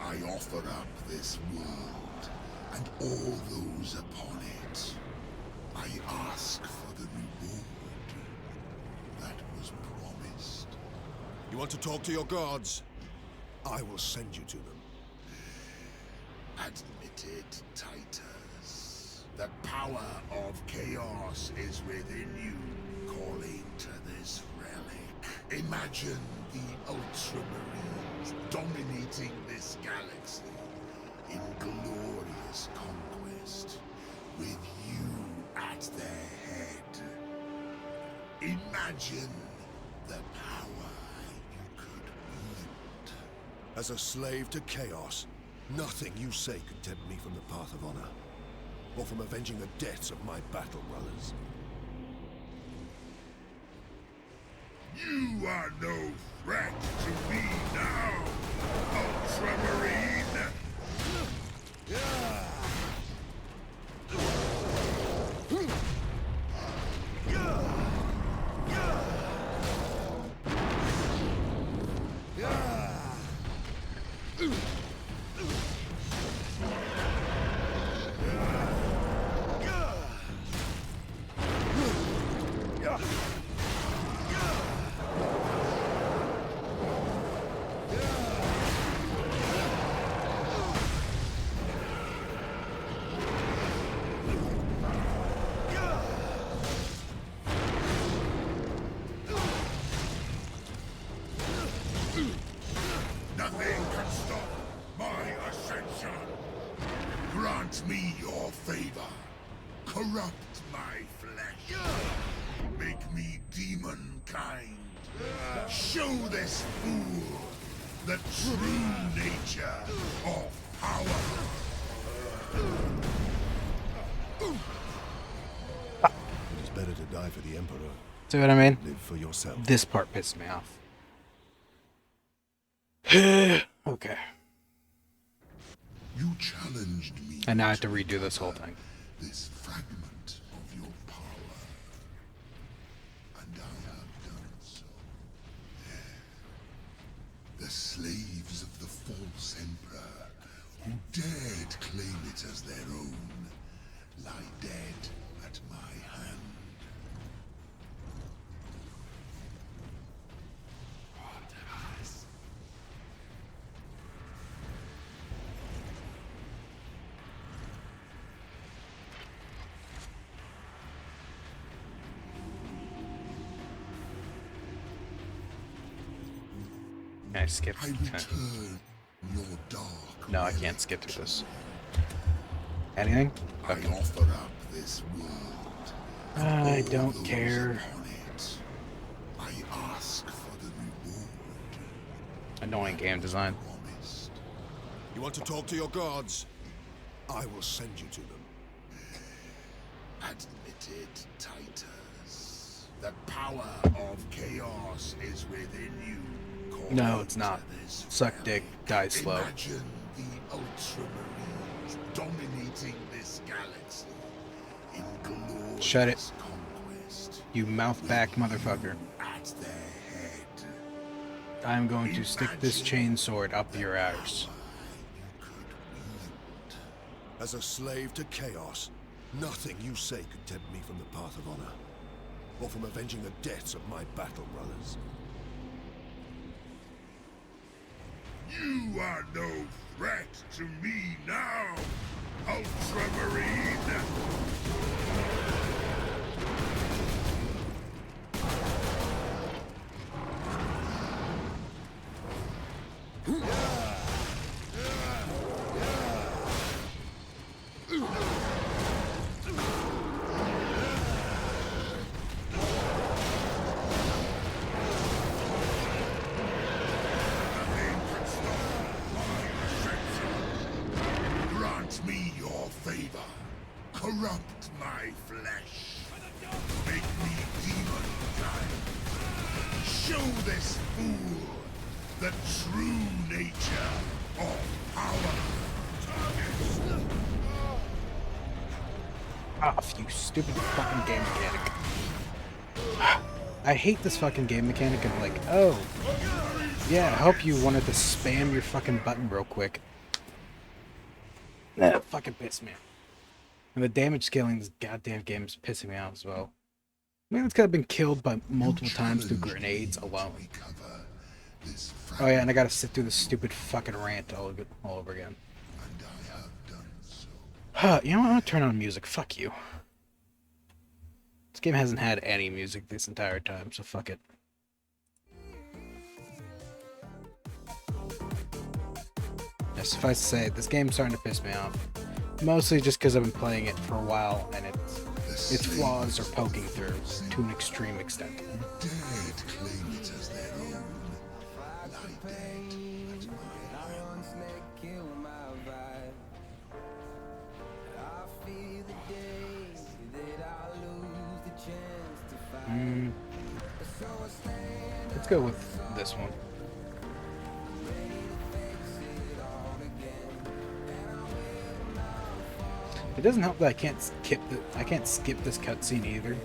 I offer up this world and all those upon it. I ask for the reward that was promised. You want to talk to your gods? I will send you to them. Admitted, Titus. The power of chaos is within you, calling to this relic. Imagine the Ultramarines dominating this galaxy in glorious conquest, with you at their head. Imagine the power you could wield. As a slave to chaos, nothing you say could tempt me from the path of honor, or from avenging the deaths of my battle brothers. You are no threat to me now, Ultramarine! Nothing can stop my ascension. Grant me your favor. Corrupt my flesh. Make me demon-kind. Show this fool the true nature of power. It is better to die for the Emperor. See what I mean? Live for yourself. This part pissed me off. Okay. You challenged me. And now I have to redo this whole thing. This fragment of your power. And I have done so. The slaves of the false emperor, who dared claim it as their own, lie dead at my hand. Can I skip? I return your dark. No, I can't skip through this. Anything? Okay. I offer up this world. I don't care. I ask for the reward. Annoying game design. You want to talk to your gods? I will send you to them. Admitted, Titus. The power of chaos is within you. No, it's not. Suck dick, die slow. Imagine the Ultramarines dominating this galaxy in glorious Shut it. conquest. You mouth back motherfucker. At their head. I'm going to stick this chainsword up your arse. As a slave to chaos, nothing you say could tempt me from the path of honor, or from avenging the deaths of my battle brothers. You are no threat to me now, Ultramarine! Corrupt my flesh. Make me demon kind. Show this fool the true nature of power. Off, you stupid fucking game mechanic. I hate this fucking game mechanic of like, oh, yeah, I hope you wanted to spam your fucking button real quick. That fucking pissed me off. And the damage scaling in this goddamn game is pissing me off as well. I mean, it's got been killed by multiple times through grenades alone. Oh yeah, and I gotta sit through this stupid fucking rant all over again. You know what? I'm gonna turn on music. Fuck you. This game hasn't had any music this entire time, so fuck it. Yeah, suffice to say, this game's starting to piss me off. Mostly just because I've been playing it for a while, and its flaws are poking through to an extreme extent. Let's go with this one. It doesn't help that I can't skip this cutscene either.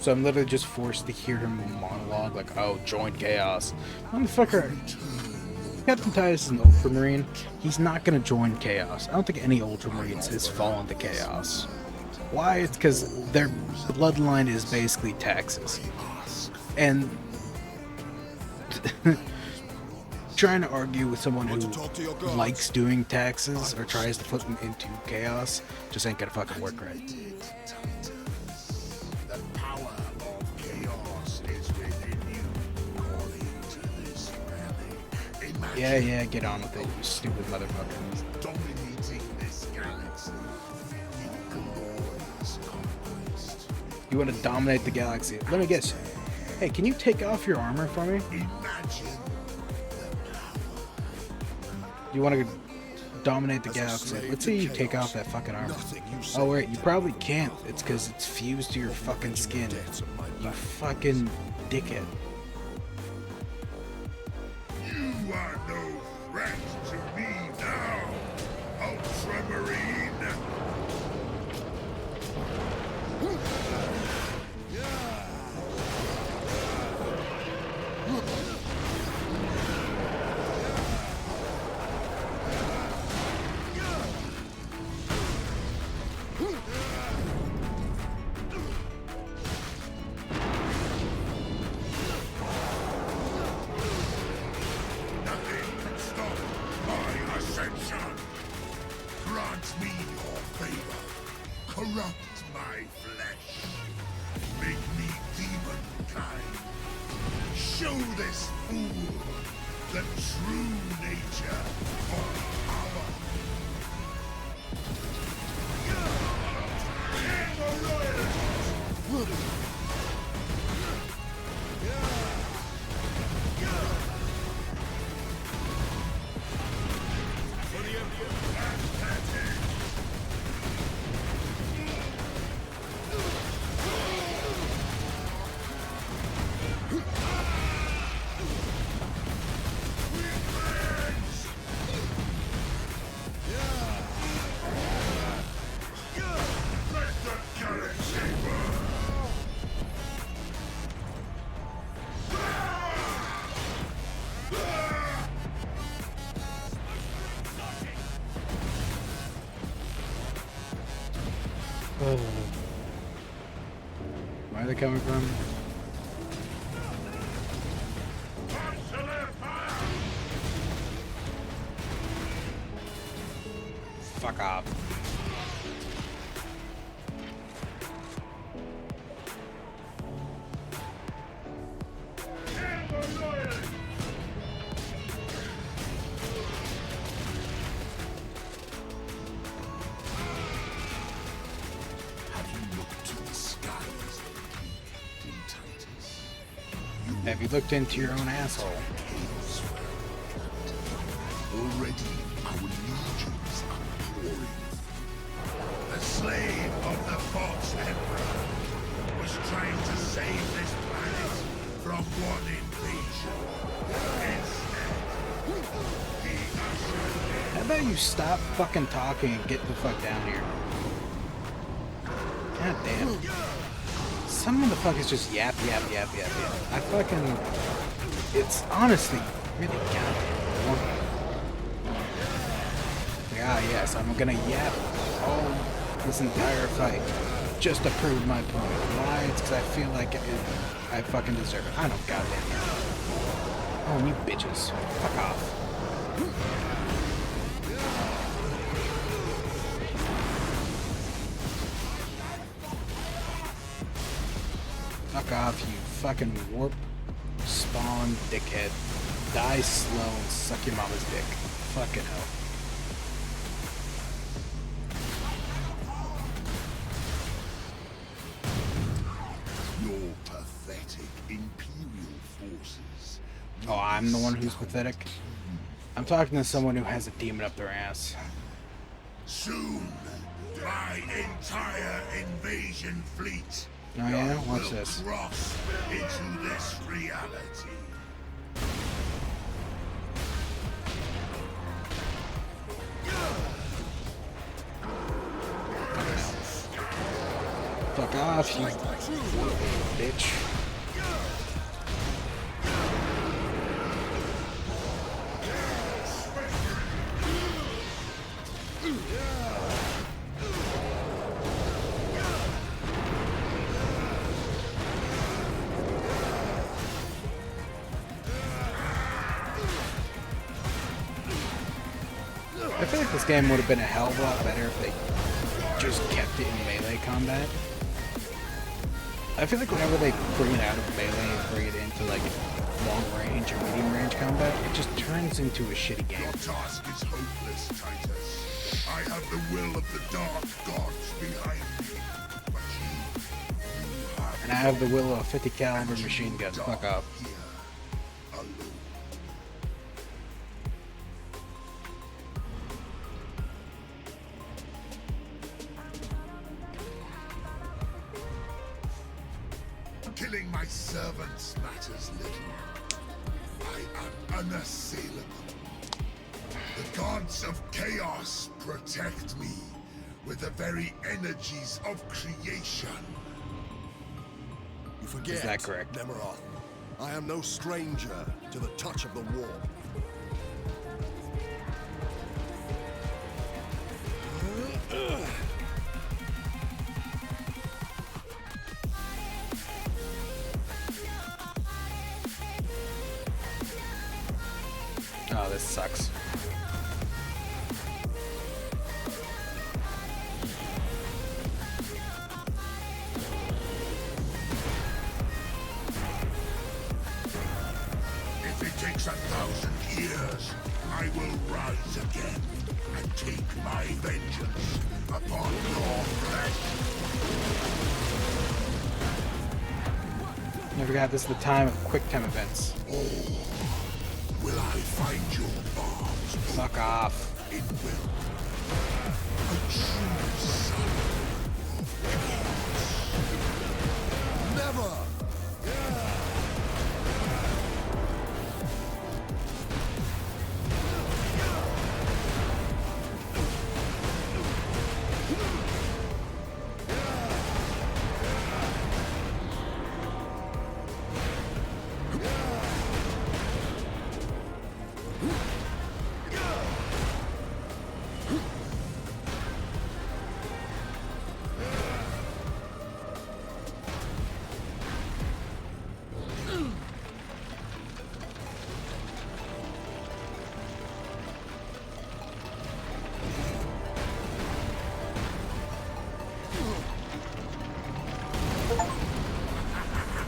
So I'm literally just forced to hear him monologue like, "Oh, join Chaos." Motherfucker, Captain Titus is an Ultramarine. He's not gonna join Chaos. I don't think any Ultramarines has fallen to Chaos. Why? It's because their bloodline is basically taxes. And trying to argue with someone who likes doing taxes or tries to put them into chaos just ain't gonna fucking work right. The power of chaos is within you. Yeah, get on with it, you stupid motherfucker. Dominating this galaxy. You want to dominate the galaxy? Let me guess. Hey, can you take off your armor for me? You want to dominate the galaxy? Let's see you take off that fucking armor. Oh wait, you probably can't. It's because it's fused to your fucking skin. You fucking dickhead. You are no threat to me now, Ultramarine. Corrupt my flesh. Make me demon kind. Show this fool the true nature of power. Where are they coming from? Fuck off. Have you looked into your own asshole? Already our legions are pouring. The slain One invasion. How about you stop fucking talking and get the fuck down here? God damn. Some motherfuckers just yap. I fucking... It's honestly really goddamn boring. Like, ah yes, I'm gonna yap all this entire fight just to prove my point. Why? It's because I feel like I fucking deserve it. I don't goddamn know. Oh, you bitches. Fuck off. Fuck off, you fucking warp spawn dickhead. Die slow and suck your mama's dick. Fucking hell. Your pathetic Imperial forces. Oh, I'm the one who's pathetic? I'm talking to someone who has a demon up their ass. Soon, my entire invasion fleet. Oh yeah? Watch this. Cross into this reality. Fuck off, you bitch. I feel like this game would have been a hell of a lot better if they just kept it in melee combat. I feel like whenever they bring it out of melee and bring it into like long range or medium range combat, it just turns into a shitty game. Your task is hopeless, Titus. I have the will of the dark gods behind me. But you have... And I have the will of a 50 caliber machine gun. Fuck off. Killing my servants matters little. I am unassailable. The gods of chaos protect me with the very energies of creation. You forget, Is that correct? Nemeroth. I am no stranger to the touch of the warp. Oh, this sucks. If it takes 1,000 years, I will rise again and take my vengeance upon your flesh. I forgot this is the time of quick time events. Will I find your bombs? Fuck off. It will. A true son of chaos. Never!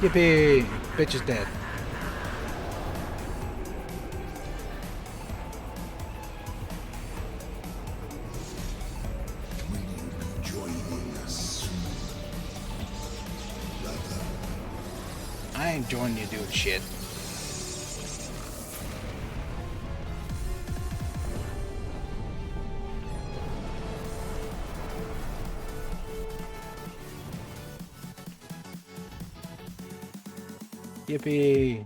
Yippee! Bitch is dead. Will you be joining us soon, brother? I ain't joining you doing shit. Yippee!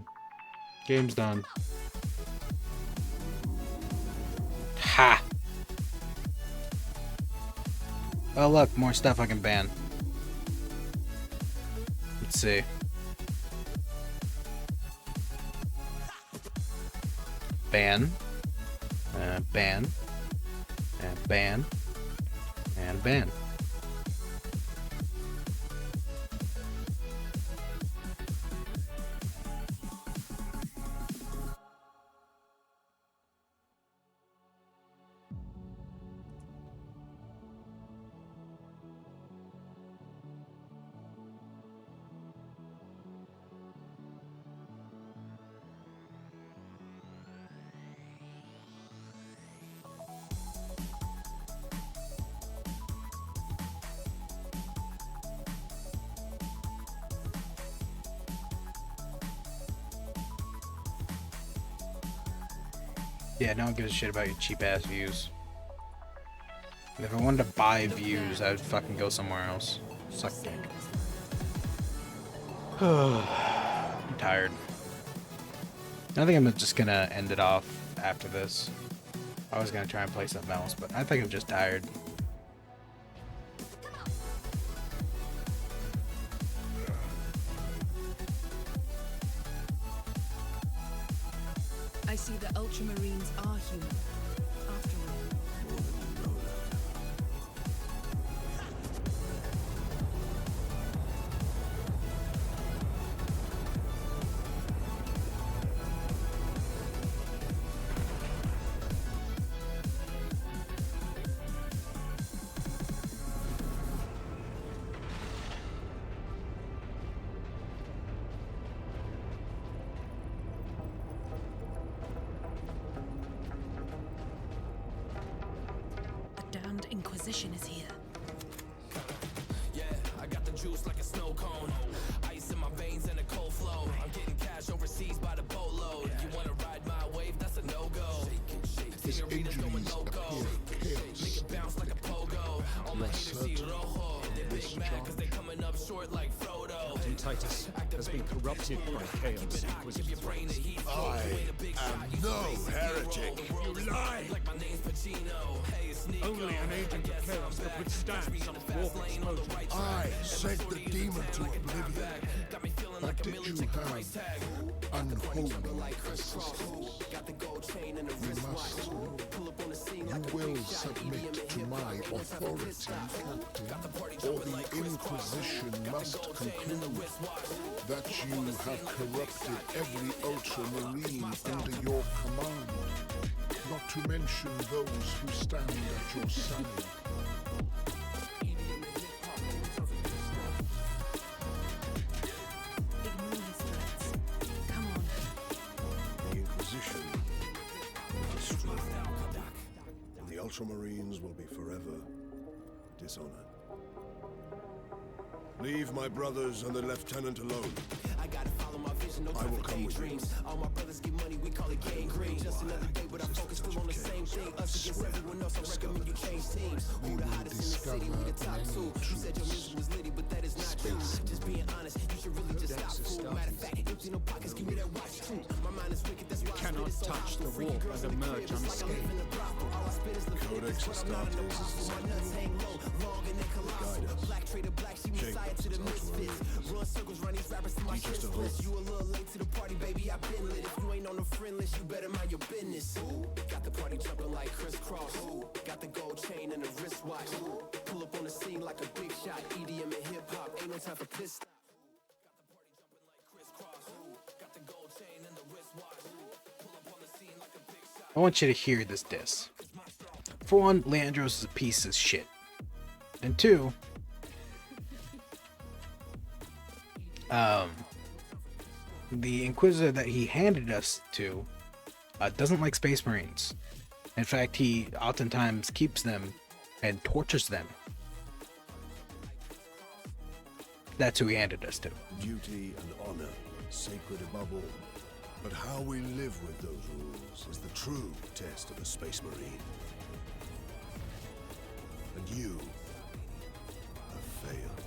Game's done. Ha! Oh look, more stuff I can ban. Let's see. Ban. Ban. And ban. And ban. Yeah, no one gives a shit about your cheap ass views. If I wanted to buy views, I'd fucking go somewhere else. Suck dick. I'm tired. I think I'm just gonna end it off after this. I was gonna try and play something else, but I think I'm just tired. I see the Ultramarines are human, after all. Damned Inquisition is here. Yeah, I got the juice like a snow cone. Ice in my veins and a cold flow. I'm getting cash overseas by the boatload. You wanna ride my wave? That's a no-go. His injuries appear chaos. Make it bounce like a pogo. All my haters see rojo. They're big mad cause they coming up short like Frodo. Titus has been corrupted by chaos. I am no heretic. You lie! Like my name's Pacino. Hey, it's Nico. Only an agent of chaos could withstand such warp explosion. I sent the demon to oblivion. But did you have unholy resistance? You must. You will submit to my authority, Captain, or the Inquisition must conclude that you have corrupted every Ultramarine under your command, not to mention those who stand at your side. The Inquisition will be strong, and the Ultramarines will be forever dishonored. Leave my brothers and the lieutenant alone. I gotta follow my vision, no I will come with you. dreams. All my brothers get money, we call it gangrene. Just another day, but I focus still on the same thing. Us against everyone else, I recommend you change teams. Who the hottest in the city, we the top two. You said your music was litty, but that is not true. Just being honest, you should really just stop, fool. Matter of fact, empty no pockets, give me that watch too. My mind is wicked, that's why You cannot touch the warp and emerge unscathed. Codex Astartes is the same. Guide us. Shape us as Ultramarines. Teach us to hope. You a little late to the party, baby, I've been lit. If you ain't on the friend list, you better mind your business. Got the party jumping like crisscross. Got the gold chain and the wristwatch. Pull up on the scene like a big shot. EDM and hip hop, ain't no time for piss stop. Got the gold chain and the wristwatch. Pull up on the scene like a big shot. I want you to hear this diss. For one, Leandros is a piece of shit. And two, the Inquisitor that he handed us to doesn't like Space Marines. In fact, he oftentimes keeps them and tortures them. That's who he handed us to. Duty and honor, sacred above all. But how we live with those rules is the true test of a Space Marine. And you have failed.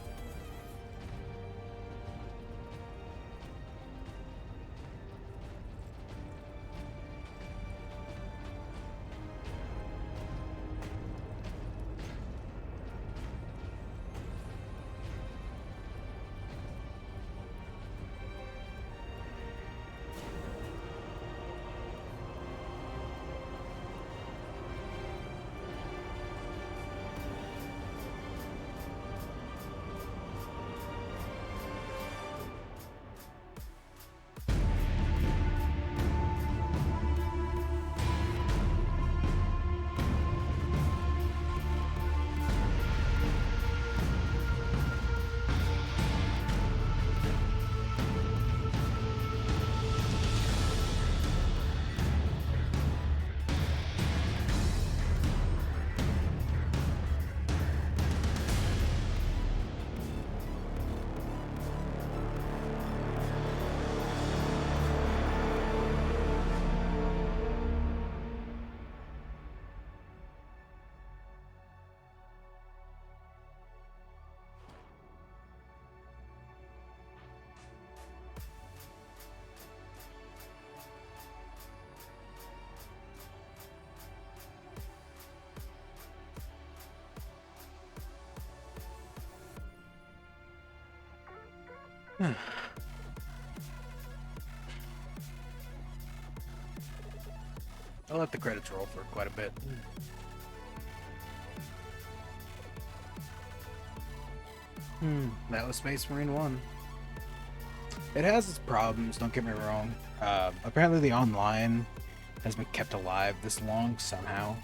I'll let the credits roll for quite a bit. That was Space Marine 1. It has its problems, don't get me wrong. Apparently the online has been kept alive this long somehow.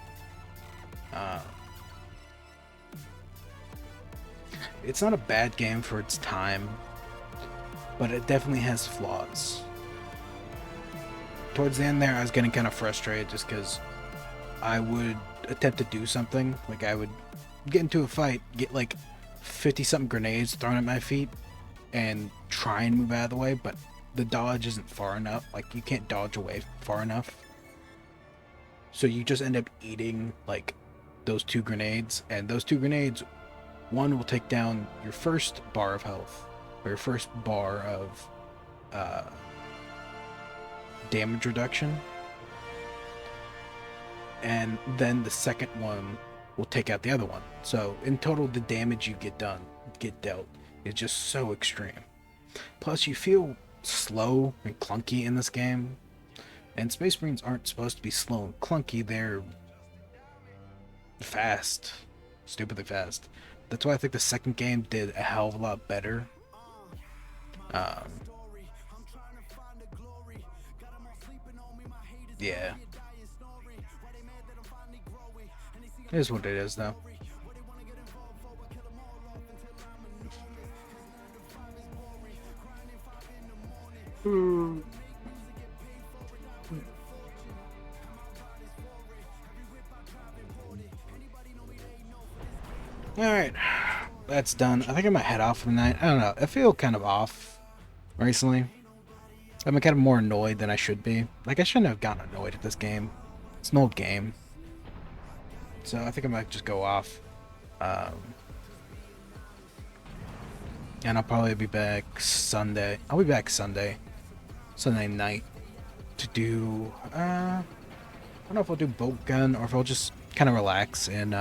It's not a bad game for its time, but it definitely has flaws. Towards the end there, I was getting kind of frustrated just because I would attempt to do something. Like, I would get into a fight, get like 50-something grenades thrown at my feet, and try and move out of the way, but the dodge isn't far enough. Like, you can't dodge away far enough. So you just end up eating, like, those 2 grenades, and those 2 grenades, one will take down your first bar of health, or your first bar of damage reduction, and then the second one will take out the other one. So in total, the damage you get dealt is just so extreme. Plus, you feel slow and clunky in this game, and Space Marines aren't supposed to be slow and clunky. They're fast, stupidly fast. That's why I think the second game did a hell of a lot better. Yeah. It is what it is, though. Alright, that's done. I think I might head off for the night. I don't know. I feel kind of off recently. I'm kind of more annoyed than I should be. Like, I shouldn't have gotten annoyed at this game. It's an old game. So I think I might just go off. And I'll probably be back Sunday. I'll be back Sunday night to do, I don't know if I'll do Bolt Gun or if I'll just kind of relax in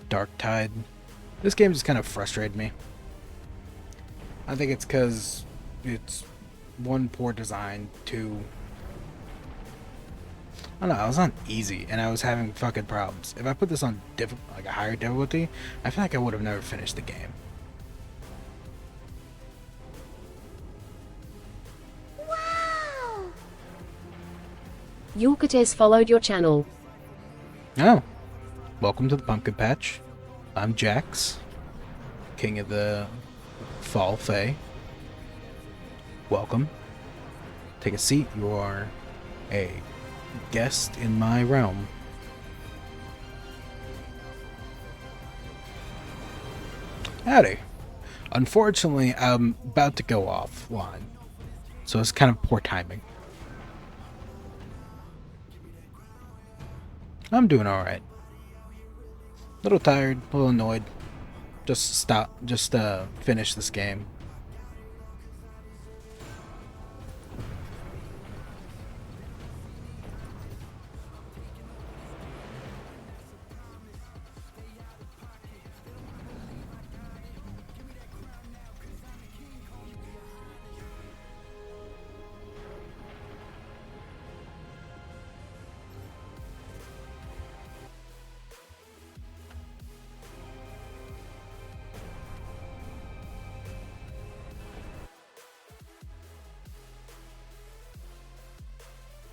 Dark Tide. This game just kind of frustrated me. I think it's because it's 1, poor design, 2, I don't know, I was on easy and I was having fucking problems. If I put this on like a higher difficulty, I feel like I would have never finished the game. Yucates followed your channel. Oh, welcome to the Pumpkin Patch. I'm Jax, King of the Fall Fae. Welcome. Take a seat. You are a guest in my realm. Howdy. Unfortunately, I'm about to go offline, so it's kind of poor timing. I'm doing alright. A little tired, a little annoyed. Just finish this game.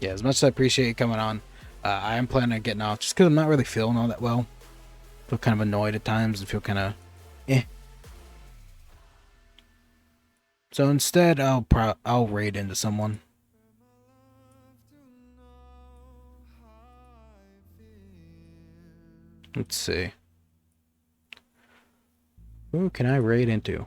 Yeah, as much as I appreciate you coming on, I am planning on getting off just because I'm not really feeling all that well. Feel kind of annoyed at times and feel kind of eh. So instead, I'll raid into someone. Let's see. Who can I raid into?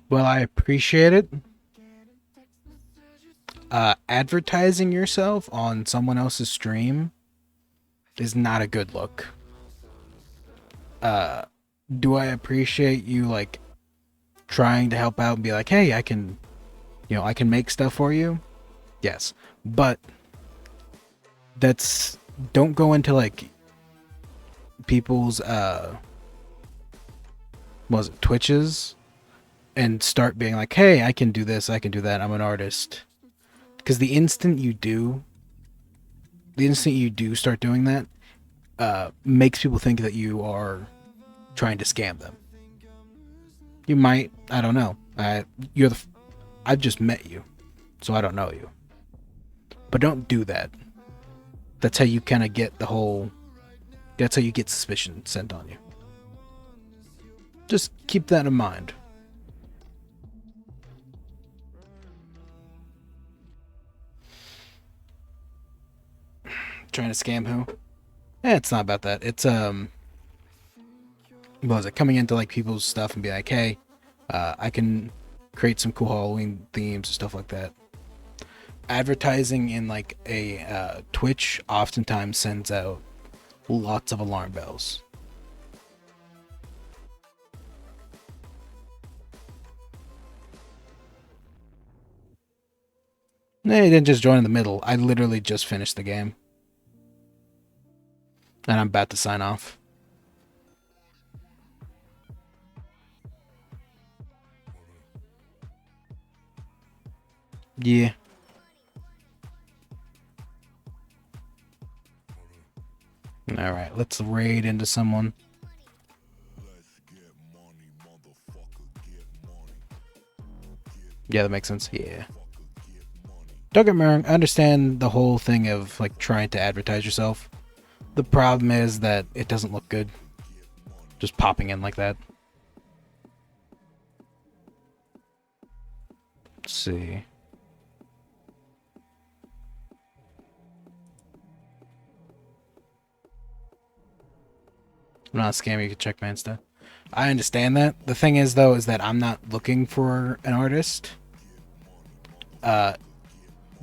Well, I appreciate it. Advertising yourself on someone else's stream is not a good look. Do I appreciate you, like, trying to help out and be like, hey, I can, I can make stuff for you. Yes, but don't go into like people's Twitches and start being like, hey, I can do this, I can do that, I'm an artist. Because the instant you do start doing that, makes people think that you are trying to scam them. You might, I don't know. I've just met you, so I don't know you. But don't do that. That's how you kind of get that's how you get suspicion sent on you. Just keep that in mind. Trying to scam who? It's not about that. It's what was it? Coming into like people's stuff and be like, hey, I can create some cool Halloween themes and stuff like that. Advertising in like a Twitch oftentimes sends out lots of alarm bells. No, you didn't just join in the middle. I literally just finished the game. And I'm about to sign off. Yeah. Alright, let's raid into someone. Yeah, that makes sense. Yeah. Don't get me wrong, I understand the whole thing of like trying to advertise yourself. The problem is that it doesn't look good. Just popping in like that. Let's see. I'm not a scammer, you can check my Insta. I understand that. The thing is, though, is that I'm not looking for an artist. The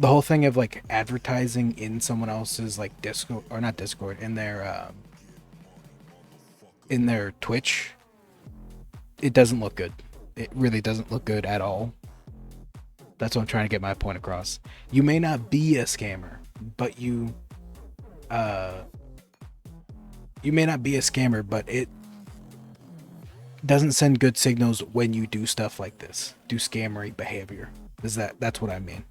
whole thing of, like, advertising in someone else's, like, Discord, or not Discord, in their Twitch, it doesn't look good. It really doesn't look good at all. That's what I'm trying to get my point across. You may not be a scammer, but you may not be a scammer, but it doesn't send good signals when you do stuff like this. Do scammery behavior. That's what I mean.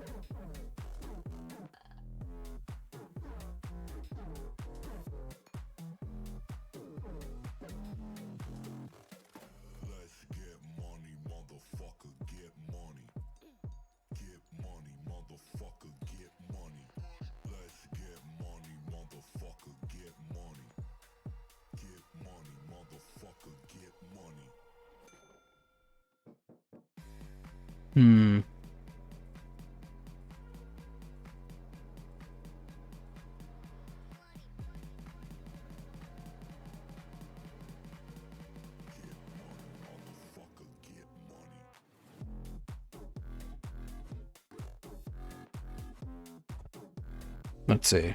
Let's see.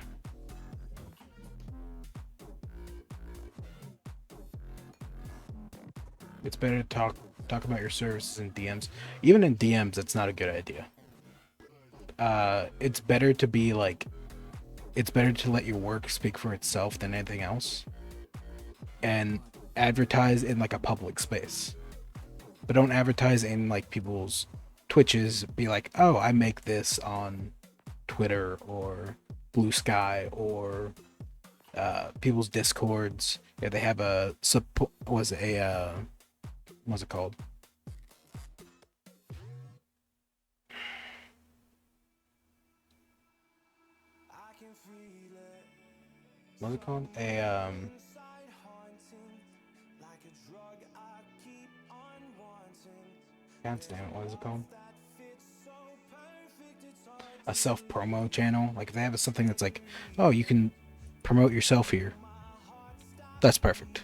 It's better to talk about your services in DMs. Even in DMs, it's not a good idea. It's better to be like, it's better to let your work speak for itself than anything else, and advertise in like a public space. But don't advertise in like people's Twitches. Be like, oh, I make this on Twitter or Blue Sky or people's Discords. Yeah, they have a what's it called? What's it called? God damn it, what is it called? A self-promo channel. Like if they have something that's like, oh, you can promote yourself here. That's perfect.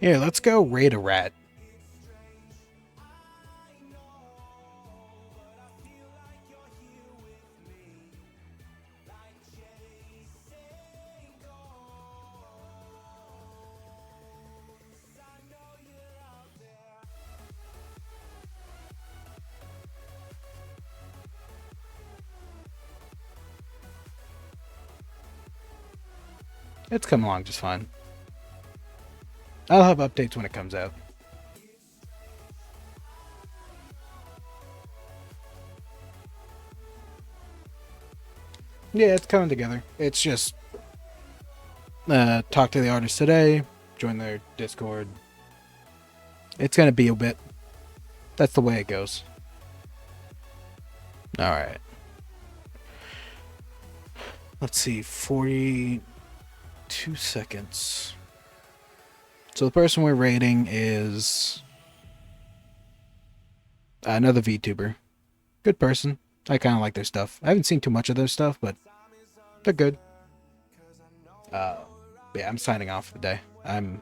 Yeah, let's go raid a rat. It's coming along just fine. I'll have updates when it comes out. Yeah, it's coming together. It's just talk to the artist today, join their Discord. It's gonna be a bit. That's the way it goes. Alright. Let's see, 42 seconds. So the person we're rating is another VTuber. Good person. I kind of like their stuff. I haven't seen too much of their stuff, but they're good. Yeah, I'm signing off for the day. I'm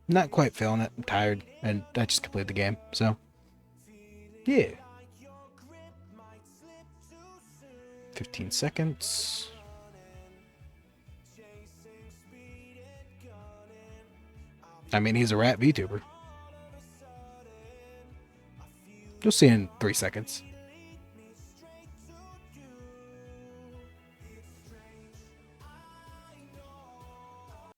not quite feeling it. I'm tired, and I just completed the game. So, yeah. 15 seconds. I mean, he's a rat VTuber. You'll see in 3 seconds.